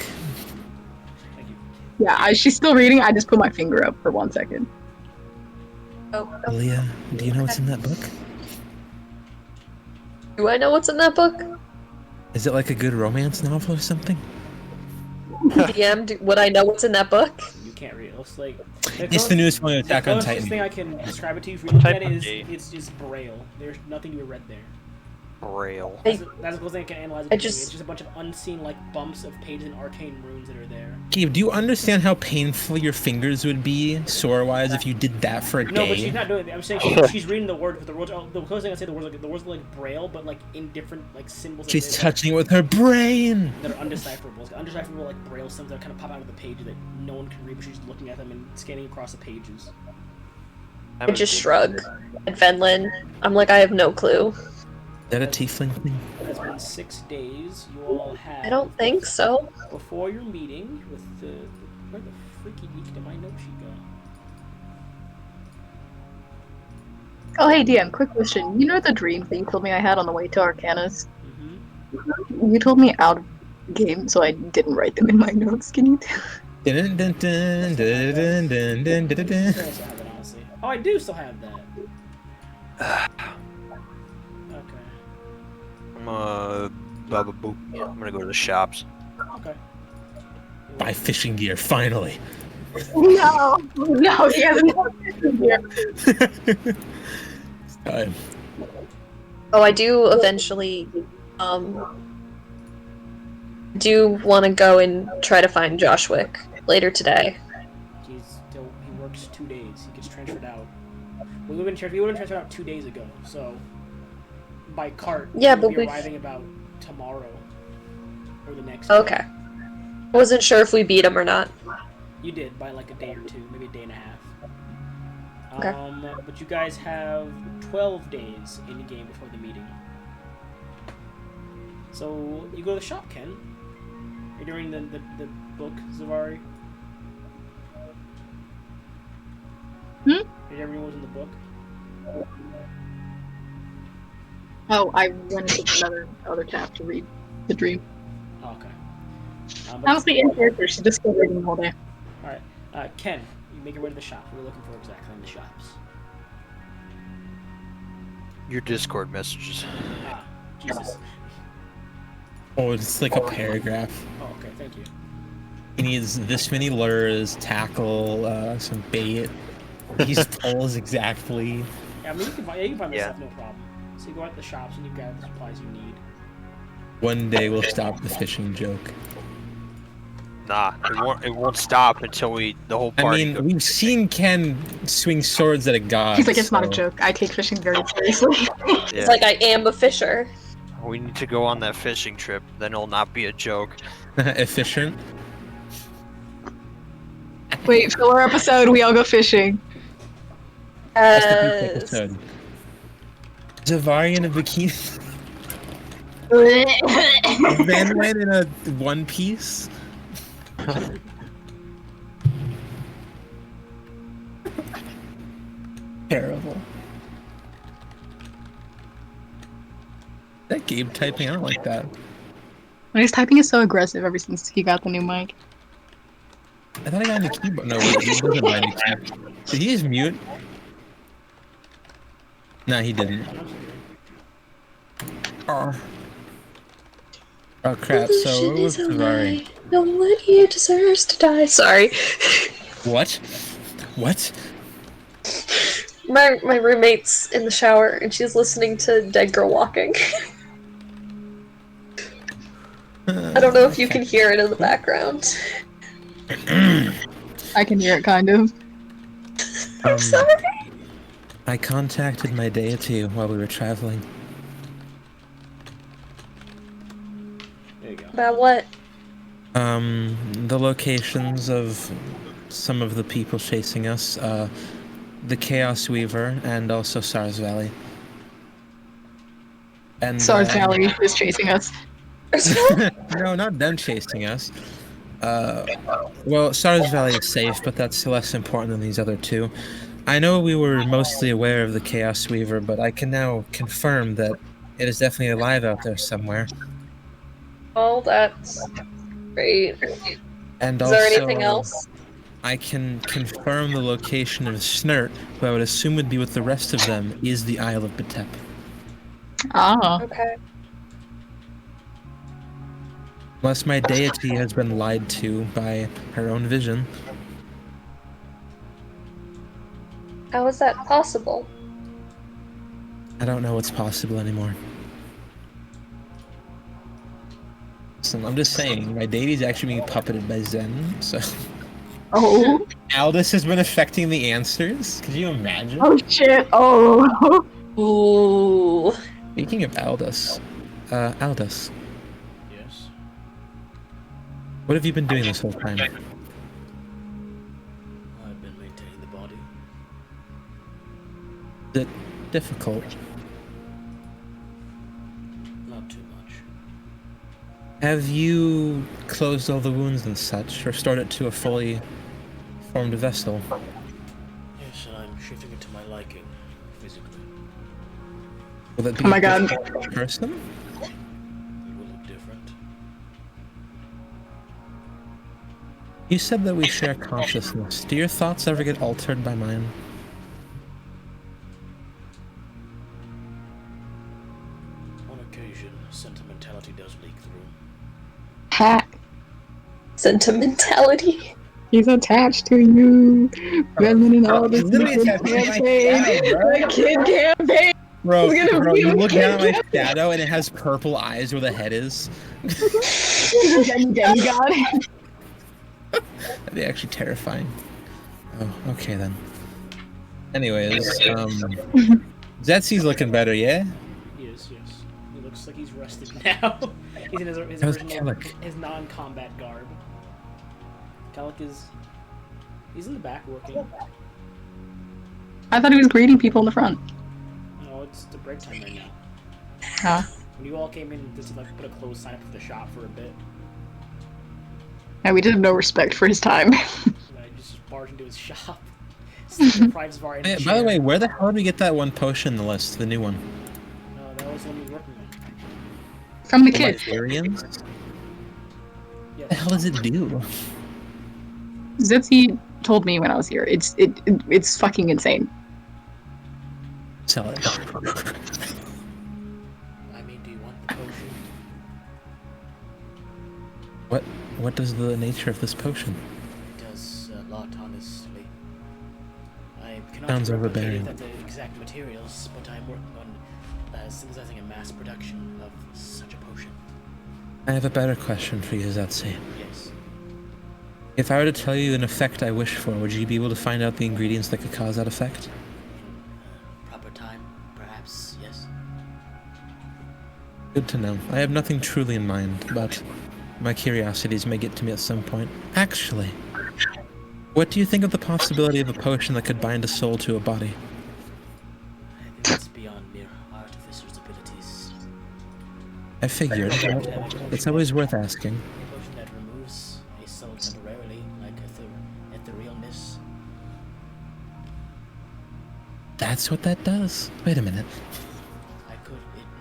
Thank you. Yeah, she's still reading. I just put my finger up for 1 second. Oh, Leah, do you know what's in that book? do I know what's in that book? Is it like a good romance novel or something? DM, would I know what's in that book? You can't read it. It looks like... It's the newest one, Attack on The closest Titan. thing I can describe it to you if you look at it Type is of it's just Braille. There's nothing to be read there. Braille. That's the closest thing I can analyze it I to. just- It's just a bunch of unseen like bumps of pages and arcane runes that are there. Gabe, do you understand how painful your fingers would be, sore-wise, if you did that for a No, day? but she's not doing it. I'm saying she's reading the word, but the words. The closest thing I say the words are like Braille, but like in different like symbols. She's touching it with her brain! That are undecipherable. It's undecipherable like Braille symbols that kind of pop out of the page that no one can read, but she's looking at them and scanning across the pages. I just shrug at Venlin. I'm like, I have no clue. Is that a tiefling thing? It's been 6 days. You all have. I don't think so. Before your meeting with where the freaky geek did my note sheet go? Oh, hey, DM, quick question. You know the dream that you told me I had on the way to Arcanus? Mm-hmm. You told me out of game, so I didn't write them in my notes. Can you tell? Dun, dun, dun, dun, dun, dun, dun, dun, dun. I still have it, honestly. Oh, I do still have that. Okay. Baba Boop. Yeah, I'm gonna go to the shops. Okay. Buy fishing gear, finally. No, no, he hasn't. Yeah. It's time. Oh, I do eventually, do want to go and try to find Joshwick later today. He works 2 days. He gets transferred out. We would have been transferred out 2 days ago, so by cart, Yeah, we'll but be we- arriving about tomorrow or the next. Okay. day. I wasn't sure if we beat him or not. You did by like a day or two, maybe a day and a half. Okay. But you guys have 12 days in the game before the meeting. So you go to the shop, Ken. Are you reading the book, Zavari? Did you ever read what was in the book? Oh, I went into other tab to read the dream. Oh, okay. But- Honestly, in character, she's just still reading the whole day. Alright, Ken, you make your way to the shop. What are we looking for exactly in the shops? Your Discord messages. Ah, Jesus. Oh, it's like a paragraph. Oh, okay, thank you. He needs this many lures, tackle, some bait, These poles exactly. Yeah, I mean, you can find this Yeah. stuff, no problem. So you go out to the shops and you grab the supplies you need. One day we'll stop the fishing joke. Nah, it won't stop until the whole I party mean, goes we've seen Ken swing swords at a god. He's like, it's not a so- joke. I take fishing very seriously. Yeah. It's like I am a fisher. We need to go on that fishing trip, then it'll not be a joke. Efficient. Wait, filler episode, we all go fishing. That's the peak episode. Zavari in a bikini. Van Wen in a one piece. Terrible. Is that Gabe typing? I don't like that. When he's typing is so aggressive ever since he got the new mic. I thought I got a new keyboard. No, wait, he doesn't buy a new keyboard. Did he just mute? No, he didn't. Oh, crap. So, what was Zavari? No one here deserves to die. Sorry. What? What? My roommate's in the shower and she's listening to Dead Girl Walking. I don't know if you can hear it in the background. I can hear it, kind of. I'm sorry. I contacted my deity while we were traveling. There you go. About what? The locations of some of the people chasing us, the Chaos Weaver, and also SARS Valley. And SARS Valley is chasing us. no, not them chasing us. Well, SARS Valley is safe, but that's less important than these other two. I know we were mostly aware of the Chaos Weaver, but I can now confirm that it is definitely alive out there somewhere. Oh, that's great. And Is also, there anything else? I can confirm the location of Snurt, who I would assume would be with the rest of them, is the Isle of Batep. Ah. Okay. Unless my deity has been lied to by her own vision. How is that possible? I don't know what's possible anymore. Listen, I'm just saying, my deity's actually being puppeted by Zen, so... Oh. Aldous has been affecting the answers? Could you imagine? Oh shit. Oh. Ooh. Speaking of Aldous, Aldous, Yes. what have you been doing this whole time? I've been maintaining the body. Is it difficult? Not too much. Have you closed all the wounds and such, restored it to a fully formed vessel? Yes, and I'm shifting it to my liking, physically. Will it be Oh my a God. different person? It will look different. You said that we share consciousness. Do your thoughts ever get altered by mine? On occasion, sentimentality does leak through. Hat. Sentimentality. He's attached to you. Gremlin and all this He's literally attached to my campaign. shadow, bro. The kid campaign. Bro, He's gonna be you a look kid down at my shadow and it has purple eyes where the head is. Demigod. That'd be actually terrifying. Oh, okay then. Anyways, Zetsy's looking better, yeah? Yes, yes. He looks like he's rested now. He's in his How's original, Kellic? his non-combat garb. Kellic is... He's in the back working. I thought he was greeting people in the front. No, it's the break time right now. Huh. When you all came in, just like put a closed sign up for the shop for a bit. And we did have no respect for his time. And I just barged into his shop. Surprised Var in Hey, a by the chair. way, where the hell did we get that one potion in the list, the new one? That was the one we were working on. From the The kid. Lytharians? Yes. What the hell does it do? Zitsy told me when I was here. It's fucking insane. Sell it. I mean, do you want the potion? What does the nature of this potion? It does a lot, honestly. I cannot Sounds replicate overbearing. the exact materials, but I'm working on synthesizing a mass production of such a potion. I have a better question for you, Zetsi. Yes. If I were to tell you an effect I wish for, would you be able to find out the ingredients that could cause that effect? Proper time, perhaps, yes. Good to know. I have nothing truly in mind, but my curiosities may get to me at some point. Actually, what do you think of the possibility of a potion that could bind a soul to a body? I think that's beyond mere artificer's abilities. I figured. It's always worth asking. A potion that removes a soul temporarily, like etherealness. That's what that does. Wait a minute.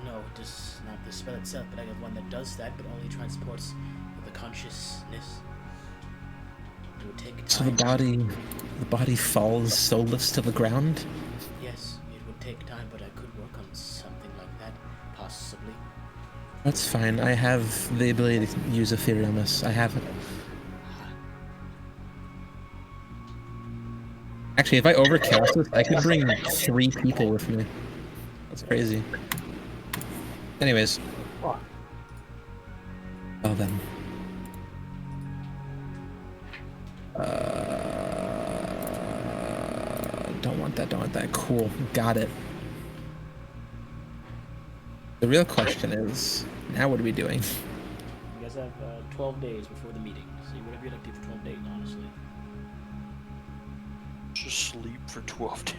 No, just not the spell itself, but I have one that does that, but only transports the consciousness. It would take time. So the body falls soulless to the ground? Yes, it would take time, but I could work on something like that, possibly. That's fine. I have the ability to use etherealness. I have it. Actually, if I overcast this, I could bring 3 people with me. That's crazy. Anyways. Well then. Don't want that. Cool. Got it. The real question is, now what are we doing? You guys have 12 days before the meeting, so whatever you'd like to do for 12 days, honestly. Just sleep for 12 days.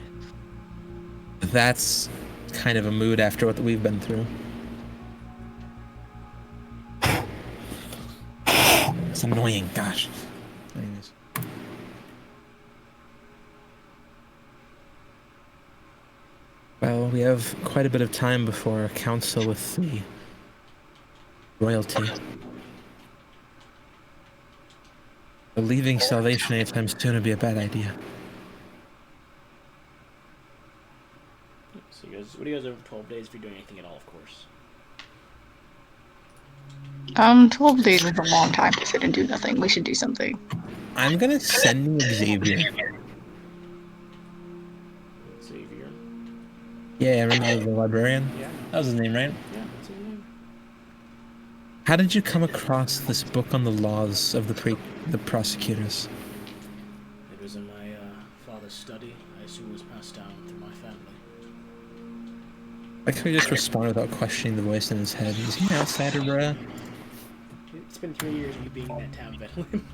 That's kind of a mood after what we've been through. It's annoying, gosh. Anyways. Well, we have quite a bit of time before our council with the royalty. But leaving Salvation anytime soon would be a bad idea. So you guys, what do you guys do for 12 days if you're doing anything at all, of course? 12 days is a long time to sit and do nothing. We should do something. I'm gonna send you Xavier. Xavier? Yeah, remember the librarian? Yeah. That was his name, right? Yeah, that's his name. How did you come across this book on the laws of the prosecutors? It was in my father's study. I assume it was passed down through my family. Like how he just responded without questioning the voice in his head. Is he an outsider, bruh? It's been 3 years of you being in that town, Vedlin.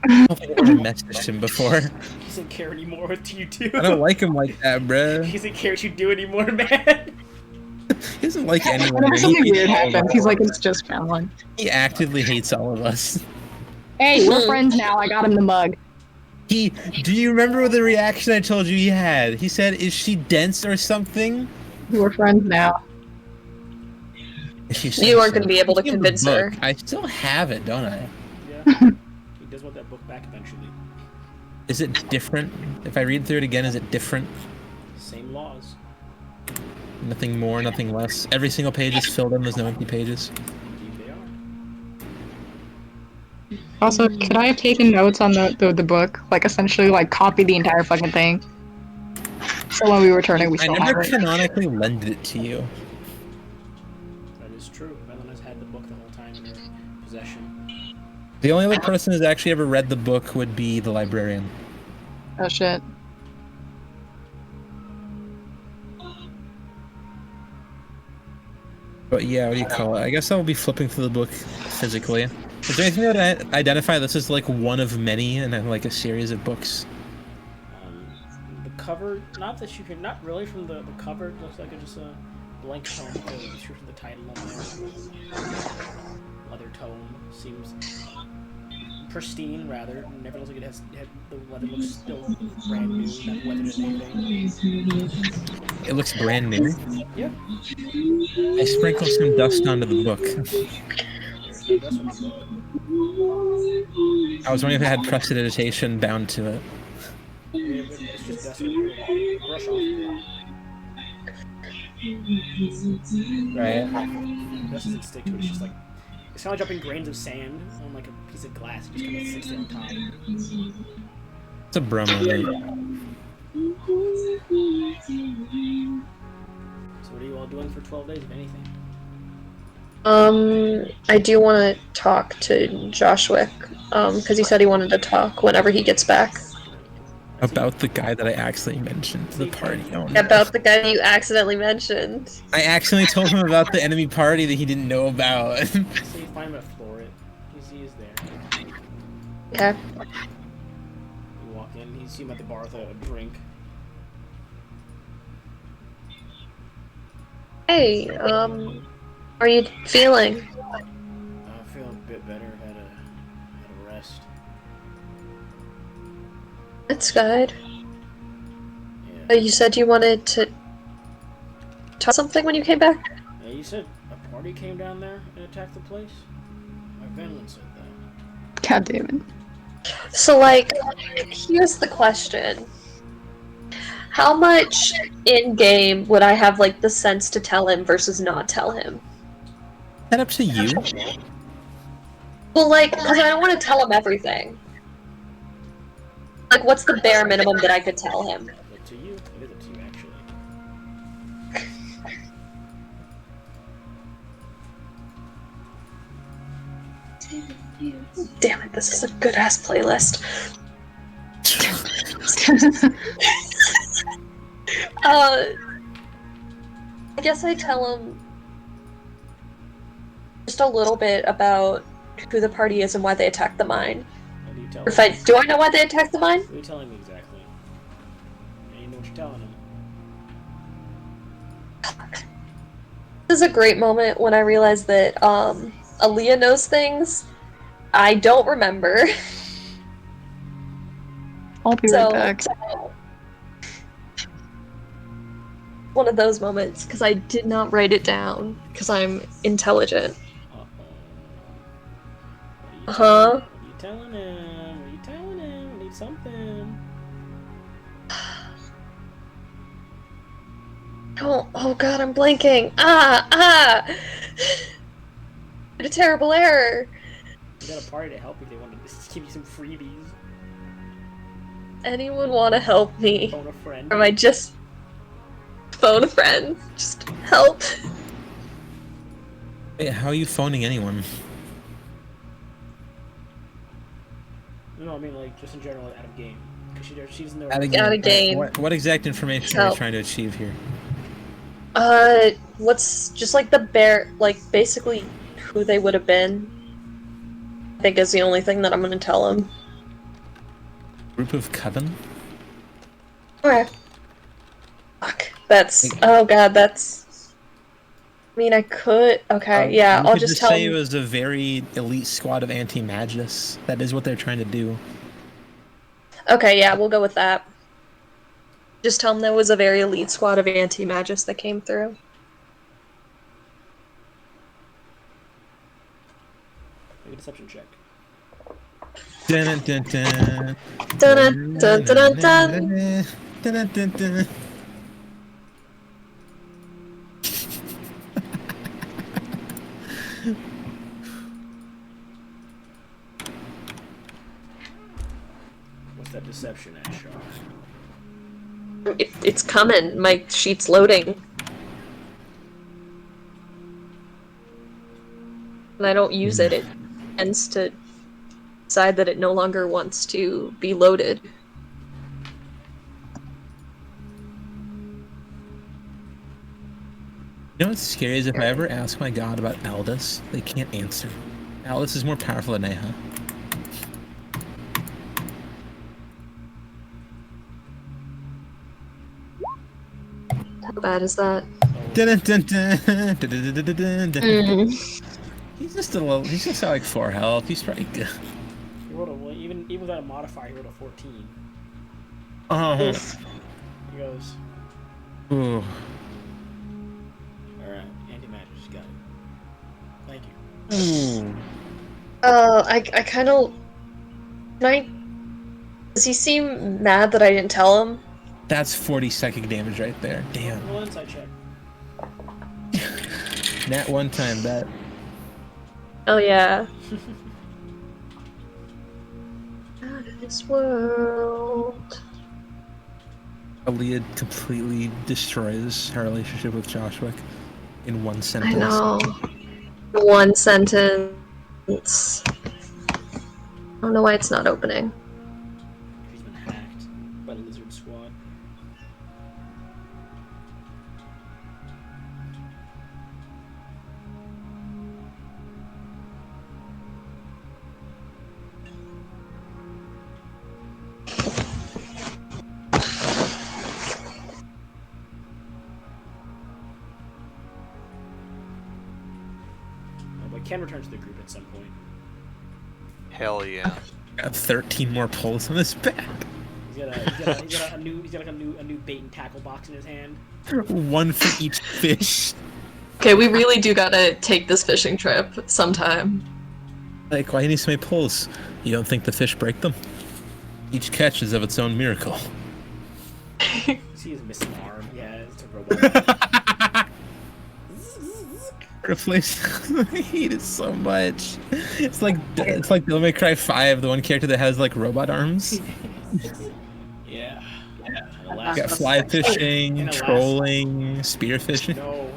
I don't think I've ever messaged him before. He doesn't care anymore with you two. I don't like him like that, bruh. He doesn't care what you do anymore, man. He doesn't like anyone. Whenever He something hates weird all of happens, us. he's like, it's just Fallon. He actively hates all of us. Hey, we're friends now. I got him the mug. Do you remember the reaction I told you he had? He said, "Is she dense or something?" We're friends now. You aren't going to be able to convince her. I still have it, don't I? Yeah. He does want that book back eventually. Is it different? If I read through it again, is it different? Same laws. Nothing more, nothing less. Every single page is filled in. There's no empty pages. Indeed they are. Also, could I have taken notes on the book? Like, essentially, like, copy the entire fucking thing. So when we return it, we I still never have it. canonically lended it to you. That is true. Vedlin has had the book the whole time in her possession. The only other person who's actually ever read the book would be the librarian. Oh, shit. But yeah, what do you call it? I guess I'll be flipping through the book physically. Is there anything that I identify this as like one of many and then like a series of books? The cover, not that you can, not really from the cover. It looks like it's just a blank tome. It's from the title on there. Leather tome seems pristine, rather. Never looks like it has the leather looks still brand new, not weathered or anything. It looks brand new. Yep. I sprinkle some dust onto the book. There's no dust on the book. I was wondering if it had prestidigitation bound to it. It's just dust on the brush off. Right. Dust doesn't stick to it. It's just like it's kind of like dropping grains of sand on like a piece of glass. It just kind of sticks to on top. It's a bromo, mate. So what are you all doing for 12 days, if anything? I do want to talk to Joshua, because he said he wanted to talk whenever he gets back. About the guy that I accidentally mentioned, the party owner. About the guy that you accidentally mentioned. I accidentally told him about the enemy party that he didn't know about. So you find him at Florit. He is there. Okay. You walk in, you see him at the bar with a drink. Hey, are you feeling? I feel a bit better. Had a rest. That's good. Yeah. You said you wanted to talk something when you came back? Yeah, you said a party came down there and attacked the place? My Venlin said that. God damn it. So, like, here's the question. How much in-game would I have, like, the sense to tell him versus not tell him? That up to you. Well, like, because I don't want to tell him everything. Like, what's the bare minimum that I could tell him? Up to you. It is up to you, actually. Damn it, this is a good-ass playlist. I guess I tell him just a little bit about who the party is and why they attacked the mine. What do you tell Or if him? do I know why they attacked the mine? What are you telling me exactly? Yeah, you know what you're telling him. This is a great moment when I realize that Aaliyah knows things I don't remember. I'll be So, right back. one of those moments, because I did not write it down, because I'm intelligent. Uh-oh. What are you telling him? What are you telling him? I need something. Oh god, I'm blanking. Ah! Did a terrible error. You got a party to help you. They wanted to just give you some freebies. Anyone want to help me? Phone a friend. Or am I just phone a friend? Just help. Wait, how are you phoning anyone? No, I mean like just in general out of game. Because she's in there. Out of game. What exact information are you trying to achieve here? What's just like the bare, like basically who they would have been. I think is the only thing that I'm gonna tell him. Group of Coven? Okay. Fuck. That's. Oh god, that's. I mean, I could. Okay, yeah, You I'll could just tell say him. it was a very elite squad of anti-magus. That is what they're trying to do. Okay, yeah, we'll go with that. Just tell him there was a very elite squad of anti-magus that came through. Make a deception check. Dun dun dun Dun dun dun dun dun. dun. What's that deception at, Shaw? It's coming. My sheet's loading. And I don't use it. It tends to decide that it no longer wants to be loaded. You know what's scary is if I ever ask my god about Aldous, they can't answer. Aldous is more powerful than Neha. How bad is that? Dun dun dun dun dun dun dun dun. Mm. He's just a little. He's just got like 4 health. He's probably good. He rolled a even without a modifier, he rolled a 14. Oh. He goes, Ooh. alright, anti-magic's got it. Thank you. Ooh. I kind of. Does he seem mad that I didn't tell him? That's 40 psychic damage right there. Damn. Roll insight check. Nat one time bet. Oh yeah. Out of this world. Aaliyah completely destroys her relationship with Joshua in one sentence. I know. One sentence. I don't know why it's not opening. She's been hacked by the lizard squad. But Ken returns to the group at some point. Hell yeah. Got 13 more pulls on his back. He's got a new bait and tackle box in his hand. One for each fish. Okay, we really do gotta take this fishing trip sometime. Like, why do you need so many pulls? You don't think the fish break them? Each catch is of its own miracle. See his missing arm. Yeah, it's a robot. Replace. I hate it so much. It's like Devil May Cry 5, the one character that has like robot arms. Yeah. You got fly fishing, trolling, spear fishing. No.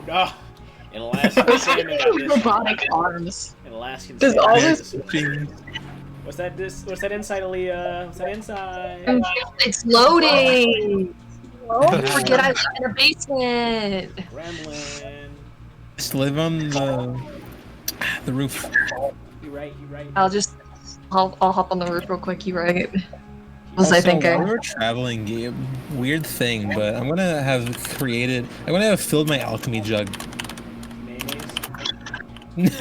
In Alaskan salmon got this. Robotic arms. In Alaskan Does salmon. all this- What's that? What's that inside, Aaliyah? What's that inside? It's loading! Don't forget I live in a basement! Gremlin. Just live on the roof. You right. I'll hop on the roof real quick, you right? Was Also, I thinking? while we're traveling, Gabe, weird thing, but I'm gonna have filled my alchemy jug. Mayonnaise.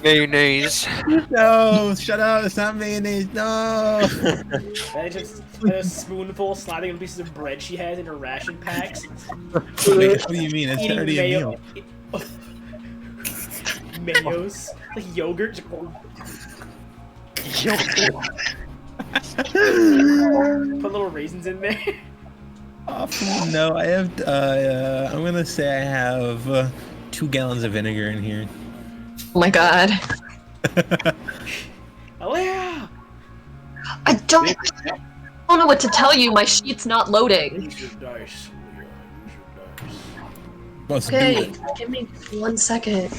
Mayonnaise. No, shut up! It's not mayonnaise. No. That is just a spoonful sliding on pieces of bread she has in her ration packs. What do you mean? It's Eating already a mayo. meal. Mayos. Like yogurt. Put little raisins in there. No, I have. I'm gonna say I have 2 gallons of vinegar in here. Oh my god. Aaliyah! I don't know what to tell you, my sheet's not loading. Use your dice, Aaliyah. Use your dice. Let's Okay, do it. give me 1 second.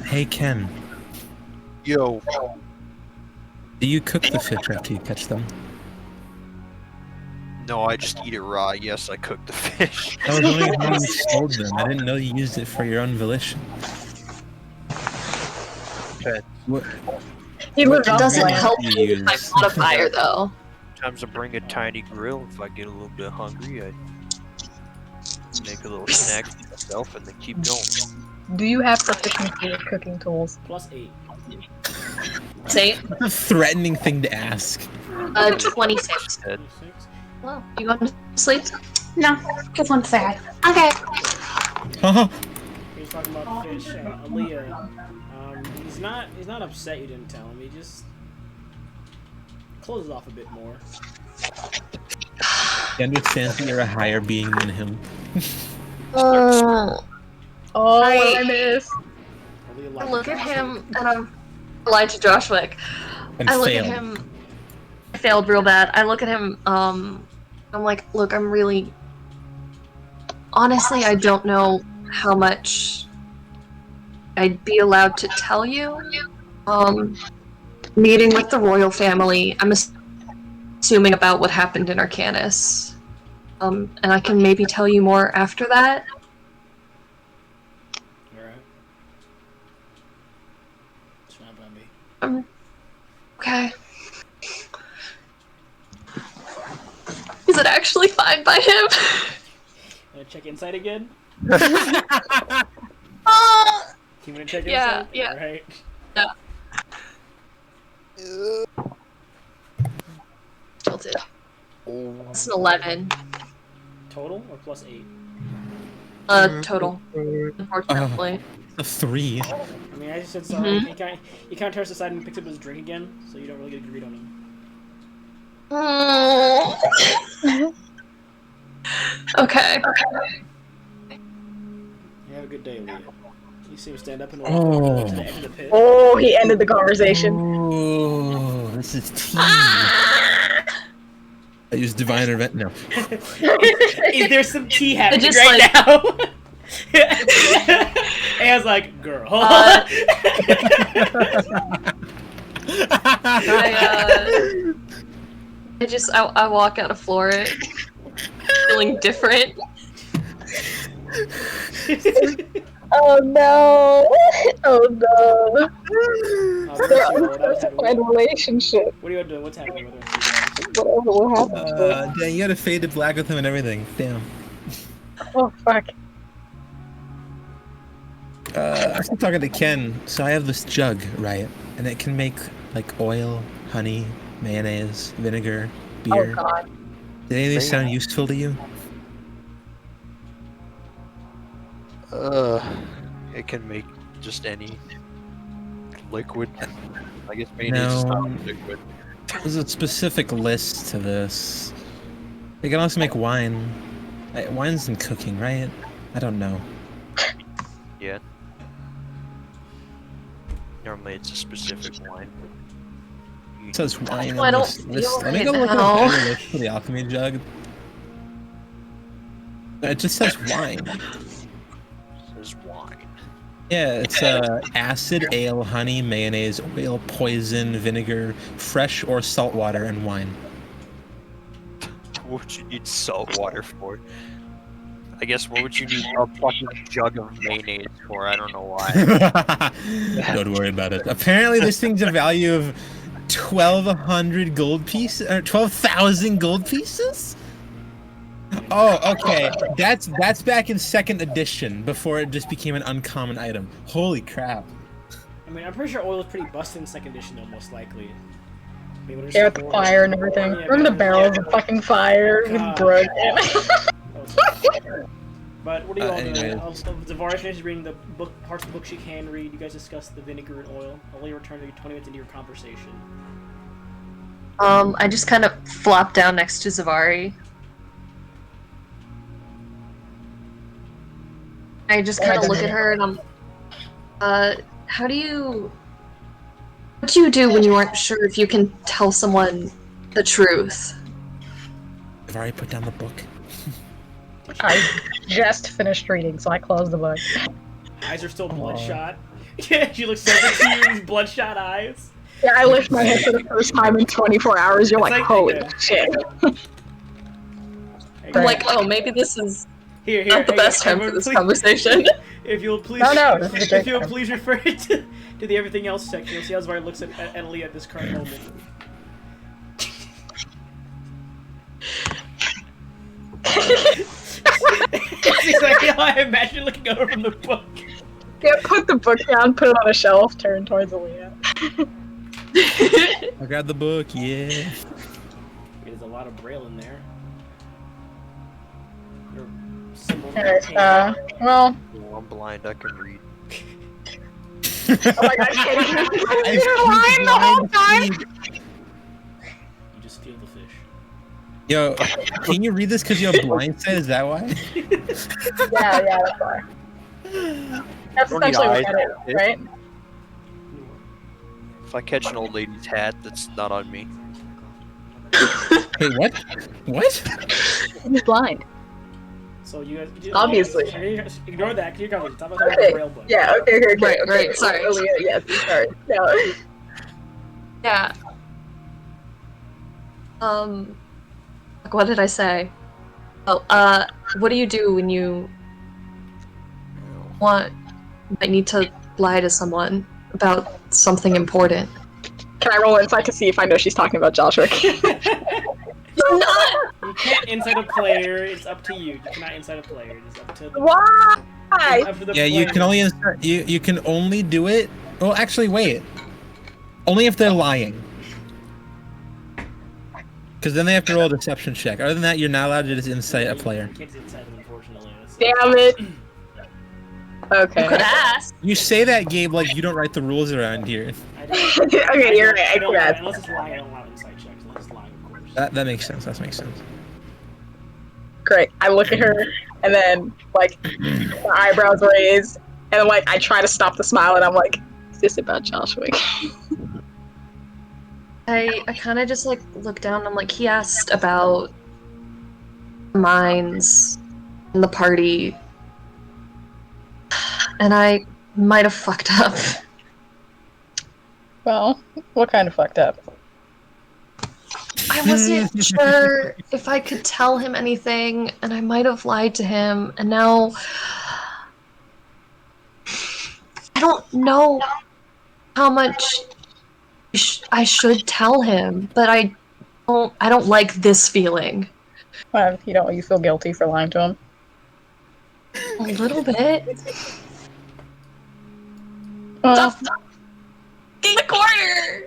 Hey Ken, Yo. do you cook the fish after you catch them? No, I just eat it raw. Yes, I cook the fish. I was wondering how you sold them. I didn't know you used it for your own volition. Okay. What? He It lives off doesn't land. help you me with my use? modifier though. Sometimes I bring a tiny grill. If I get a little bit hungry, I make a little snack for myself and then keep going. Do you have proficiency in cooking tools? +8. Say That's a threatening thing to ask. 26. Head. 26. Well, you going to sleep? No, just want to say hi. Okay. He's talking about fish. Aaliyah. He's not upset you didn't tell him. He just closes off a bit more. He understands that you're a higher being than him. Oh, what did I miss? Aaliyah I lied look to at Joshua. him and I'm lied to Joshua. And I look failed. at him. I failed real bad. I look at him. I'm like, look, I'm really. Honestly, I don't know how much I'd be allowed to tell you. Meeting with the royal family. I'm assuming about what happened in Arcanus. And I can maybe tell you more after that. Alright. It's not gonna be. Okay. Is it actually fine by him? Gonna check inside again? Oh! You wanna check Yeah, inside? yeah. Alright. Tilted. It's an 11. Total or +8? Total. Unfortunately. A 3. I mean, I just said so. Mhm. He kind of turns aside and picks up his drink again, so you don't really get a read on him. Okay. You have a good day, Leah. You see him stand up and walk Oh. to the edge of the pit. Oh, he ended the conversation. Oh, this is tea. I use divine event. No. Is there some tea happening just, right now? Anne's like, girl. I walk out of Flora feeling different. Oh no! Oh no! They're What unspecified relationship. are you doing? What's happening with her? Whatever will happen. Dang, you gotta fade to black with him and everything. Damn. Oh fuck. I'm still talking to Ken. So I have this jug, right? And it can make like oil, honey, mayonnaise, vinegar, beer. Oh god. Did any of these sound useful to you? It can make just any liquid. I guess maybe No. it's not liquid. There's a specific list to this. They can also make wine. Wine's in cooking, right? I don't know. Yeah. Normally it's a specific wine. It says wine I on don't this list. feel Let me it go look at now. the list for the alchemy jug. It just says wine. It says wine. Yeah, it's acid, ale, honey, mayonnaise, oil, poison, vinegar, fresh or salt water, and wine. What would you need salt water for? I guess what would you need a fucking jug of mayonnaise for? I don't know why. Don't worry about it. Apparently, this thing's a value of 1,200 gold pieces, or 12,000 gold pieces. Oh, okay. That's back in 2nd edition, before it just became an uncommon item. Holy crap! I mean, I'm pretty sure oil is pretty busted in 2nd edition, though, most likely. I mean, when it's Yeah, with the fire and everything. Yeah, Remember the barrels of fucking fire with broken? But what do you all doing? Anyways. Zavari finishes reading the book, parts of the book she can read. You guys discuss the vinegar and oil. I'll let you return to 20 minutes into your conversation. I just kind of flop down next to Zavari. I just kind of look at her and what do you do when you aren't sure if you can tell someone the truth? I've already put down the book. I just finished reading, so I closed the book. Eyes are still bloodshot. She looks so into you, these bloodshot eyes. Yeah, I lift my head for the first time in 24 hours. You're It's like, like- holy yeah. shit. I'm like, oh, maybe this is Here, not the best time for everyone, this please- conversation. If you'll please, No, this is a great if you'll time. please refer to the everything else section, you'll see how Zavari looks at Lee at this current moment. That's exactly how I imagine looking over from the book. Yeah, put the book down, put it on a shelf, turn towards Aaliyah. I grabbed the book. Yeah. There's a lot of braille in there. Your symbol Alright, name. well, Oh, I'm blind, I can read. oh my god, Katie, I you're lying the whole time! You just feel the fish. Yo, can you read this because you have blind sight? Is that why? Yeah, that's why. That's Don't need essentially what eyes, that is, right? If I catch an old lady's hat, that's not on me. Hey, what? What? He's blind. So you guys Obviously. Ignore that. You're going. Talk about the Okay. braille book. Yeah, okay, Right, sorry. Aaliyah, yes, sorry. No. Yeah. What did I say? Oh, what do you do when you might need to lie to someone about something important? Can I roll insight to see if I know she's talking about Joshua? You can't inside a player. It's up to you. You cannot inside a player. It's up to the, Why? it's up to the Yeah, you player. can only you can only do it. Well, actually, wait. Only if they're lying. Because then they have to roll a deception check. Other than that, you're not allowed to just incite a player. You can't just inside them, unfortunately. That's- Damn it. Okay. You could ask. You say that, Gabe, like you don't write the rules around here. I don't- Okay, you're right. I I don't forgot. unless it's lying. I don't allow inside checks. Unless it's lying, of course. That makes sense. That makes sense. Great. I look at her, and then, like, my eyebrows raised, and, like, I try to stop the smile, and I'm like, is this about Joshua? I kind of just like look down and I'm like, he asked about mines and the party, and I might have fucked up. Well, what kind of fucked up? I wasn't sure if I could tell him anything, and I might have lied to him, and now I don't know how much I should tell him, but I don't like this feeling. You feel guilty for lying to him? A little bit. Well, In the corner!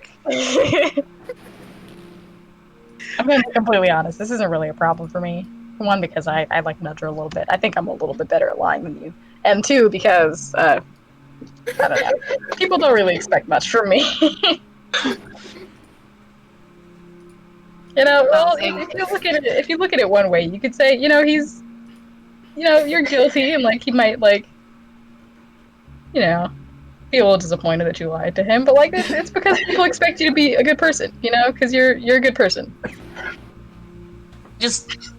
I'm gonna be completely honest. This isn't really a problem for me. One, because I like nudge her a little bit. I think I'm a little bit better at lying than you. And two, because I don't know. People don't really expect much from me. Well, if you look at it one way, you could say, he's, you're guilty, and like he might like, be a little disappointed that you lied to him. But like, it's because people expect you to be a good person, because you're a good person. Just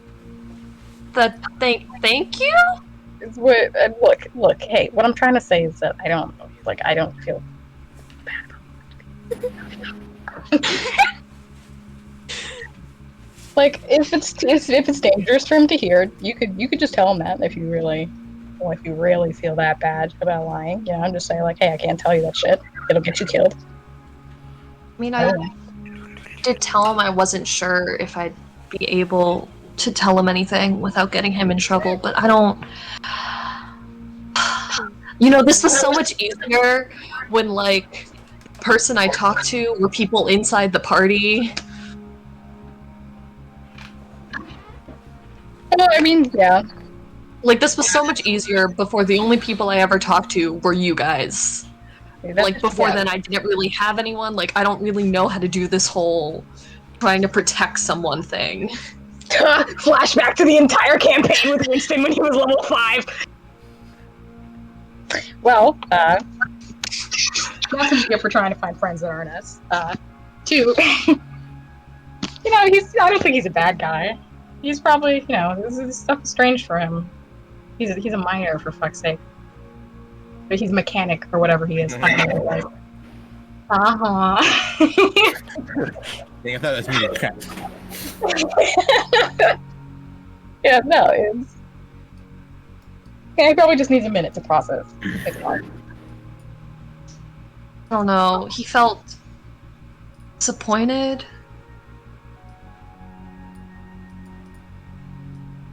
thank you? It's what, look. Hey, what I'm trying to say is that I don't feel bad. Like, if it's dangerous for him to hear, you could just tell him that if you really feel that bad about lying. I'm just saying, like, hey, I can't tell you that shit. It'll get you killed. I mean, I did tell him I wasn't sure if I'd be able to tell him anything without getting him in trouble, but I don't... this was so much easier when, like, the person I talked to were people inside the party. Well, I mean, yeah. Like, this was so much easier before the only people I ever talked to were you guys. Like, before then, I didn't really have anyone. Like, I don't really know how to do this whole trying to protect someone thing. Flashback to the entire campaign with Winston when he was level 5. Well, that's what you get for trying to find friends that aren't us. 2, I don't think he's a bad guy. He's probably, this stuff is strange for him. He's a miner, for fuck's sake. But he's a mechanic, or whatever he is. Uh-huh. Dang, I thought that was me to crap. Yeah, no, it's... Yeah, he probably just needs a minute to process. It's hard. I don't know. He felt disappointed.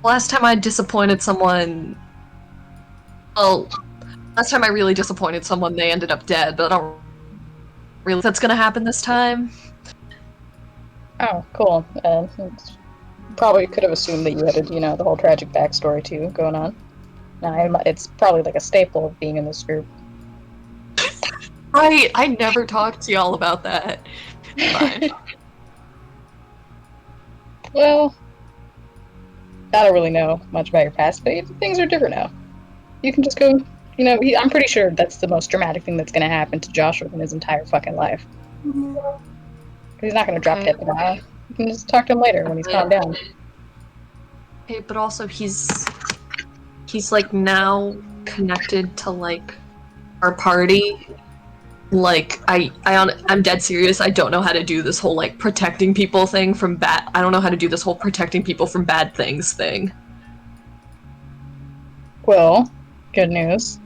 Last time I disappointed someone... Well, last time I really disappointed someone, they ended up dead, but I don't really think that's gonna happen this time. Oh, cool. Probably could have assumed that you had, the whole tragic backstory, too, going on. It's probably like a staple of being in this group. Right, I never talked to y'all about that. Fine. Well, I don't really know much about your past, but things are different now. You can just go, I'm pretty sure that's the most dramatic thing that's going to happen to Joshua in his entire fucking life. He's not going to drop dead tomorrow. You can just talk to him later when he's calmed down. Okay, but also he's like now connected to like our party. Like I'm dead serious. I don't know how to do this whole like protecting people thing from bad. I don't know how to do this whole protecting people from bad things thing. Well, good news.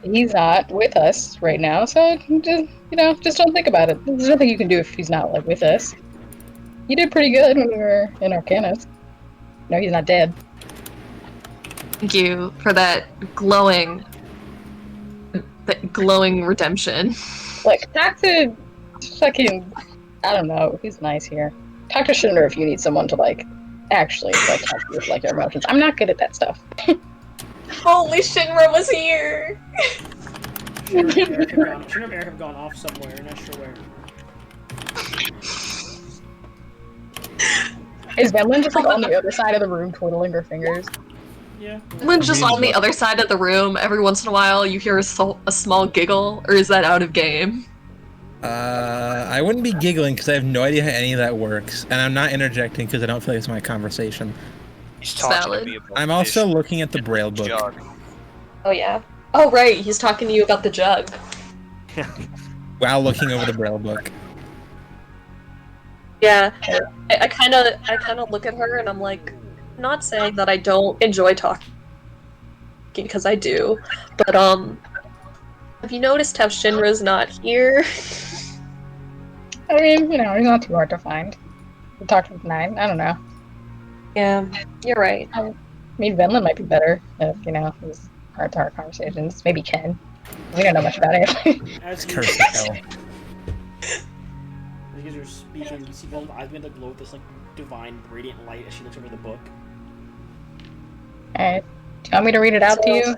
He's not with us right now, so just don't think about it. There's nothing you can do if he's not like with us. You did pretty good when we were in Arcanus. No, he's not dead. Thank you for that glowing redemption. Like, talk to fucking... I don't know. He's nice here. Talk to Shinra if you need someone to, like, actually, like, help you with, like, your emotions. I'm not good at that stuff. Only Shinra was here! Shinra and Eric have gone off somewhere, not sure where. Is Venlin just, like, on the other side of the room twiddling her fingers? Yeah. Lynn's just on the other side of the room. Every once in a while, you hear a small giggle, or is that out of game? I wouldn't be giggling because I have no idea how any of that works, and I'm not interjecting because I don't feel like it's my conversation. He's talking valid. to me about I'm also fish looking at the and Braille book. jug. Oh yeah. Oh right, he's talking to you about the jug. While looking over the Braille book. Yeah. I kind of look at her and I'm like, I'm not saying that I don't enjoy talking because I do, but have you noticed how Shinra's not here? I mean, he's not too hard to find. We talked with 9. I don't know. Yeah, you're right. I mean, Venlin might be better if, these heart-to-heart conversations. Maybe Ken. We don't know much about it. As you, Curse hell. as you guys are speaking, you see Velma's eyes begin to glow with this like divine, radiant light as she looks over the book. Alright. Do you want me to read it out to you?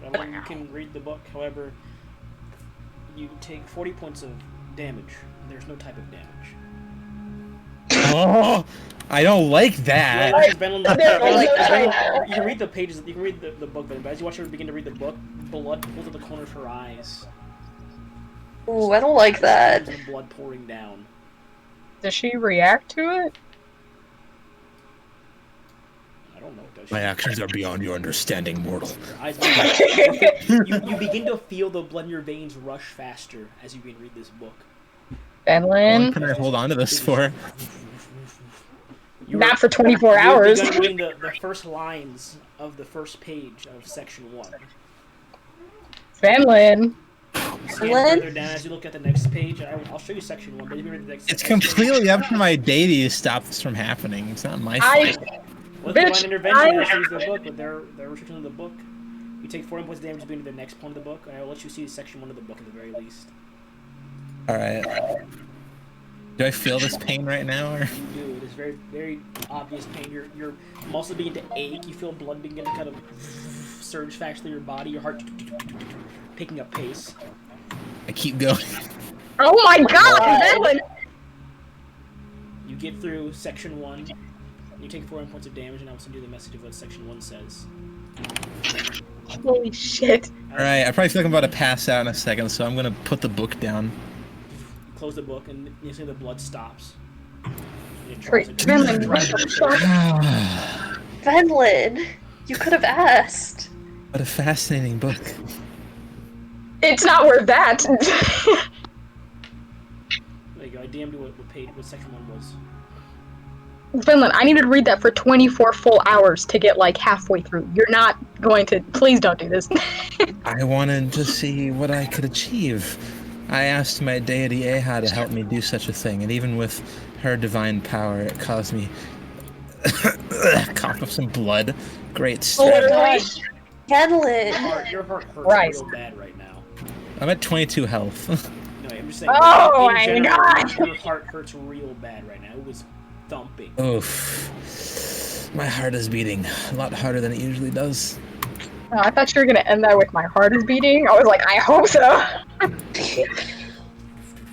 You can read the book, however, you take 40 points of damage. There's no type of damage. Oh, I don't like that. You can read the pages, you can read the book, but as you watch her begin to read the book, blood pulls at the corner of her eyes. Ooh, I don't like that. There's blood pouring down. Does she react to it? I don't know, does she? My actions are beyond your understanding, mortal. Your eyes you begin to feel the blood in your veins rush faster as you begin to read this book. How long Venlin? can I hold on to this for? Not for 24 hours. You're reading the first lines of the first page of section 1. Venlin? You scan further down as you look at the next page. I'll show you section 1, but if you read the next It's page, completely up to my deity to stop this from happening. It's not my fault. Well, divine intervention as you read the book, but they're restrictions of the book. You take 40 points of damage to be into the next point of the book, and I will let you see section 1 of the book at the very least. Alright. Do I feel this pain right now, or? You do. It is very, very obvious pain. Your muscles begin to ache. You feel blood begin to kind of surge fast through your body. Your heart picking up pace. I keep going. Oh my god, Venlin! You get through section 1. You take 40 points of damage, and I will send you the message of what section 1 says. Holy shit. Alright, I probably feel like I'm about to pass out in a second, so I'm gonna put the book down. Close the book, and you see the blood stops. Wait, Venlin, what the fuck? Venlin, you could have asked. What a fascinating book. It's not worth that. There you go. I DM'd you what section 1 was. Venlin, I needed to read that for 24 full hours to get like halfway through. You're not going to. Please don't do this. I wanted to see what I could achieve. I asked my deity Eha to help me do such a thing, and even with her divine power, it caused me cough up some blood. Great strength. Venlin. Your heart hurts Christ. real bad right now. I'm at 22 health. No, I'm just saying. Oh in my general, God. Your heart hurts real bad right now. It was thumping. Oof. My heart is beating a lot harder than it usually does. Oh, I thought you were gonna end that with my heart is beating. I was like, I hope so.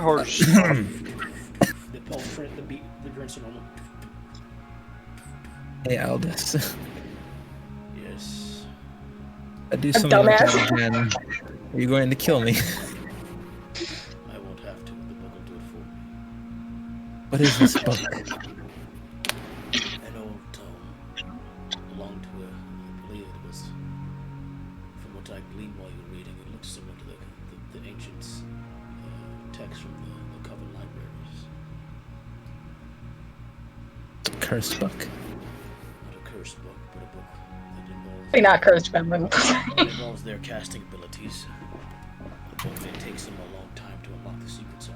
Horse. The pulse rate, the beat, the drinks are normal. Hey, Aldous. Yes. I do something like dumbass. that again. Are you going to kill me? I won't have to. The book will do it for me. What is this book? An old tome. Belonged to I believe it was, from what I gleaned while you were reading, it looks similar to the ancient text from the Coven libraries. Cursed book. Not a cursed book, but a book that involves, Probably not cursed, Venlin. that involves their casting abilities. A book that takes them a long time to unlock the secrets of.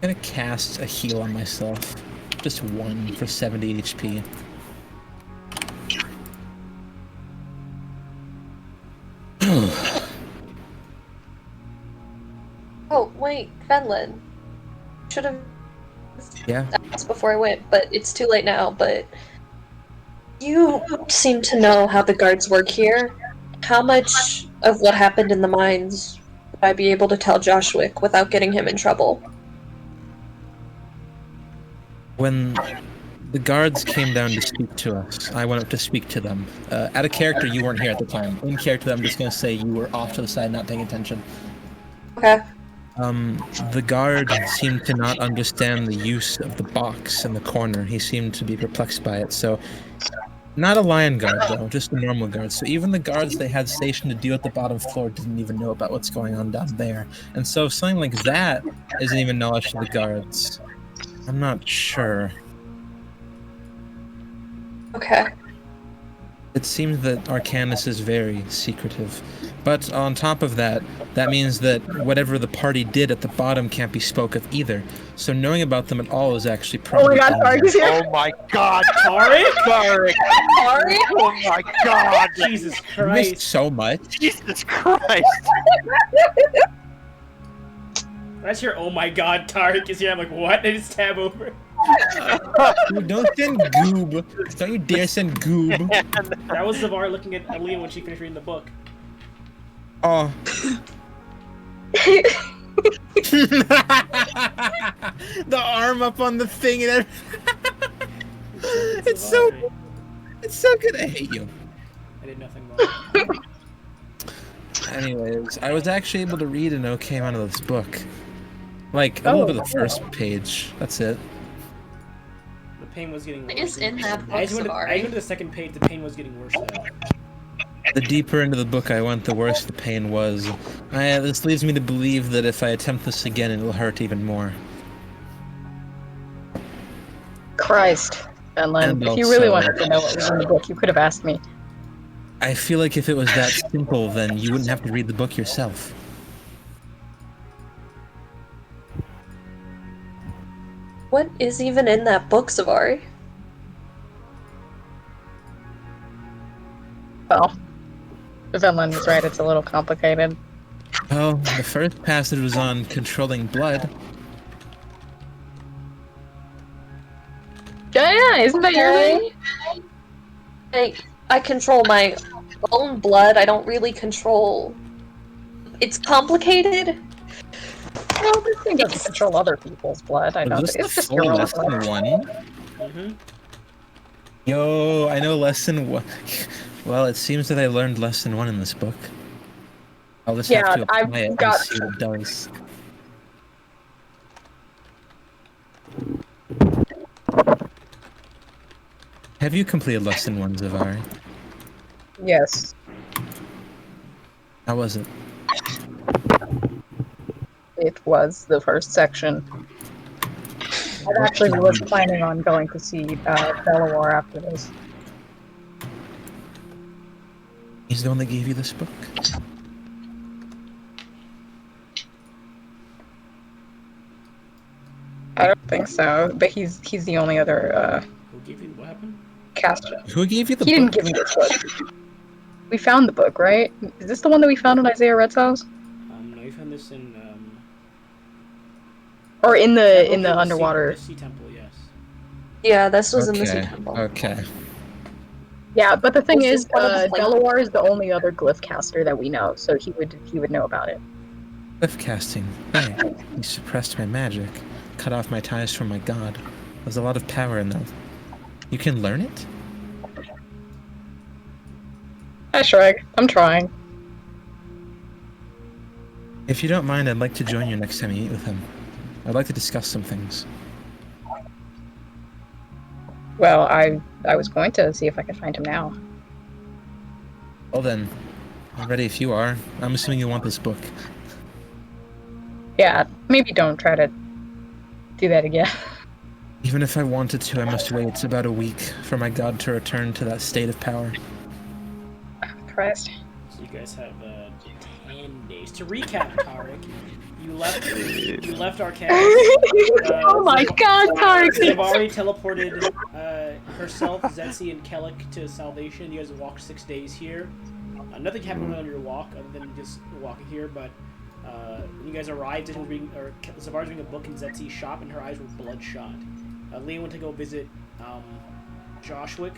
I'm gonna cast a heal on myself. Just one for 70 HP. Oh, wait, Venlin. Should have Yeah. asked before I went, but it's too late now, but you seem to know how the guards work here. How much of what happened in the mines would I be able to tell Joshwick without getting him in trouble? When the guards came down to speak to us, I went up to speak to them. Out of character, you weren't here at the time. In character, I'm just gonna say you were off to the side, not paying attention. Okay. The guard seemed to not understand the use of the box in the corner. He seemed to be perplexed by it. So, not a lion guard though, just a normal guard. So even the guards they had stationed to deal at the bottom floor didn't even know about what's going on down there. And so something like that isn't even knowledge to the guards. I'm not sure. Okay. It seems that Arcanus is very secretive. But on top of that, that means that whatever the party did at the bottom can't be spoke of either. So knowing about them at all is actually probably God, Tarek is here. Oh my god, Tarek? Tarek! Sorry. Oh my god! Jesus You missed Christ. so much. Jesus Christ! That's your oh my god, Tarek is here. I'm like, what? I just tab over. Dude, don't send goob. Don't you dare send goob. That was Zavar looking at Aaliyah when she finished reading the book. Oh. The arm up on the thing and everything. It's so good. I hate you. I did nothing wrong. Anyways, I was actually able to read an okay amount of this book. Like, a little bit of the first page. That's it. The pain was getting worse. What is in that book, I just went Savari? to the second page, the pain was getting worse though. The deeper into the book I went, the worse the pain was. This leads me to believe that if I attempt this again, it will hurt even more. Christ, Benlin. And If you really also- wanted to know what was in the book, you could have asked me. I feel like if it was that simple, then you wouldn't have to read the book yourself. What is even in that book, Savari? Well, Benlin was right, it's a little complicated. Well, the first passage was on controlling blood. Yeah, isn't that your thing? I control my own blood. I don't really control. It's complicated. Well, this thing doesn't control other people's blood. I know. Was this It's the just full your own lesson blood. one? Mm-hmm. Yo, I know lesson one. Well, it seems that I learned lesson one in this book. I'll just have to I've apply it got- and see what it does. Have you completed lesson one, Zavari? Yes. How was it? It was the first section. I actually was planning on going to see Belawar after this. He's the one that gave you this book? I don't think so, but he's the only other Who gave you what happened? caster. Who gave you the He book? didn't give me this book. We found the book, right? Is this the one that we found in Isaiah Red's house? No, you found this in Or in Temple the of underwater? The sea temple, yes. Yeah, this was in the sea Okay, temple. okay. Yeah, but the thing Was is, this one of the flank- Delaware is the only other glyph caster that we know, so he would know about it. Cliff casting. Hey, you suppressed my magic. Cut off my ties from my god. There's a lot of power in that. You can learn it? Hi, Shrek. I'm trying. If you don't mind, I'd like to join you next time you meet with him. I'd like to discuss some things. Well, I was going to see if I could find him now. Well then, I'm ready if you are. I'm assuming you want this book. Yeah, maybe don't try to do that again. Even if I wanted to, I must wait about a week for my god to return to that state of power. Christ. So you guys have 10 days. To recap, Tarek, you left Arcanus. Oh my god, Tarek! Zavari teleported herself, Zetsi, and Kellic to Salvation. You guys walked 6 days here. Nothing happened on your walk other than just walking here, but when you guys arrived, Zavari's reading a book in Zetsi's shop, and her eyes were bloodshot. Leah went to go visit Joshwick.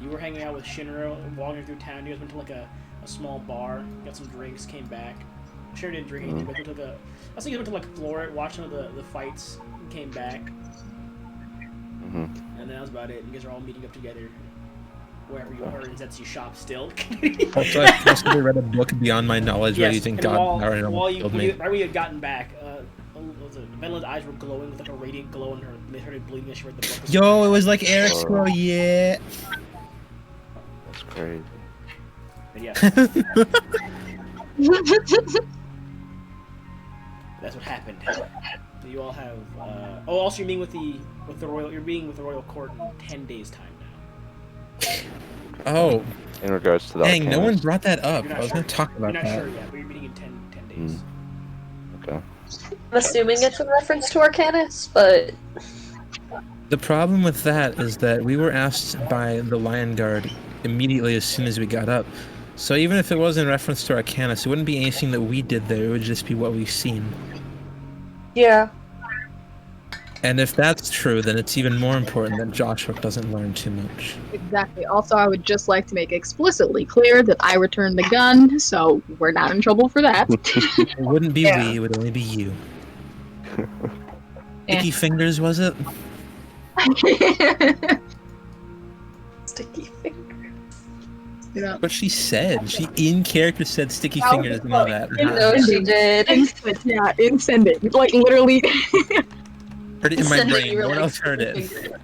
You were hanging out with Shinra, walking through town. You guys went to like a small bar, got some drinks, came back. Sure didn't drink anything, but went to I think you went to like Floret, watched some of the fights, and came back. And then that was about it. You guys are all meeting up together. wherever you are in Zetsu's shop still. Also, I possibly read a book beyond my knowledge by using and God power and while almost you, killed when me. you, right when you had gotten back, Venla's eyes were glowing with like a radiant glow, and they started bleeding as she read the book. Yo, it was like Eric's girl, yeah. That's crazy. But yeah, that's what happened. You all have. Also, you're meeting with the royal. You're meeting with the royal court in 10 days' time now. Oh, In regards to the dang, no Arcanist. one brought that up. You're not I was sure going to talk yet. about You're not that. sure yet, but you're meeting in 10 days. Okay. I'm assuming it's in reference to Arcanus, but The problem with that is that we were asked by the Lion Guard immediately as soon as we got up. So even if it was in reference to Arcanus, it wouldn't be anything that we did there. It would just be what we've seen. yeah. And if that's true, then it's even more important that Joshua doesn't learn too much. Exactly. Also, I would just like to make explicitly clear that I returned the gun, so we're not in trouble for that. It wouldn't be Yeah. we, it would only be you. Eh. Sticky fingers, was it? Sticky finger. Yeah. What she said. She in character said sticky fingers and all that. No, she did. Instant, yeah, instant it. Like, literally. Heard it in my Send it, brain. you were No one like, else heard it. sticky finger.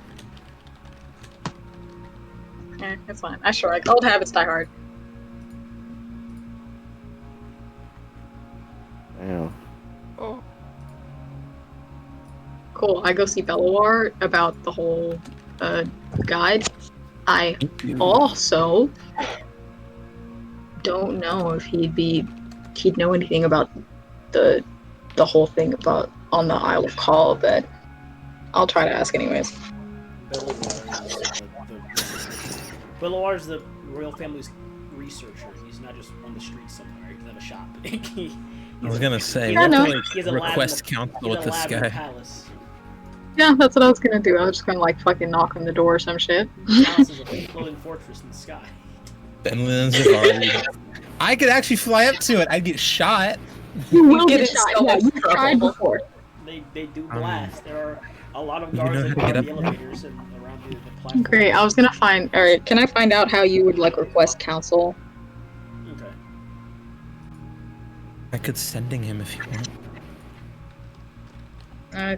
That's fine. I sure like old habits die hard. Yeah. Oh. Cool. I go see Belawar about the whole guide. I also don't know if he'd know anything about the whole thing about on the Isle of Call, but I'll try to ask anyways. Bellawar's the royal family's researcher. He's not just on the streets somewhere. He doesn't have a shop. I was gonna say, we Yeah, have no. to He has a like lab request in counsel the with this lab in the guy. palace. Yeah, that's what I was gonna do. I was just gonna like fucking knock on the door or some shit. The palace is a floating fortress in the sky. Benland Zavari. I could actually fly up to it. I'd get shot. You will get get in shot. so Yeah, much you've tried trouble. before. They do blast. There are a lot of You guards know that how to guard get the up there? elevators and around the platform. Great. I was gonna find. All right. Can I find out how you would like request counsel? Okay. I could sending him if you want.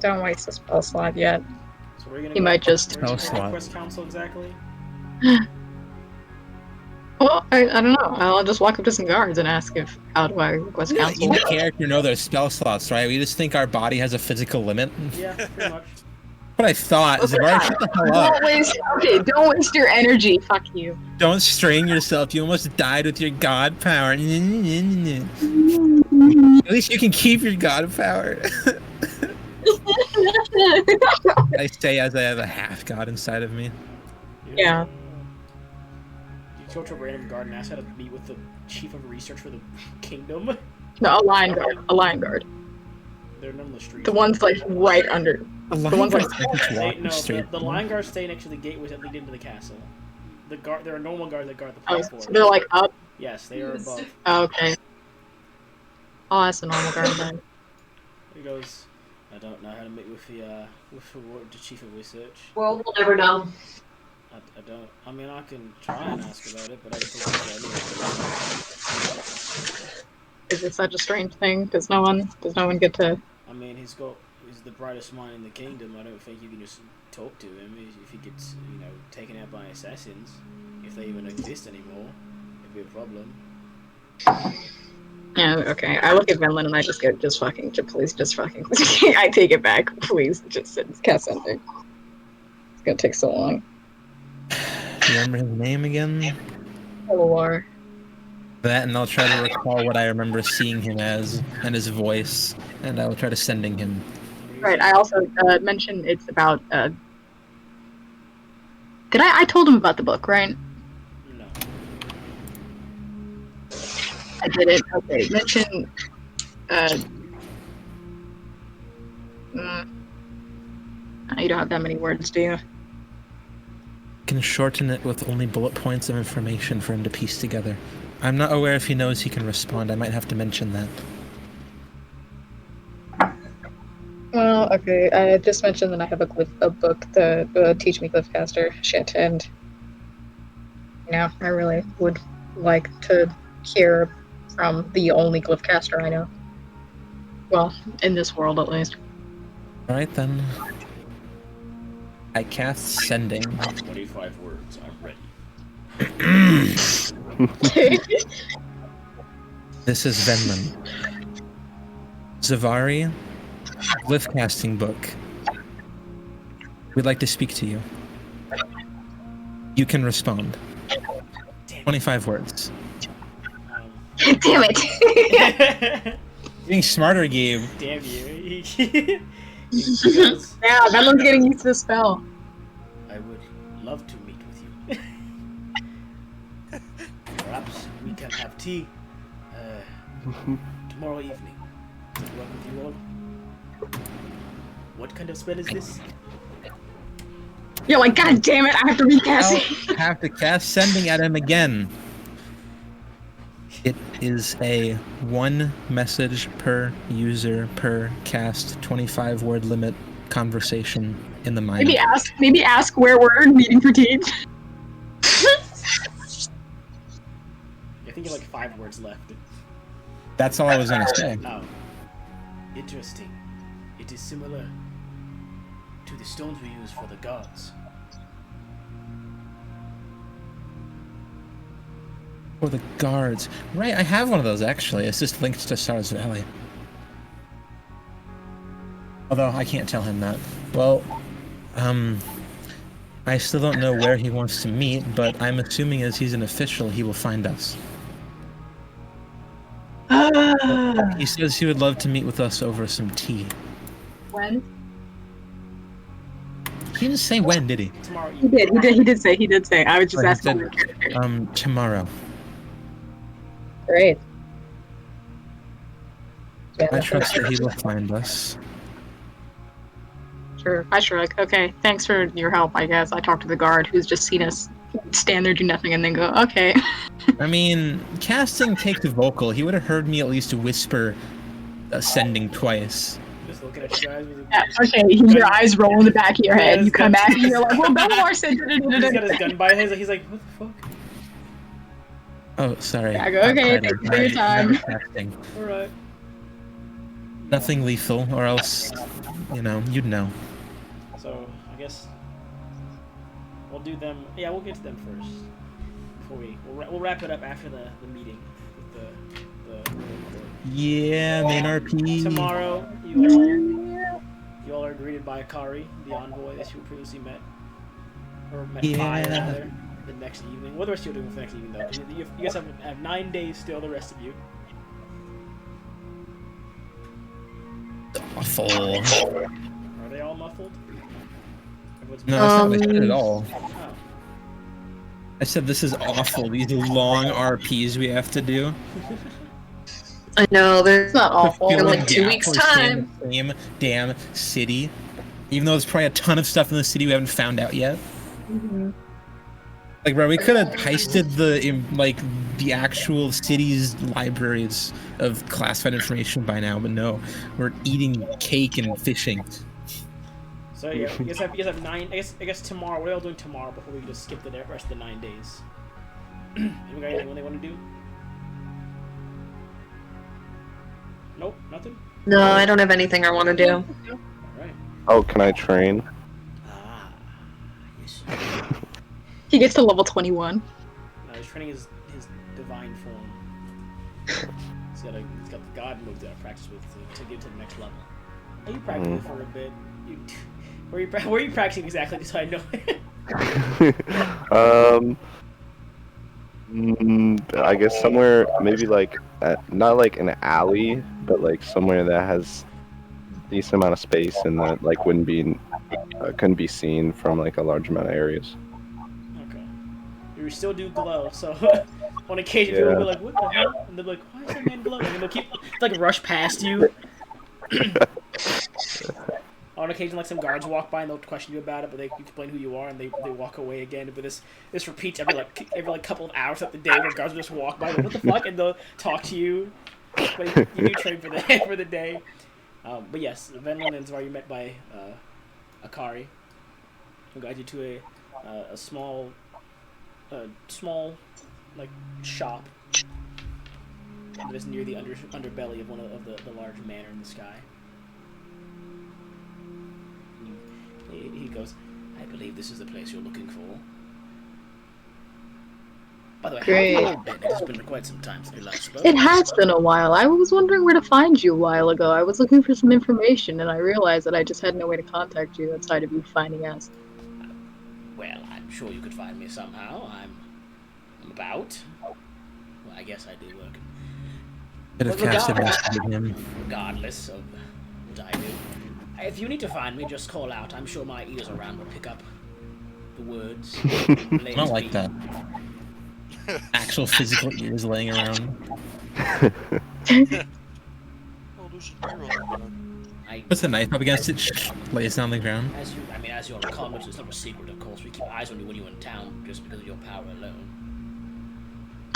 Don't waste a spell slot yet. So we're gonna He might just- where are you Spell gonna slot. request counsel exactly. Well, I don't know. I'll just walk up to some guards and ask if how do I request Yeah, counsel. each character know their spell slots, right? We just think our body has a physical limit. Yeah, pretty much. What I thought is, Zavari, shut the hell up. Don't waste your energy. Fuck you. Don't strain yourself. You almost died with your god power. At least you can keep your god power. I say as I have a half god inside of me. Yeah. You go to a random guard and ask how to meet with the chief of research for the kingdom. No, a lion guard. A lion guard. They're none of the streets. The one's like right under. The one's like- The line guards stay next to the gateways that lead into the castle. There are normal guards that guard the Oh, platform. so they're like up. Yes, they are above. Oh, okay. I'll ask the normal guard then. He goes, I don't know how to meet with the chief of research. Well, we'll never know. I don't. I mean, I can try and ask about it, but I just don't know. Is it such a strange thing? Does no one get to? I mean, he's the brightest mind in the kingdom. I don't think you can just talk to him if he gets, taken out by assassins. If they even exist anymore, it'd be a problem. Yeah, okay. I look at Venlin and I just go, please, just fucking. I take it back, please. Just cast something. It's gonna take so long. Do you remember his name again? War. That, and I'll try to recall what I remember seeing him as and his voice, and I will try to sending him. Right. I also mentioned it's about. Did I told him about the book, right? No. I didn't. Okay. Mention. You don't have that many words, do you? Can shorten it with only bullet points of information for him to piece together. I'm not aware if he knows he can respond. I might have to mention that. Well, okay. I just mentioned that I have a book, the Teach Me Cliffcaster shit, and Yeah, I really would like to hear from the only glyphcaster I know. Well, in this world at least. All right then. I cast sending. 25 words. I'm ready. This is Venlin. Zavari, glyph casting book. We'd like to speak to you. You can respond. 25 words. Damn it! Getting smarter, Gabe. Damn you. Yeah, Venlin's getting used to the spell. I would love to meet with you. Perhaps we can have tea tomorrow evening. Does it work with you all? What kind of spell is this? You're like, God damn it, I have to recast it. I'll have to cast sending at him again. It is a 1 message per user per cast, 25 word limit conversation in the mind. Maybe ask where we're meeting for tea. I think you have like 5 words left. That's all I was gonna say. Oh. Interesting. It is similar to the stones we use for the gods. For the guards. Right, I have one of those actually. It's just linked to Stars Valley. Although I can't tell him that. Well, I still don't know where he wants to meet, but I'm assuming as he's an official, he will find us. He says he would love to meet with us over some tea. When? He didn't say when, did he? Tomorrow He did say. I was just He asking. said, tomorrow. Great. I trust that he will find us. Sure. I shrug. Okay, thanks for your help, I guess. I talked to the guard who's just seen us stand there, do nothing, and then go, okay. I mean, casting takes a vocal. He would have heard me at least whisper sending twice. Just looking at your eyes with a... Yeah, okay, your eyes roll in the back of your head. Yeah, You come back and you're like, well, Belmar said... He's got his gun by his... He's like, what the fuck? Oh, sorry. I go, okay, thank you for your time. Alright. Nothing lethal, or else, you know, you'd know. So, I guess... We'll do them... Yeah, we'll get to them first. Before we'll wrap it up after the meeting with the court. Yeah, main RP. Tomorrow, you all are greeted by Akari, the envoy that you previously met. Or met by, rather, the next evening. What are the rest of you doing for the next evening, though? 'Cause you guys have 9 days still, the rest of you. Awful. Are they all muffled? Everyone's No, that's not what I said at all. Oh. I said this is awful, these long RPs we have to do. I know, there's It's not awful. in Filling like 2 gap weeks' where we stay in time. the same damn city. Even though there's probably a ton of stuff in the city we haven't found out yet. Like, bro, we could have heisted the actual city's libraries of classified information by now, but no, we're eating cake and fishing. So yeah, you guys have 9. I guess tomorrow. What are y'all doing tomorrow before we just skip the rest of the 9 days? Anyone got anything they want to do? Nope, nothing. No, I don't have anything I want to do. All right. Oh, can I train? Ah, yes. He gets to level 21. No, he's training his divine form. He's got the god move that I practice with to get to the next level. Oh, you practiced it for a bit. Where are you practicing exactly? Just so I know. I guess somewhere, maybe like, not like an alley, but like somewhere that has a decent amount of space and that like couldn't be seen from like a large amount of areas. Okay. You still do glow, so on occasion people will be like, "What the hell?" And they'll be like, "Why is that man glowing?" And they'll keep like rush past you. On occasion, like some guards walk by and they'll question you about it, but they explain who you are and they walk away again. But this repeats every couple of hours of the day. Where guards will just walk by, like, what the fuck, and they'll talk to you. But you do train for the day. But yes, Venlin and Zvar, you met by Akari, who guides you to a small a small, like, shop that is near the underbelly of one of the large manor in the sky. He goes, I believe this is the place you're looking for. By the way, how have you all been? It has been quite some time since we last spoke. It has been a while. I was wondering where to find you a while ago. I was looking for some information, and I realized that I just had no way to contact you outside of you finding us. Well, I'm sure you could find me somehow. I'm about. Well, I guess I do work. Could have casted message with him. Regardless of what I do. If you need to find me, just call out. I'm sure my ears around will pick up the words. I don't like that. Actual physical ears laying around. Puts the knife up against it, lays down on the ground. As you'll recall, which is not a secret, of course, we keep eyes on you when you're in town, just because of your power alone.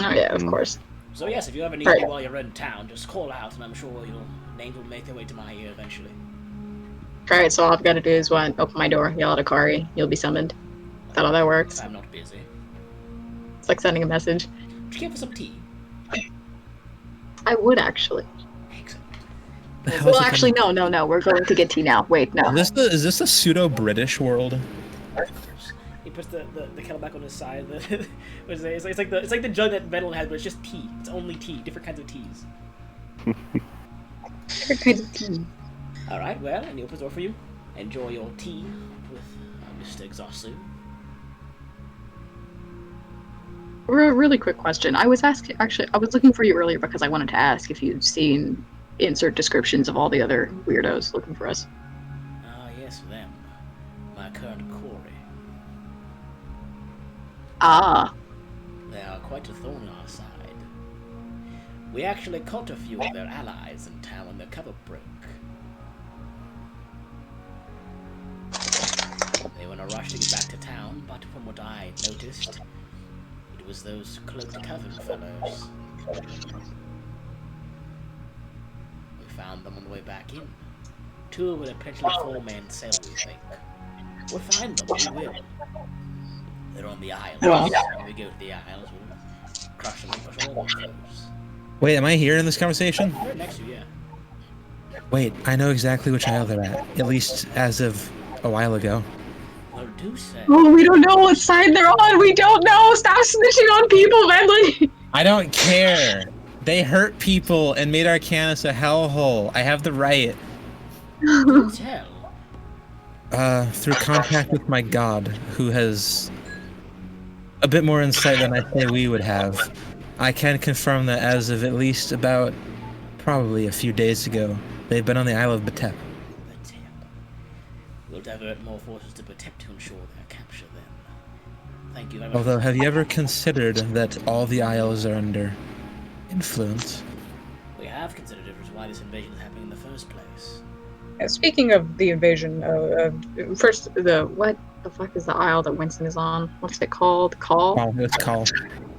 Oh yeah, of course. So yes, if you ever need me while you're in town, just call out, and I'm sure your names will make their way to my ear eventually. Alright, so all I've got to do is open my door, yell at Akari, you'll be summoned. Is that how that works? I'm not busy. It's like sending a message. Would you care for some tea? I would actually. Excellent. Well, actually, no. We're going to get tea now. Wait, no. Is this a pseudo-British world? He puts the kettle back on his side. It's like the jug that Malevolent has, but it's just tea. It's only tea. Different kinds of teas. Different kinds of tea. All right. Well, and he opens the door for you. Enjoy your tea with Mr. Exhaustive. A really quick question. I was looking for you earlier because I wanted to ask if you'd seen insert descriptions of all the other weirdos looking for us. Ah, yes, them. My current quarry. Ah. They are quite a thorn in our side. We actually caught a few of their allies in town when their cover broke. They were in a rush to get back to town, but from what I noticed, it was those cloaked coven fellows. We found them on the way back in. Two with a potentially four-man cell, we think. We'll find them, we will. They're on the Isles. When we go to the Isles, we'll crush them and crush all their foes. Wait, am I here in this conversation? Right next to you, yeah. Wait, I know exactly which isle they're at least as of a while ago. Well, do say. Oh, we don't know what side they're on. We don't know. Stop snitching on people, Bentley. I don't care. They hurt people and made Arcanus a hellhole. I have the right. Tell. Through contact with my god, who has a bit more insight than I say we would have, I can confirm that as of at least about probably a few days ago, they've been on the Isle of Pt.15. We'll divert more forces to Pt.15 to ensure their capture then. Thank you very much. Although, have you ever considered that all the isles are under influence? We have considered it as why this invasion is happening in the first place. Speaking of the invasion, first, what the fuck is the isle that Winston is on? What's it called? Call? Oh, it's Call.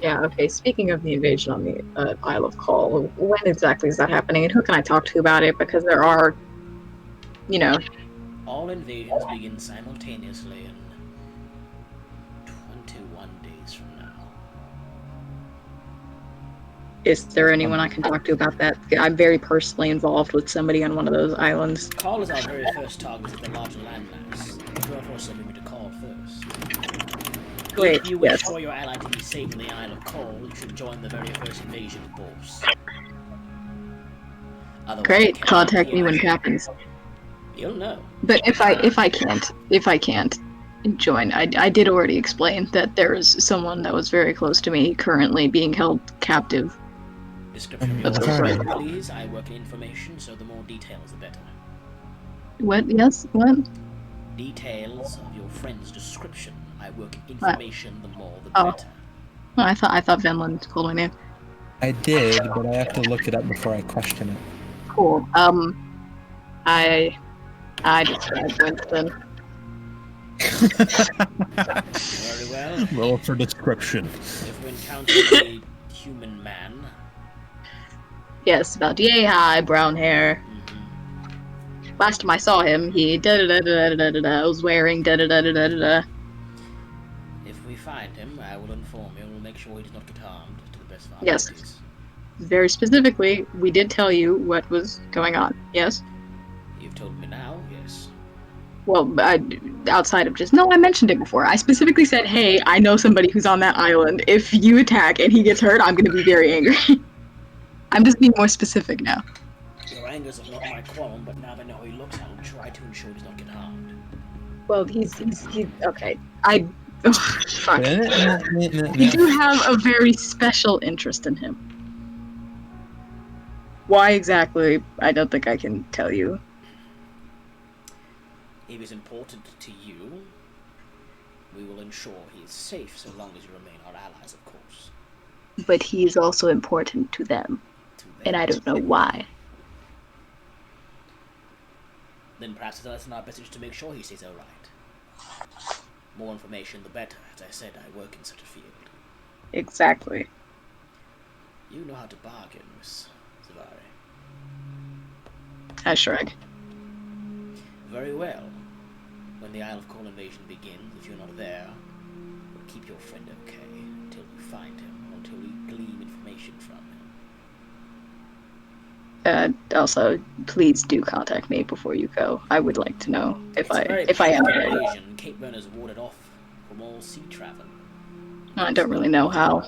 Yeah, okay. Speaking of the invasion on the Isle of Call, when exactly is that happening, and who can I talk to about it? Because there are, All invasions begin simultaneously in 21 days from now. Is there anyone I can talk to about that? I'm very personally involved with somebody on one of those islands. Call is our very first target at the larger landmass. Therefore, send me to Call first. Wait, if you wish yes. for your ally to be safe in the Isle of Call, you should join the very first invasion force. Otherwise, Great, contact me when it happens. You'll know. But if I can't join, I did already explain that there is someone that was very close to me currently being held captive. Description of That's your fine. friend, please. I work in information, so the more details, the better. What? Yes? What? Details of your friend's description. I work in information, the more the Oh. better. Oh, I thought Vinland called my name. I did, but I have to look it up before I question it. Cool. I described Winston. Very well. Roll for description. If we encounter a human man, Yes, about yay high, brown hair. Last time I saw him, he was wearing if we find him, I will inform you. We'll make sure he does not get harmed to the best of our Yes. abilities. Very specifically, we did tell you what was going on. Yes. You've told me now, yes. Well, outside of just no, I mentioned it before. I specifically said, "Hey, I know somebody who's on that island. If you attack and he gets hurt, I'm going to be very angry." I'm just being more specific now. Your anger is not my qualm, but now that I know how he looks, I will try to ensure he does not get harmed. Well, he's okay. Fuck. You do have a very special interest in him. Why exactly? I don't think I can tell you. If it's important to you, we will ensure he is safe so long as you remain our allies, of course. But he is also important to them, and I don't know why. Then perhaps it's in our best interest to make sure he stays alright. More information, the better. As I said, I work in such a field. Exactly. You know how to bargain, Miss Zavari. I shrug. Very well. When the Isle of Coal invasion begins, if you're not there, we'll keep your friend okay until you find him, or until we glean information from him. Also, please do contact me before you go. I would like to know if I am there. Invasion. Cape Burn is warded off from all sea travel. I don't really know how,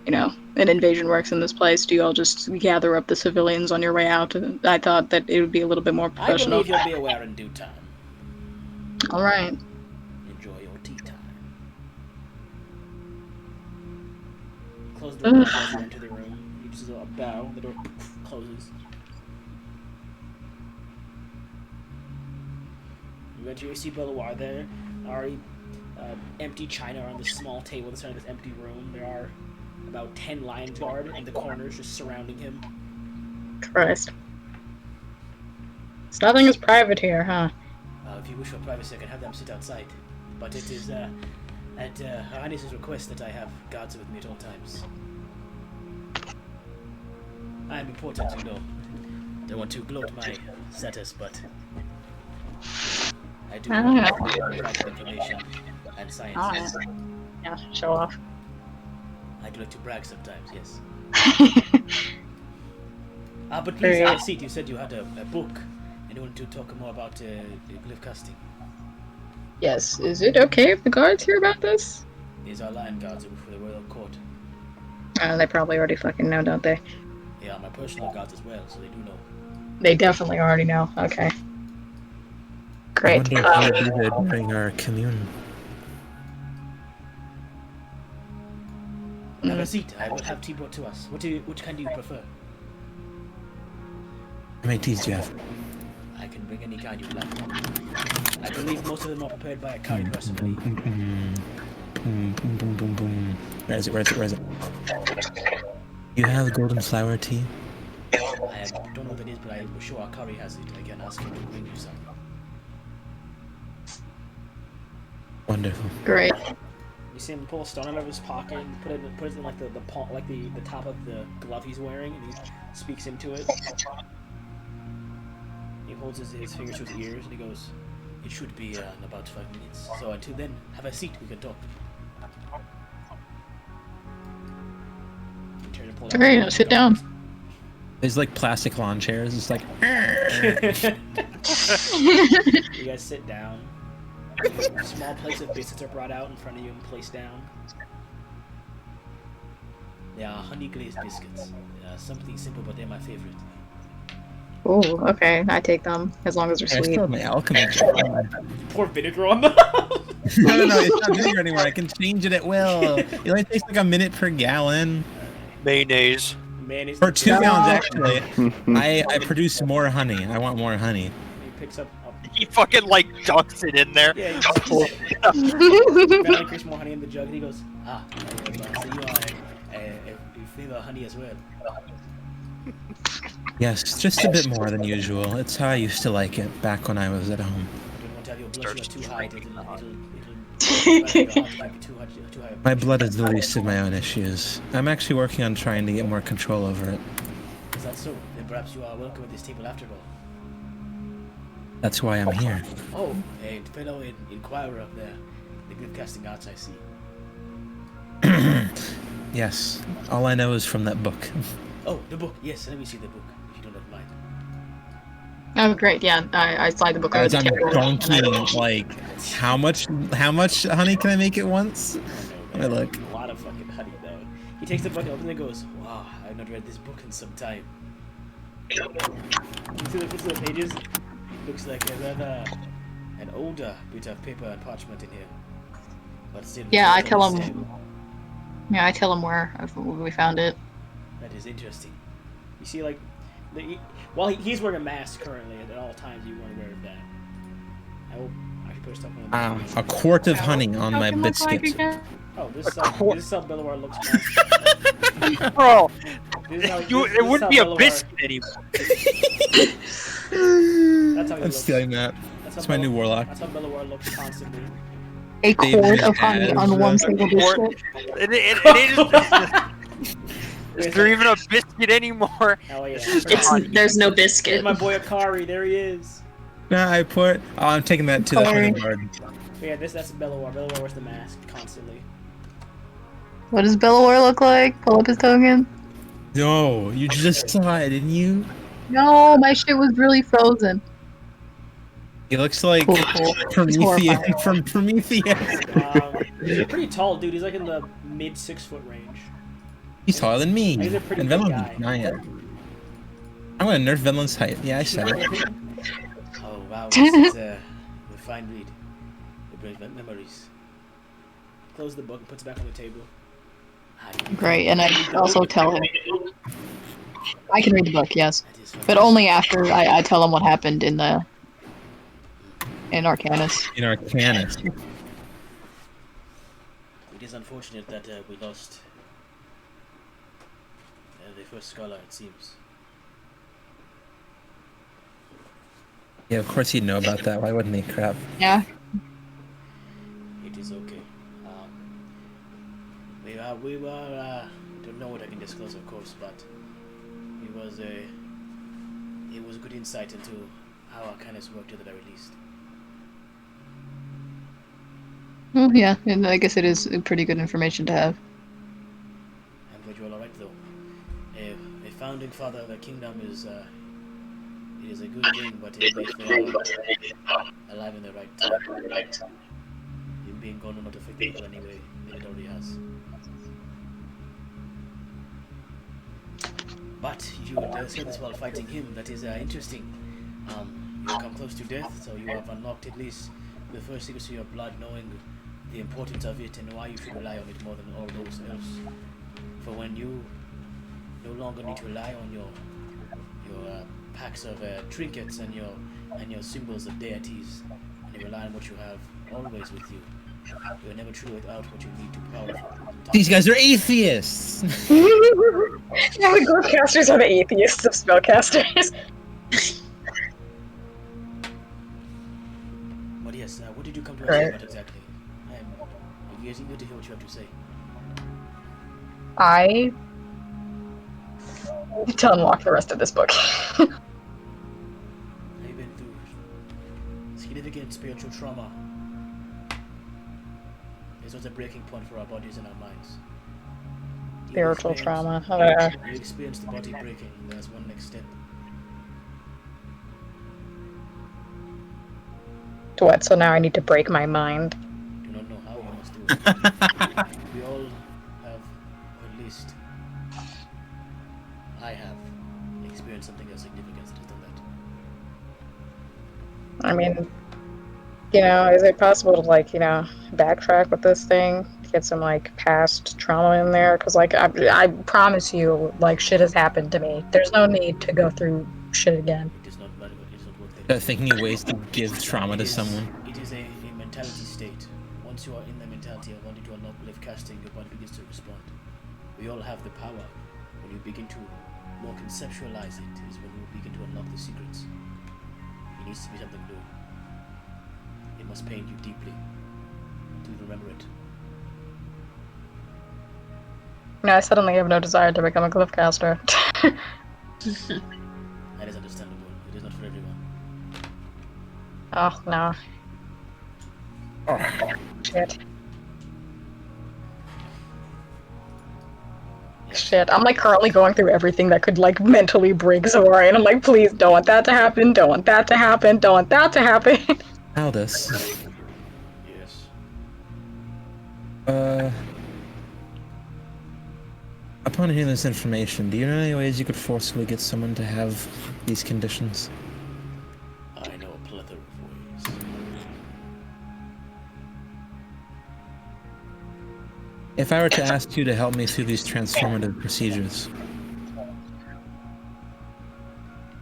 an invasion works in this place. Do you all just gather up the civilians on your way out? I thought that it would be a little bit more professional. I believe you'll be aware in due time. All right. Enjoy your tea time. Close the door as you enter the room. You just bow. The door closes. You enter, you see Belloir there. Already empty china on this small table that's in this empty room. There are about 10 lions guard in the corners just surrounding him. Christ. So nothing is private here, huh? If you wish for privacy, I can have them sit outside. But it is at Her Highness's request that I have guards with me at all times. I am important, you know. Don't want to gloat my status, but I do have private information and science. Yeah, show off. I do like to brag sometimes, yes. But please have a seat. You said you had a book and you wanted to talk more about glyph casting. Yes, is it okay if the guards hear about this? These are lion guards for the royal court. They probably already fucking know, don't they? Yeah, my personal guards as well, so they do know. They definitely already know. Okay. Great. I wonder if we do that during our commune. Have a seat. I will have tea brought to us. Which kind do you prefer? How many teas do you have? I can bring any kind you like. I believe most of them are prepared by a kind recipe. Where is it? You have golden flower tea? I don't know what it is, but I'm sure Akari has it. I can ask him to bring you some. Wonderful. Great. You see him pull a stone out of his pocket and put it in like the palm, like the top of the glove he's wearing, and he speaks into it. He holds his fingers to his ears and he goes, "It should be in about 5 minutes. So until then, have a seat. We can talk." Alright, I'll sit down. There's like plastic lawn chairs. It's like. You guys sit down. Small plates of biscuits are brought out in front of you and placed down. They are honey glazed biscuits. Something simple, but they're my favorite. Oh, okay. I take them as long as they're I sweet. still have my alchemy. Pour vinegar on them. No, it's not vinegar anymore. I can change it at will. It only takes like a minute per gallon. Mayonnaise. Mayonnaise. For 2 gallons, actually. I produce more honey. I want more honey. He picks up. He fucking like dunks it in there. Yeah, he increase more honey in the jug, and he goes, so you flavor honey as well. Yes, just a bit more than usual. It's how I used to like it back when I was at home. You don't want to have your blood sugar too high. It'll too high. My blood is the least of my own issues. I'm actually working on trying to get more control over it. Is that so? Then perhaps you are welcome at this table after all. That's why I'm here. Oh, a fellow inquirer up there. The good casting arts, I see. Yes. All I know is from that book. Oh, the book. Yes, let me see the book, if you don't mind. Oh, great. Yeah, I slide the book over As the I'm table. donking, like, how much honey can I make at once? I Let know, me man. look. A lot of fucking honey, though. He takes the book and opens it and goes, wow, I've not read this book in some time. You see the pages? Looks like a rather an older bit of paper and parchment in here. But still, Yeah, I very tell same. him. Yeah, I tell him where we found it. That is interesting. You see, like, while he's wearing a mask currently at all times, you weren't aware of that. I will actually put stuff on the A quart of honey on my Token look like biscuit. again? Oh, this is how Bellower looks now. Bro, This is how, it wouldn't be a biscuit anymore. That's how he I'm looks. stealing that. That's my new warlock. That's how Bellower looks constantly. A David quart of honey has, on one uh, single Or- biscuit. Is there even a biscuit anymore? Hell yeah. There's no There's biscuit. my boy Akari. There he is. Nah, I put. Oh, I'm taking that to the Sorry. garden. But yeah, that's Bellower. Bellower wears the mask constantly. What does Bellower look like? Pull up his token. No, you just saw it, didn't you? No, my shit was really frozen. He looks like Cool, cool. It's Prometheus horrifying. from Prometheus. He's a pretty tall dude. He's like in the mid 6-foot range. He's taller than me. He's a pretty And big Venom's guy. giant. I'm gonna nerf Venom's height. Yeah, I said it. Oh wow, this is a fine read. It brings back memories. Close the book and puts it back on the table. Great, and I also tell him. I can read the book, yes, That is but fantastic. only after I tell him what happened in Arcanus. In Arcanus. It is unfortunate that we lost the first scholar, it seems. Yeah, of course he'd know about that. Why wouldn't he? Crap. Yeah. It is okay. We don't know what I can disclose, of course, but it was a good insight into how Arcanus worked at the very least. Well, yeah, and I guess it is pretty good information to have. I'm glad you're all alright, though. A founding father of a kingdom is it is a good thing, but it makes them alive in the right time. Him being gone will not affect people anyway, it already has. But you would say this while fighting him. That is interesting. You have come close to death, so you have unlocked at least the first secrets of your blood, knowing the importance of it and why you should rely on it more than all those else. For when you no longer need to rely on your packs of trinkets and your symbols of deities, and you rely on what you have always with you. You are never truly without what you need to powerful. These guys are atheists. Yeah, the Glyphcasters are the atheists of spellcasters. But yes, what did you come to us about exactly? I'm eager to hear what you have to say. I need to unlock the rest of this book. Have you been through significant spiritual trauma? This was a breaking point for our bodies and our minds. Spiritual trauma. You experienced the body breaking, and there's one next step. What? So now I need to break my mind. Do not know how you must do it. We all have, or at least I have, experienced something of significance that has done that. I mean, is it possible to, backtrack with this thing? Get some, past trauma in there? Because, I promise you, shit has happened to me. There's no need to go through shit again. It is not matter, it is not worth it. Thinking of ways to give trauma to someone. It is a mentality state. Once you are in the mentality of wanting to unlock life casting, your body begins to respond. We all have the power. When you begin to more conceptualize it, is when you begin to unlock the secrets. It needs to be something new. It must pain you deeply to remember it. I suddenly have no desire to become a Glyphcaster. That is understandable. It is not for everyone. Oh, no. Shit. shit. I'm like currently going through everything that could like mentally break Zora, and I'm like, please don't want that to happen, don't want that to happen, don't want that to happen. Aldous. Yes. Upon hearing this information, do you know any ways you could forcibly get someone to have these conditions? I know a plethora of ways. If I were to ask you to help me through these transformative procedures,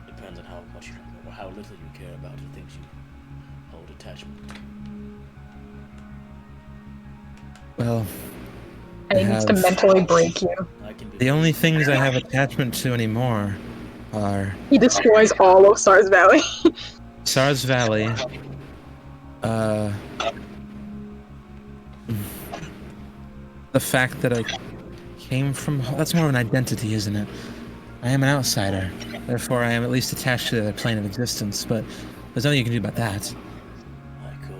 Depends on how much you or how little you care about the things you hold attachment to. well, And he needs to mentally break you. I can be the only things I have attachment to anymore are He destroys all of Stars Valley. SARS Valley, the fact that I came from... That's more of an identity, isn't it? I am an outsider. Therefore, I am at least attached to the plane of existence, but there's nothing you can do about that. I could.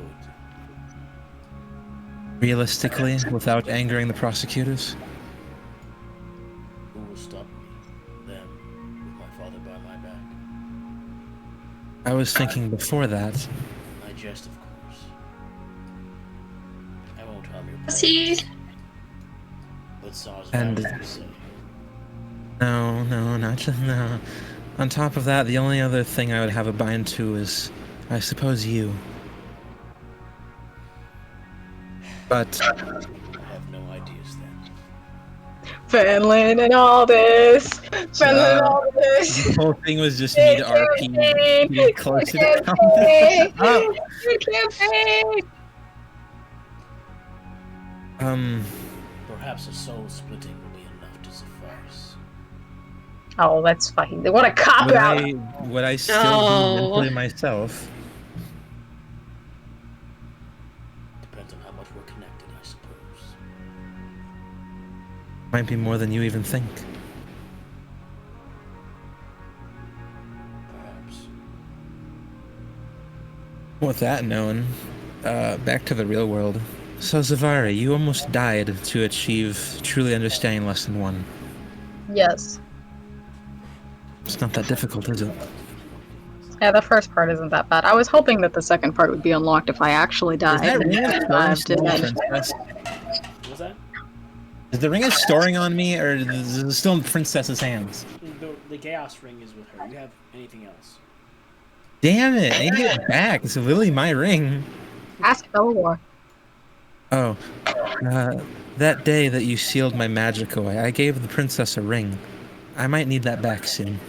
Realistically, without angering the prosecutors? Who will stop me? Them, with my father by my back. I was thinking before that. I jest, of course. I won't harm your Is he? But SARS And- virus will say. No, not just no. On top of that, the only other thing I would have a bind to is, I suppose, you. But I have no ideas then. Finland and all this. Finland and all this. the whole thing was just me to RP getting close to the Campaign. Oh, Good campaign. Perhaps a soul splitting will be enough to suffice. Oh, that's fucking. What a cop out. would I still No. be mentally myself? Depends on how much we're connected, I suppose. Might be more than you even think. Perhaps. With that known, back to the real world. So Zavari, you almost died to achieve truly understanding Lesson 1. Yes. It's not that difficult, is it? Yeah, the first part isn't that bad. I was hoping that the second part would be unlocked if I actually died. Is that and ring of survived, storing and still then- Princess? What was that? Is the ring of storing on me, or is it still in Princess's hands? The chaos ring is with her. You have anything else? Damn it! I need to get it back. It's literally my ring. Ask Belwar. Oh, that day that you sealed my magic away, I gave the princess a ring. I might need that back soon.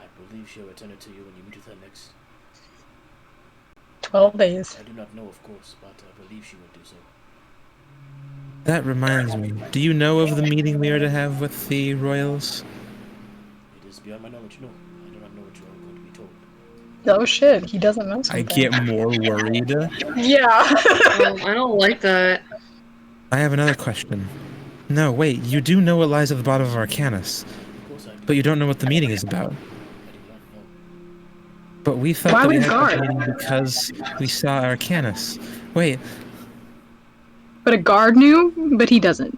I believe she'll return it to you when you meet with her next. 12 days. I do not know, of course, but I believe she will do so. That reminds me. Do you know of the meeting we are to have with the royals? It is beyond my knowledge. No, I do not know what you are going to be told. Oh shit, he doesn't know I something. get more worried. Yeah. I don't like that. I have another question. No, wait, you do know what lies at the bottom of Arcanus, Of course I do. but you don't know what the meeting is about. I do not know. But we thought Why that we would had guard? the meeting because we saw Arcanus. Wait, But a guard knew, but he doesn't.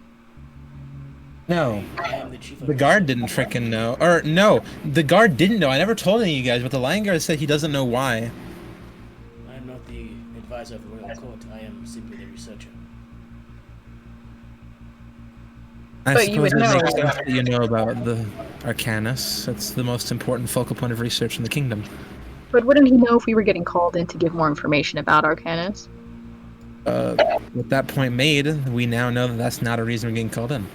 no. I am the chief of The guard didn't frickin' know. Or, no, the guard didn't know. I never told any of you guys, but the lion guard said he doesn't know why. I am not the advisor of the royal court. I am simply the researcher. I But you suppose would it makes know. sense that you know about the Arcanus. It's the most important focal point of research in the kingdom. But wouldn't he know if we were getting called in to give more information about Arcanus? With that point made, we now know that that's not a reason we're getting called in.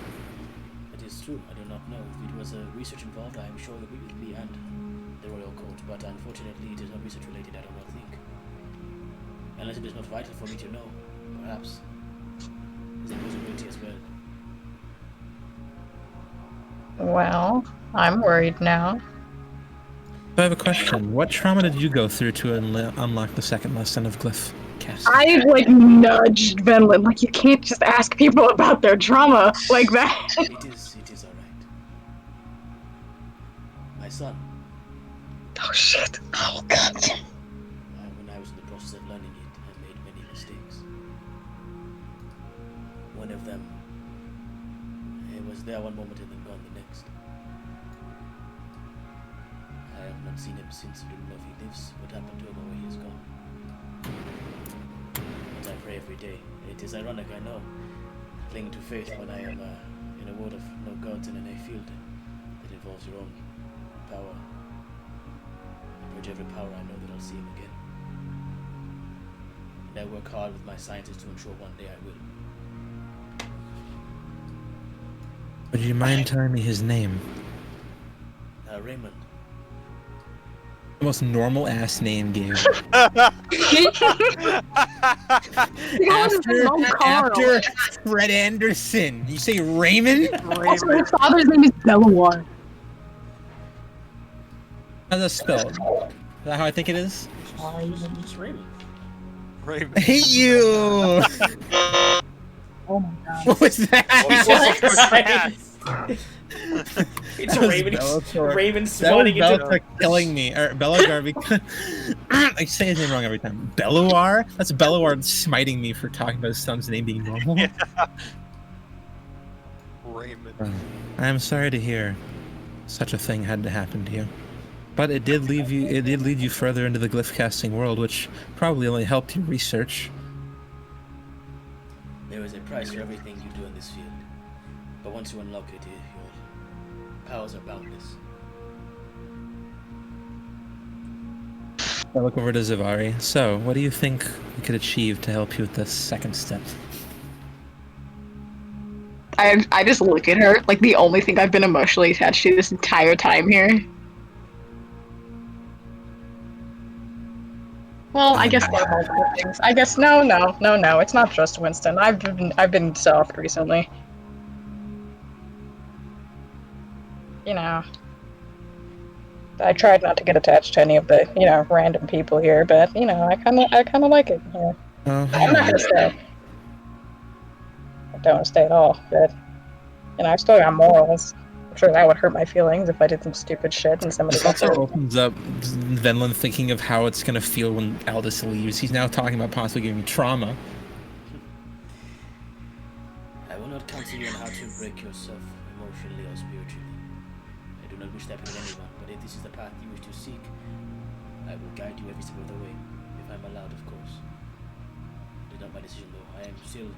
It is true. I do not know. If it was research involved, I am sure that we would be and the royal court. But unfortunately, it is not research related. I do not think. Unless it is not vital for me to know. Perhaps. There's a possibility as well. Well, I'm worried now. So I have a question. What trauma did you go through to unlock the second lesson of Glyph Cast? I like nudged Venlin, like you can't just ask people about their trauma like that. It is alright. My son, Oh shit. Oh god. when I was in the process of learning it, I made many mistakes. One of them was there one moment and then gone the next. I have not seen him since. I don't know if he lives, what happened to him, or where he has gone. But I pray every day. It is ironic, I know. Clinging to faith when I am in a world of no gods and in a field that involves your own power. I pray to every power I know that I'll see him again. And I work hard with my scientists to ensure one day I will. Would you mind telling me his name? Raymond. The most normal ass name, Gabe. after Fred Anderson. You say Raymond? Also, his father's name is Belawar. How's that spelled? Is that how I think it is? It's Raymond. I hate you! Oh my god. What was that? It's That was Raymond. Bellator. Raymond That was swatting into. Bellator killing me. Or Bellagar because I say his name wrong every time. Belawar? That's Belawar smiting me for talking about his son's name being normal. Yeah. Raymond. I am sorry to hear such a thing had to happen to you. But it did lead you further into the glyph casting world, which probably only helped your research. There is a price for everything you do in this field. But once you unlock it, your powers are boundless. I look over to Zavari. So, what do you think we could achieve to help you with this second step? I just look at her like the only thing I've been emotionally attached to this entire time here. Well, I guess there are multiple things. I guess no. It's not just Winston. I've been soft recently. You know, I tried not to get attached to any of the random people here, but I kind of like it here. I'm not gonna stay. I don't want to stay at all, but I still got morals. I'm sure that would hurt my feelings if I did some stupid shit and somebody This also opens up Venlin thinking of how it's gonna feel when Aldous leaves. He's now talking about possibly giving me trauma. I will not counsel you on how to break yourself emotionally or spiritually. I do not wish that with anyone, but if this is the path you wish to seek, I will guide you every step of the way, if I'm allowed, of course. It is not my decision, though. I am still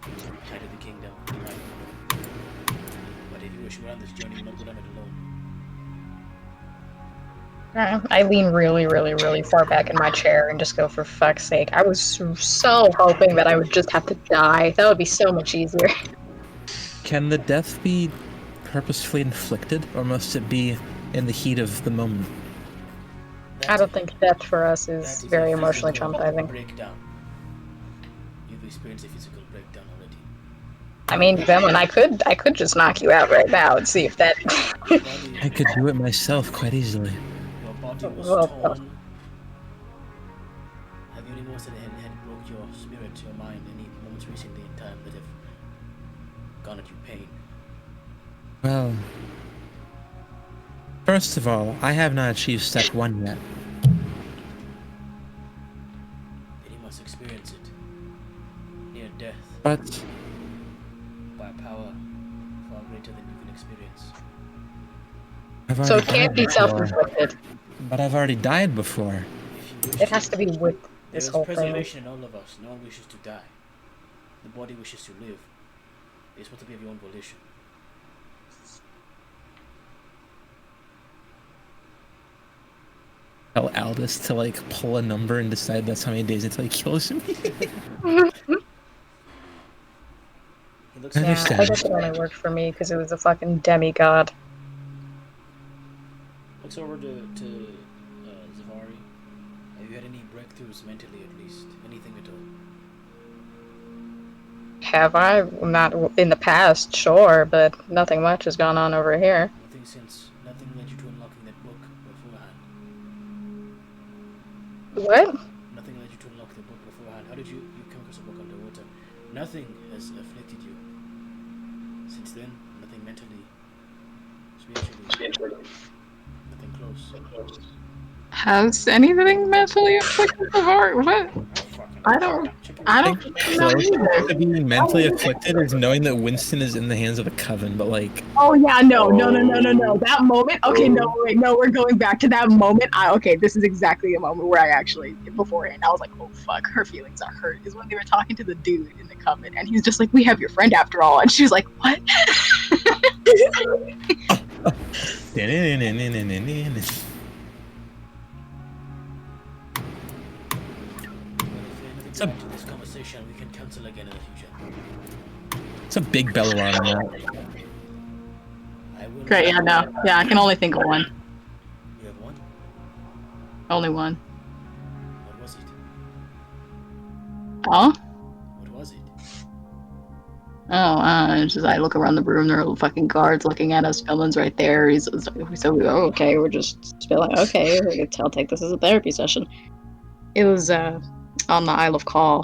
head of the kingdom. But if you wish to go on this journey, you will not go on it alone. I lean really, really, really far back in my chair and just go, for fuck's sake. I was so hoping that I would just have to die. That would be so much easier. Can the death be purposefully inflicted, or must it be in the heat of the moment? I don't think death for us is very emotionally traumatizing. Breakdown. You've experienced a physical breakdown already. I mean, Venlin, I could just knock you out right now and see if that. I could do it myself quite easily. Your body was Well, torn. Have you any moments that had broke your spirit, your mind, any moments recently in time that have gone at you pain? Well, first of all, I have not achieved step 1 yet. Then you must experience it. Near death. But By a power far greater than you can experience. I've So already it can't died be before. self-inflicted. But I've already died before. It has to be with There this is whole thing. preservation in all of us. No one wishes to die. The body wishes to live. It's supposed to be of your own volition. Tell Aldous to pull a number and decide that's how many days until he kills me. He looks I Yeah, understand. I guess it only worked for me because it was a fucking demigod. looks over to Zavari. Have you had any breakthroughs mentally, at least? Anything at all? Have I? Not in the past, sure, but nothing much has gone on over here. Nothing since. Nothing led you to unlocking that book beforehand. What? Nothing led you to unlock the book beforehand. How did you come across a book underwater? Nothing has afflicted you. Since then, nothing mentally, spiritually, nothing close. Has anything mentally afflicted the heart? What? Oh, fucking I don't- Check I don't know either. To being mentally afflicted is knowing that Winston is in the hands of the Coven, but like, Oh yeah, no. That moment. Okay, no, wait, no. We're going back to that moment. Okay, this is exactly a moment where I actually, beforehand, I was like, oh fuck, her feelings are hurt. Is when they were talking to the dude in the Coven, and he's just like, we have your friend after all, and she was like, what? It's up to this conversation. We can cancel again in the future. it's a big bell alarm on that. I will. Great. Yeah, no. Yeah, I can only think of one. You have one. Only one. What was it? Oh. What was it? It's just I look around the room, there are fucking guards looking at us. Spellman's right there. So we go, okay, we're just spelling. Okay, I'll take this as a therapy session. It was on the Isle of Caw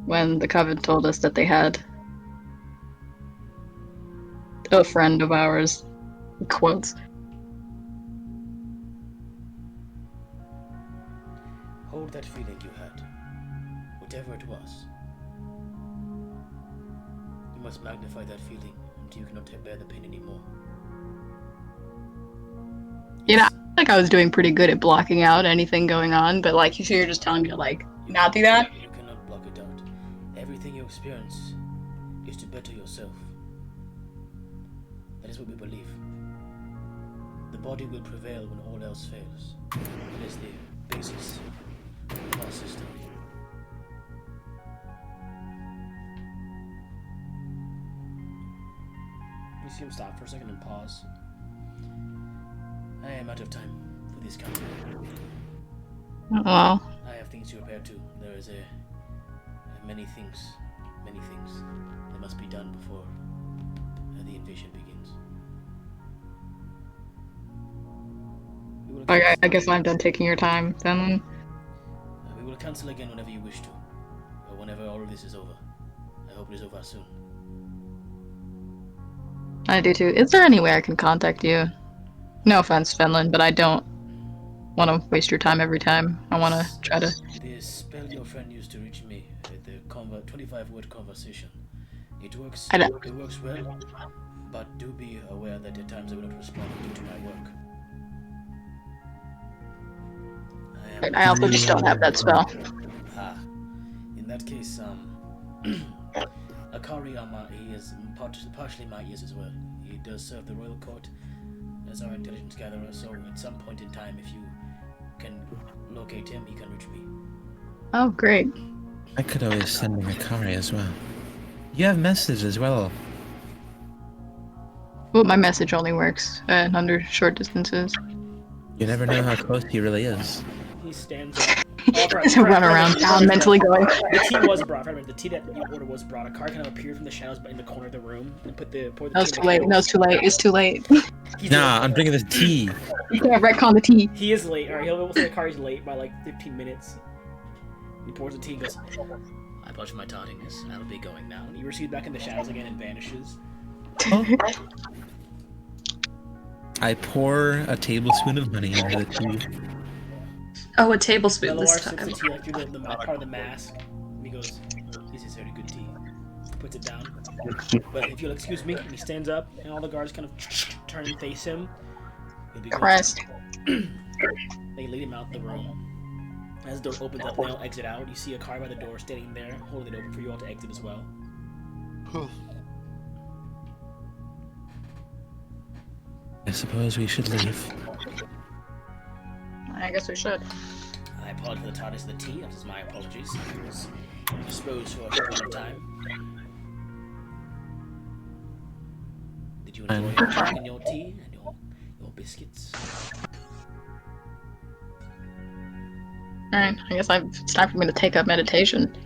when the Coven told us that they had a friend of ours, quotes. Hold that feeling you had, whatever it was. You must magnify that feeling until you cannot bear the pain anymore. You know, I feel like I was doing pretty good at blocking out anything going on, but like, you're just telling me to like not do that. You cannot block it out. Everything you experience is to better yourself. That is what we believe. The body will prevail when all else fails. It is the basis of our system. You see him stop for a second and pause. I am out of time for this kind. Well, I have things to prepare too. There is many things that must be done before the invasion begins. I guess I'm done taking your time, then. We will cancel again whenever you wish to, or whenever all of this is over. I hope it is over soon. I do too. Is there any way I can contact you? No offense, Finland, but I don't want to waste your time every time. I want to try to... The spell your friend used to reach me, the 25-word conversation. It works well, but do be aware that at times I will not respond due to my work. I also just don't have that spell. In that case, Akari he is partially my ears as well. He does serve the royal court as our intelligence gatherer, so at some point in time, if you can locate him, he can reach me. Oh, great. I could always send him Akari as well. You have messages as well. Well, my message only works under short distances. You never know how close he really is. He stands up. To run around town mentally going. The tea was brought. The tea that you ordered was brought. A car kind of appeared from the shadows in the corner of the room and poured the That was too late. No, it's too late. It's too late. Nah, I'm drinking this tea. You can't retcon the tea. He is late. Alright, he'll say the car is late by like 15 minutes. He pours the tea and goes, I apologize for my tardiness. I'll be going now. And he recedes back in the shadows again and vanishes. I pour a tablespoon of honey into the tea. Oh, a tablespoon Belawar this sips time. the tea like through the part of the mask. And he goes, this is very good tea. Puts it down. But if you'll excuse me, and he stands up, and all the guards kind of turn and face him. Christ. They lead him out the room. As the door opens up, they all exit out. You see a car by the door standing there, holding it open for you all to exit as well. I suppose we should leave. I guess we should. I apologize for the tardiness of the tea. That is my apologies. I was disposed for a short amount of time. Did you enjoy drinking your tea and your biscuits? Alright, I guess it's time for me to take up meditation.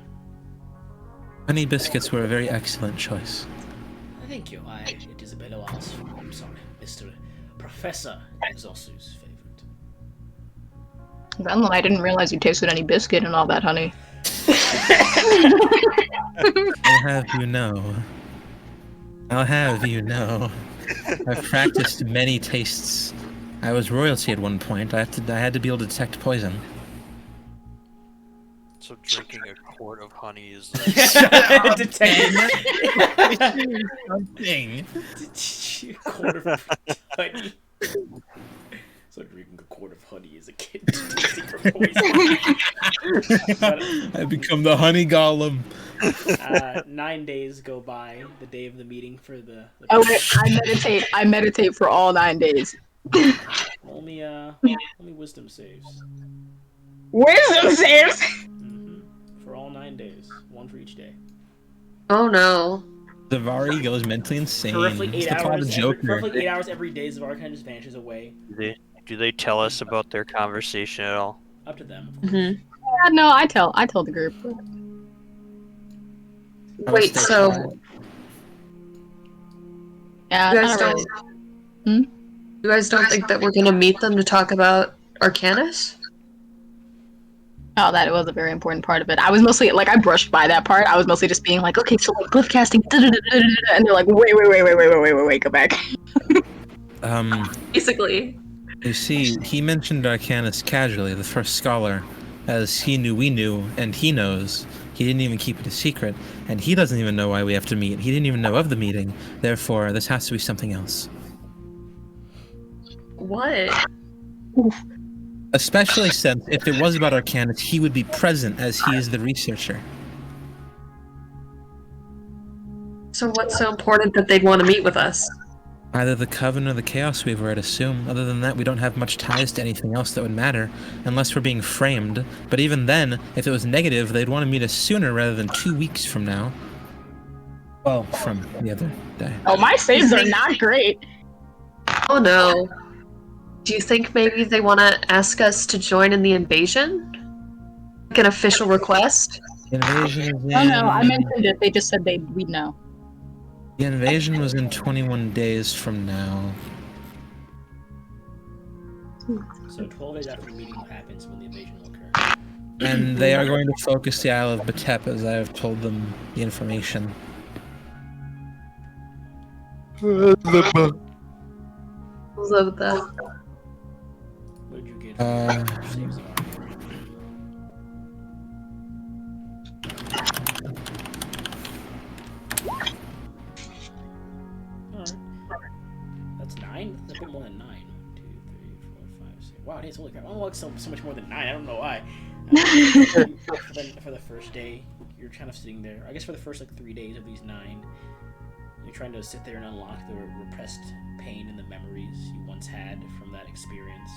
Honey biscuits were a very excellent choice. Thank you. It is a Beloas. I'm sorry, Mr. Professor Zosu's favorite. Well, I didn't realize you tasted any biscuit and all that, honey. I'll have you know. I'll have you know. I've practiced many tastes. I was royalty at one point. I had to be able to detect poison. So drinking a quart of honey is Detective. Something. Quart of honey. So drinking a quart of honey is a kid secret poison. I become the honey golem. 9 days go by, the day of the meeting for the Oh wait, I meditate for all 9 days. roll me wisdom saves. Wisdom saves. For all 9 days, one for each day. Oh no. Zavari goes mentally insane. For roughly 8 It's the plot of hours. Joker. For roughly 8 hours every day, Zavari kind of just vanishes away. Do they tell us about their conversation at all? Up to them. Yeah, no, I tell the group. Wait, so Yeah, you guys not don't really. you guys don't think that we're gonna meet them to talk about Arcanus? Oh, that was a very important part of it. I was mostly like, I brushed by that part. I was mostly just being like, okay, so like glyph casting, and they're like, wait, go back. Basically. You see, he mentioned Arcanus casually, the first scholar, as he knew we knew, and he knows. He didn't even keep it a secret, and he doesn't even know why we have to meet. He didn't even know of the meeting. Therefore, this has to be something else. What? Especially since if it was about Arcanus, he would be present as he is the researcher. So what's so important that they'd want to meet with us? Either the Coven or the Chaos Weaver, I'd assume. Other than that, we don't have much ties to anything else that would matter, unless we're being framed. But even then, if it was negative, they'd want to meet us sooner rather than 2 weeks from now. Well, from the other day. Oh, my saves are not great. Oh no. Do you think maybe they want to ask us to join in the invasion? Like an official request? The invasion is in... Oh no, I mentioned it. They just said we'd know. The invasion was in 21 days from now. So 12 days after the meeting happens when the invasion will occur. And they are going to focus the Isle of Batep as I have told them the information. Love that. What did you get? Saves are? Alright. That's 9? That's a bit more than 9. 1, 2, 3, 4, 5, 6. Wow, it's holy crap. I'm like so much more than 9. I don't know why. For the first day, you're kind of sitting there. I guess for the first like 3 days of these 9, you're trying to sit there and unlock the repressed pain and the memories you once had from that experience.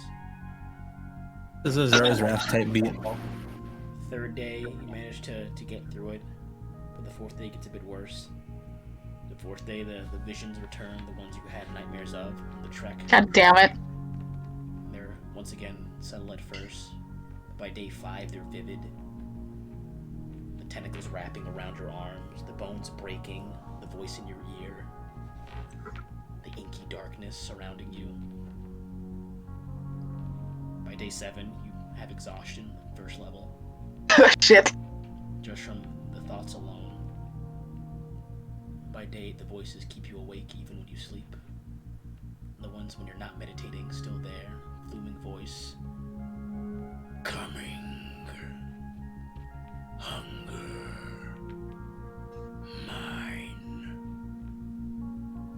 This is Zara's Wrath type beat. Third day, you manage to get through it, but the fourth day gets a bit worse. The fourth day, the visions return, the ones you had nightmares of, the trek. God damn it. They're once again subtle at first, but by day 5 they're vivid. The tentacles wrapping around your arms, the bones breaking, the voice in your ear, the inky darkness surrounding you. By day 7, you have exhaustion, first level. Shit. Just from the thoughts alone. By day 8, the voices keep you awake even when you sleep. The ones when you're not meditating, still there, looming voice. Coming. Hunger. Mine.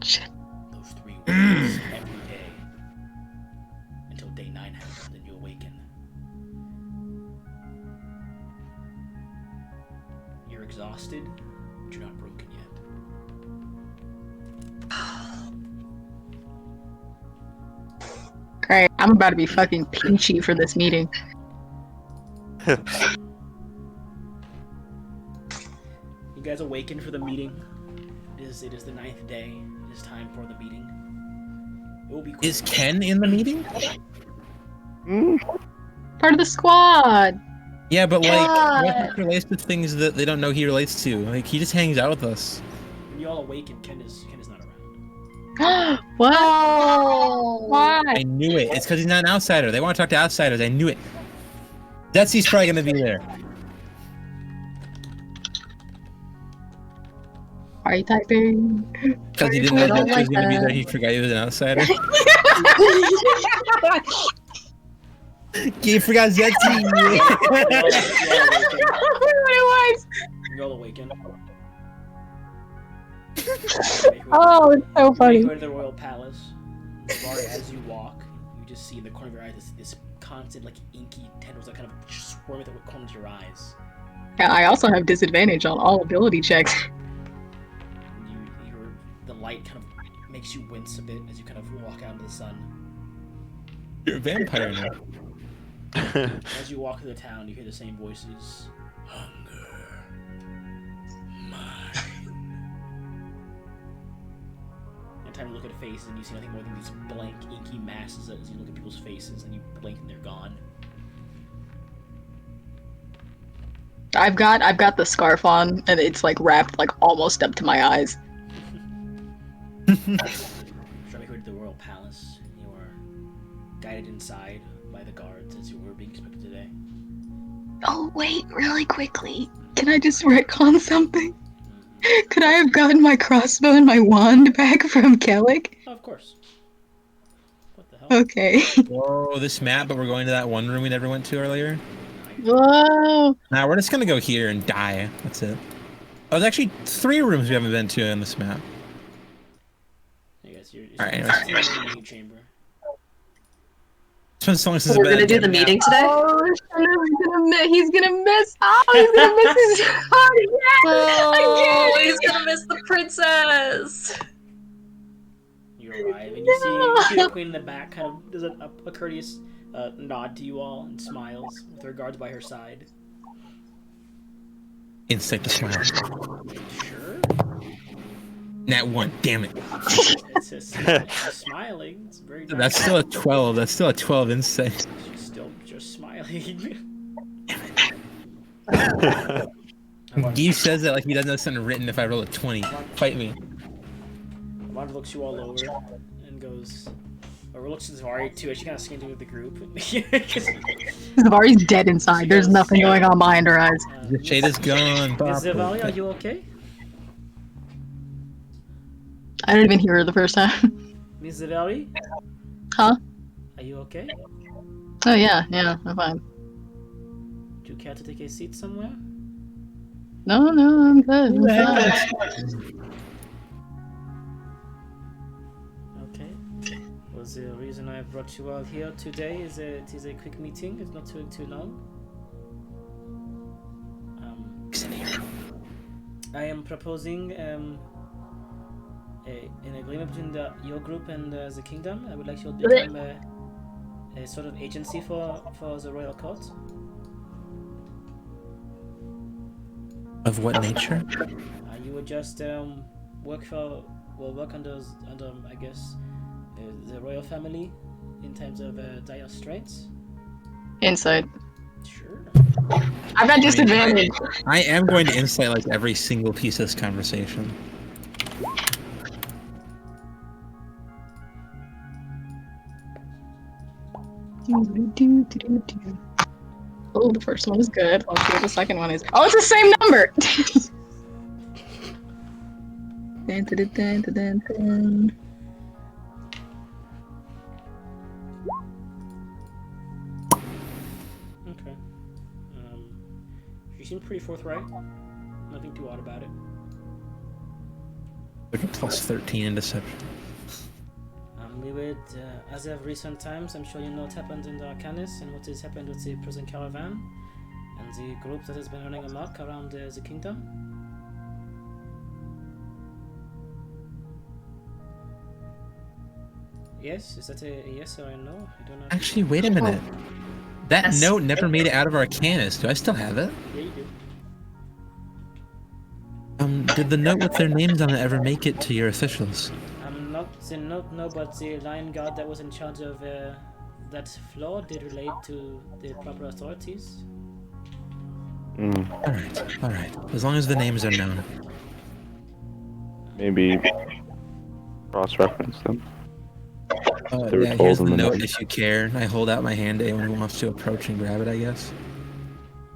Shit. Those 3 words every day. Until day 9 happens and you awaken. You're exhausted, but you're not broken yet. Great. I'm about to be fucking peachy for this meeting. You guys awaken for the meeting. It is the 9th day. It is time for the meeting. It will be quick. Is Ken in the meeting? Part of the squad. Yeah, but like, God. what relates to things that they don't know he relates to? Like, he just hangs out with us. When you all awaken, Ken is not around. What? Oh. Why? I knew it. It's because he's not an outsider. They want to talk to outsiders. I knew it. Betsy's probably gonna be there. Are you typing? Because he didn't know I don't Betsy was like gonna be that. there. He forgot he was an outsider. You forgot Zetzi. You all awaken. Oh, it's so You funny. make your way to the royal palace. Vari, as you walk, you just see in the corner of your eye this constant, like, inky tendrils that kind of swarm at the corners of your eyes. Yeah, I also have disadvantage on all ability checks. The light kind of makes you wince a bit as you kind of walk out into the sun. You're a vampire now. As you walk through the town, you hear the same voices. Hunger. Mine. And time to look at faces, and you see nothing more than these blank, inky masses as you look at people's faces, and you blink and they're gone. I've got the scarf on, and it's like wrapped like almost up to my eyes. Shall we go to the royal palace? You are guided inside by the guards as you were being expected today. Oh wait, really quickly. Can I just retcon something? Could I have gotten my crossbow and my wand back from Kellic? Oh, of course. What the hell? Okay. Whoa, this map, but we're going to that one room we never went to earlier. Whoa. Nah, we're just gonna go here and die. That's it. Oh, there's actually 3 rooms we haven't been to in this map. I guess you're Alright, in the meeting chamber. It's been so long since We're I've been gonna do at the map. meeting today. Oh, he's gonna miss. Oh, he's gonna miss his Oh, again. he's gonna miss the princess. You arrive and you see the queen in the back kind of does a courteous nod to you all and smiles with her guards by her side. Insect to smile. Sure. Nat 1, damn it. It's just she's smiling. It's very nice. That's still a 12. That's still a 12 insight. She's still just smiling. Guy says that like he doesn't have something written if I roll a 20. Fight me. Amanda looks you all over and goes, or looks at Zvari too, as she kind of skins with the group. Zavari's dead inside. There's nothing going on behind her eyes. The shade is gone. Miss Zvari, are you okay? I didn't even hear her the first time. Miss Zvari? Huh? Are you okay? Oh yeah, I'm fine. Do you care to take a seat somewhere? No, I'm good. I'm fine. Okay. Well, the reason I brought you all here today is it is a quick meeting. It's not too long. I am proposing an agreement between your group and the kingdom. I would like you to become a sort of agency for the royal court. Of what nature? You would just work under I guess the royal family in times of dire straits. Insight. Sure. I've got disadvantage. I am going to insight like every single piece of this conversation. Oh, the first one is good. Let's see what the second one is. Oh, it's the same number! Dun, dun, dun, dun, dun, dun. Okay. You seem pretty forthright. Nothing too odd about it. Like a plus 13 in deception. We would, as of recent times, I'm sure you know what happened in the Arcanis and what has happened with the prison caravan and the group that has been running amok around the kingdom. Yes? Is that a yes or a no? I don't know. Actually, wait a minute. That Yes. note never made it out of Arcanis. Do I still have it? Yeah, you do. Did the note with their names on it ever make it to your officials? Not the note, no, but the lion guard that was in charge of that floor did relate to the proper authorities. Alright. As long as the names are known. Maybe cross-reference them. Oh, They were yeah, told here's in the the note note. if you care. I hold out my hand to anyone who wants to approach and grab it, I guess.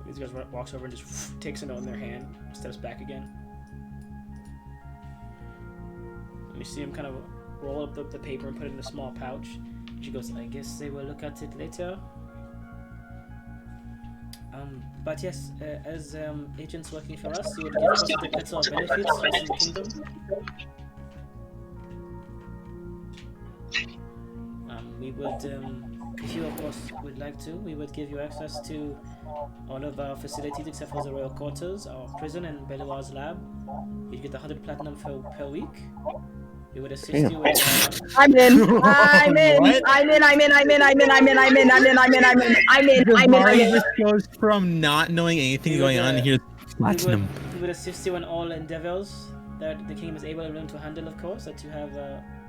These guys walks over and just takes a note in their hand, steps back again. And you see him kind of roll up the paper and put it in a small pouch. She goes, I guess they will look at it later. But yes, as agents working for us, you would get positive better benefits for us in the kingdom. We would, if you of course would like to, we would give you access to all of our facilities except for the royal quarters, our prison, and Beliwar's lab. You'd get 100 platinum per week. We would assist you with. I'm in. Mari just goes from not knowing anything going on here to platinum. We would assist you in all endeavors that the kingdom is able and willing to handle, of course, that you have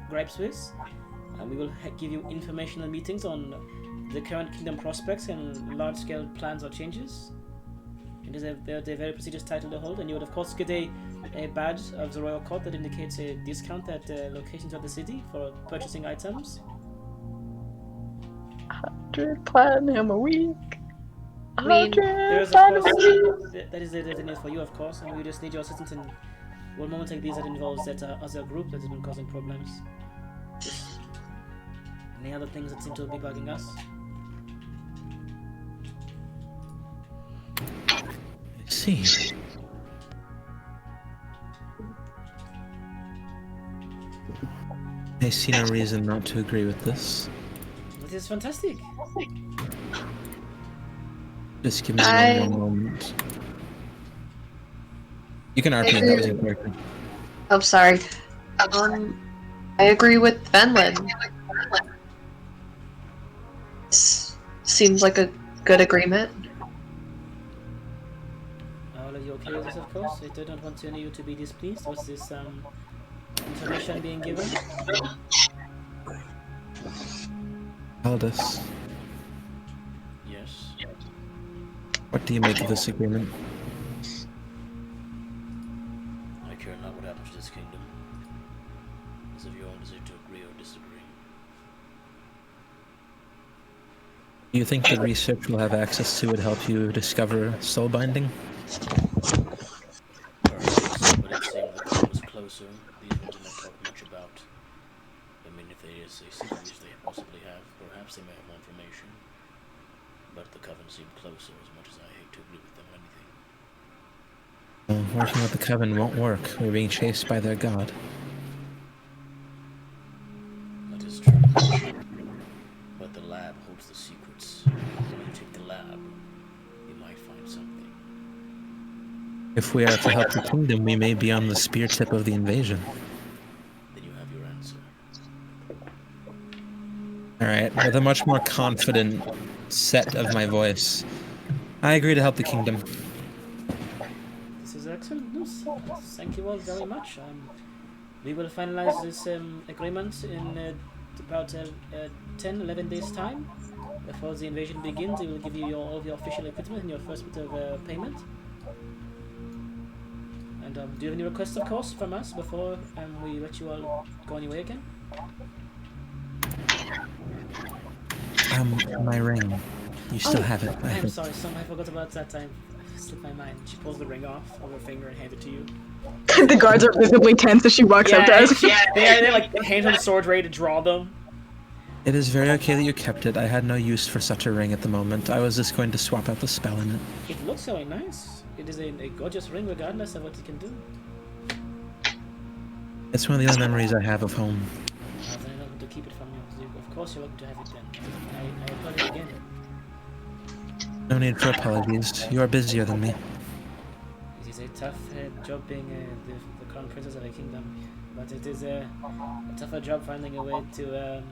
gripes with. We will give you informational meetings on the current kingdom prospects and large-scale plans or changes. It is a very prestigious title to hold, and you would of course get a badge of the royal court that indicates a discount at locations of the city for purchasing items. 100 platinum a week. There's of course that is the need for you, of course, and we just need your assistance in one moment like these that involves that other group that has been causing problems. Just any other things that seem to be bugging us? I see. I see no reason not to agree with this. It is fantastic. Just give me one more moment. You can RP, that was important. Oh, sorry. I agree with Venlin. This seems like a good agreement. All of you okay with this, of course? I do not want any of you to be displeased. What's this information being given? Aldous, Yes. what do you make of this agreement? I care not what happens to this kingdom. It's of your own decision to agree or disagree. Do you think the research we'll have access to would help you discover soul binding? Perhaps, but it seemed the court was closer. These ones did not talk much about. I mean, if they is a secret which they possibly have, perhaps they may have more information. But the coven seemed closer, as much as I hate to agree with them on anything. Well, working with the coven won't work. We're being chased by their god. That is true. But the lab holds the secrets. When you take the lab, you might find something. If we are to help the kingdom, we may be on the spear tip of the invasion. Then you have your answer. Alright, with a much more confident set of my voice, I agree to help the kingdom. This is excellent news. Thank you all very much. We will finalize this agreement in about 10-11 days time. Before the invasion begins, we will give you all of your official equipment and your first bit of payment. And do you have any requests, of course, from us before we let you all go on your way again? My ring. You still have it. I'm sorry, Sam, I forgot about that. I slipped my mind. She pulls the ring off of her finger and hands it to you. The guards are visibly tense as she walks up to us. They're like hands on the sword ready to draw them. It is very okay that you kept it. I had no use for such a ring at the moment. I was just going to swap out the spell in it. It looks very nice. It is a gorgeous ring regardless of what it can do. It's one of the only memories I have of home. Then I'm not going to keep it from you. Of course you're welcome to have it then. I apologize again. No need for apologies. You are busier than me. It is a tough job being the crown princess of a kingdom, but it is a tougher job finding a way to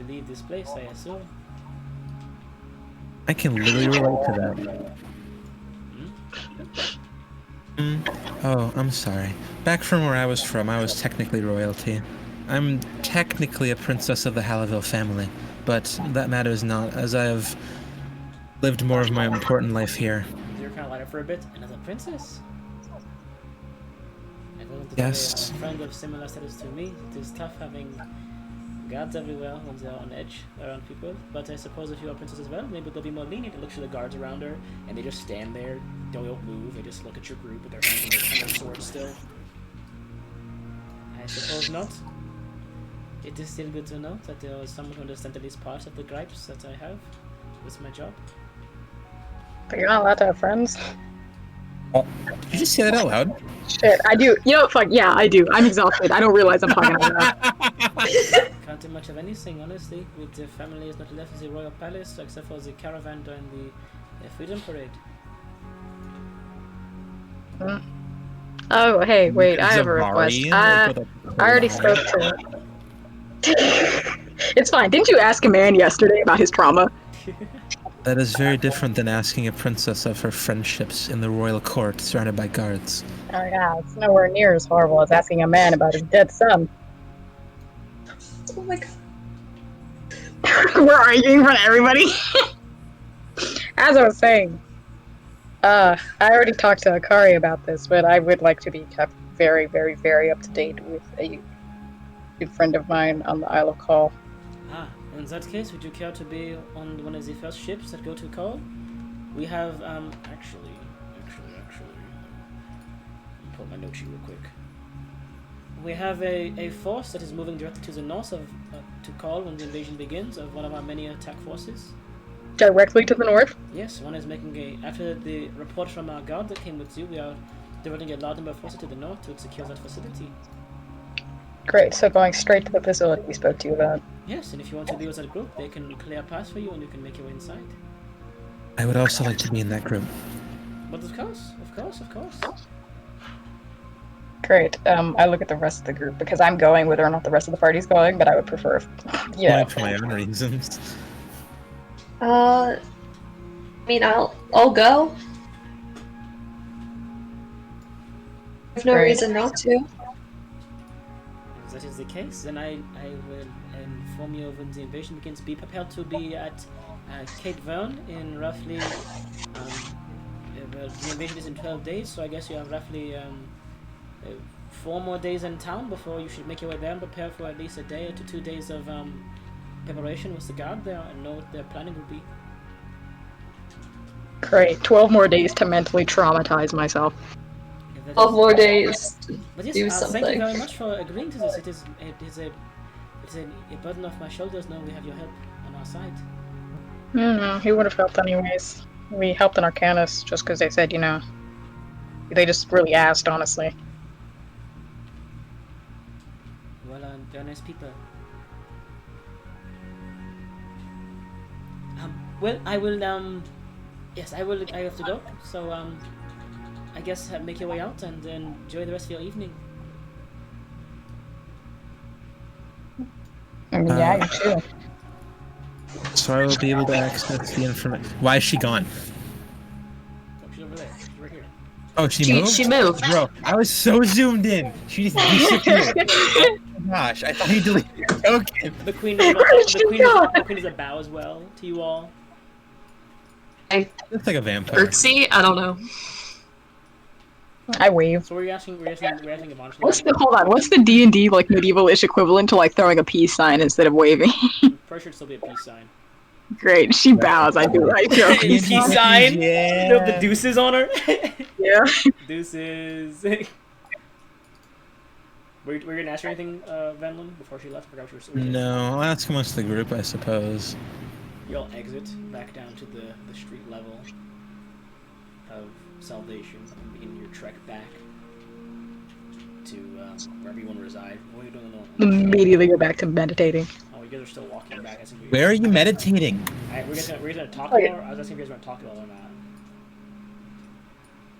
leave this place, I assume. I can literally relate to that. Oh, I'm sorry. Back from where I was from, I was technically royalty. I'm technically a princess of the Hallaville family, but that matters not, as I have lived more of my important life here. You're kind of lighter for a bit. Another princess? I've wanted to Yes. be a friend of similar status to me. It is tough having guards everywhere when they're on edge around people, but I suppose if you're a princess as well, maybe they'll be more lenient and look to the guards around her, and they just stand there, don't move, they just look at your group with their hands on their swords still. I suppose not. It is still good to know that there is someone who understands at least part of the gripes that I have with my job. But you're not allowed to have friends. Did you just say that out loud? Shit, I do. You know, fuck, yeah, I do. I'm exhausted. I don't realize I'm talking out loud. Can't do much of anything, honestly. With the family is not left in the royal palace, except for the caravan during the freedom parade. Oh, hey, wait, I have a request. Zavari? I already spoke to... It's fine. Didn't you ask a man yesterday about his trauma? That is very different than asking a princess of her friendships in the royal court surrounded by guards. Oh yeah, it's nowhere near as horrible as asking a man about his dead son. Oh my god. We're arguing in front of everybody. As I was saying, I already talked to Akari about this, but I would like to be kept very, very, very up to date with a good friend of mine on the Isle of Call. Ah, in that case, would you care to be on one of the first ships that go to Call? We have, actually, let me pull my note sheet real quick. We have a force that is moving directly to the north of to Call when the invasion begins of one of our many attack forces. Directly to the north? Yes, one is making after the report from our guard that came with you, we are diverting a large number of forces to the north to secure that facility. Great, so going straight to the facility we spoke to you about. Yes, and if you want to be with that group, they can clear a path for you and you can make your way inside. I would also like to be in that group. But of course. Great, I look at the rest of the group because I'm going whether or not the rest of the party's going, but I would prefer if, Why, for my own reasons. I mean, I'll go. There's no Great. reason not to. If that is the case, then I will inform you when the invasion begins. Be prepared to be at Cape Verne in roughly... well, the invasion is in 12 days, so I guess you have roughly 4 more days in town before you should make your way there and prepare for at least a day to 2 days of preparation with the guard there and know what their planning will be. Great, 12 more days to mentally traumatize myself. 12 more days to But yes, do thank you something. very much for agreeing to this. It is a burden off my shoulders knowing we have your help on our side. No, he would have helped anyways. We helped in Arcanus just because they said, you know, they just really asked, honestly. Well, they're nice people. Well, I will, yes, I have to go, so, I guess make your way out and enjoy the rest of your evening. I mean, yeah, you too. So I will be able to access the information. Why is she gone? Oh, she's over there. She's right here. Oh, she moved? She moved. Bro, I was so zoomed in. She just disappeared. Oh my gosh, I thought he deleted her token. The queen is a bow as well to you all. Looks like a vampire. Curtsy? I don't know. I wave. So we're asking Evangeline. What's the D&D, like, medieval-ish equivalent to, like, throwing a peace sign instead of waving? I'm pretty sure it'd still be a peace sign. Great, she bows, I throw a peace Peace sign? Yeah. With the deuces on her? Yeah. Deuces. Were you gonna ask her anything, Venlin, before she left? I forgot what you were saying. No, I'll ask amongst the group, I suppose. You all exit back down to the street level of Salvation and begin your trek back to wherever you want to reside. What are you doing on Immediately go back to meditating. Oh, you guys are still walking back. I think Where are you meditating? We're gonna talk Oh, yeah. more. I was asking if you guys want to talk about it or not.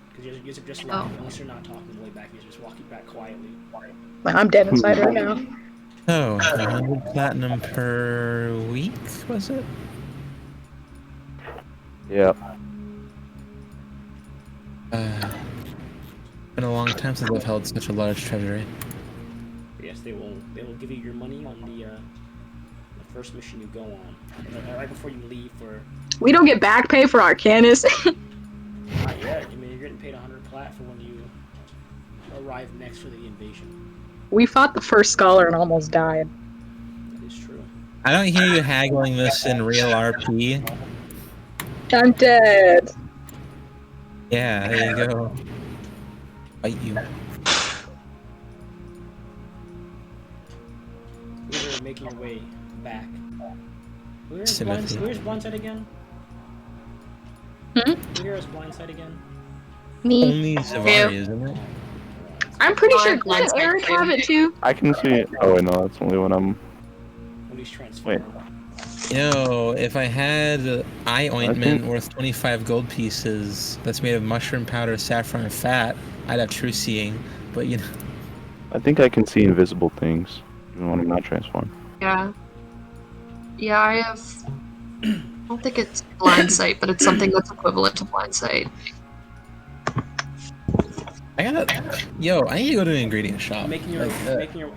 Because you guys are just walking. Unless you're not talking on the way back, you're just walking back quietly. I'm dead inside right now. Oh, 100 platinum per week, was it? Yep. Been a long time since I've held such a large treasury. Yes, they will give you your money on the first mission you go on. Right before you leave for... We don't get back pay for Arcanus. Not yet. I mean, you're getting paid 100 plat for when you arrive next for the invasion. We fought the first scholar and almost died. That is true. I don't hear you haggling this in real RP. I'm dead. Yeah, there you go. Bite you. You are making your way back. Where's Timothy. Blindside again? Who here has blind sight again? Me. Only Zavari, isn't it? I'm pretty Oh, sure I'm Glenn and blind Eric sight have it too. I can see it. Oh wait, no, that's only when I'm. When he's transformed. Yo, if I had eye ointment think- worth 25 gold pieces that's made of mushroom powder, saffron, and fat, I'd have true seeing. But you know, I think I can see invisible things even when I'm not transformed. Yeah. Yeah, I have. I don't think it's blind sight, but it's something that's equivalent to blind sight. I need to go to an ingredient shop. Making your Like, making your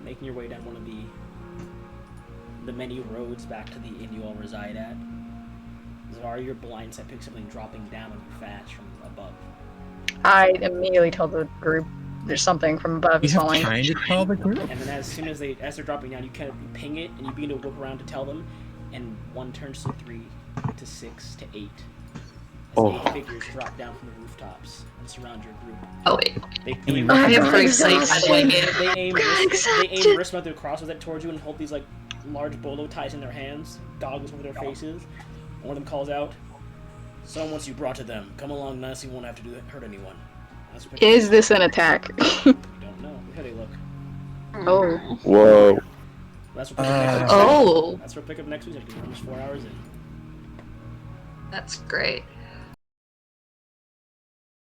making your way down one of the many roads back to the inn you all reside at. Zavari, your blind sight picks something dropping down on you fast from above. I immediately tell the group there's something from above you is have falling. time to tell the group? And then as soon as they're dropping down, you kind of ping it and you begin to look around to tell them, and 1 turns to 3 to 6 to 8. As 8 figures drop down from the rooftops and surround your group. Oh wait. They aim, I am very they excited. aim wrist mounted crossbows towards you and hold these like large bolo ties in their hands, goggles over their faces. One of them calls out, "Someone wants you brought to them. Come along, nice. You won't have to hurt anyone." Is this an attack? You don't know. Look how they look. Oh. Whoa. That's what pick up next week. Oh. That's what pick up next week. We're almost 4 hours in. That's great.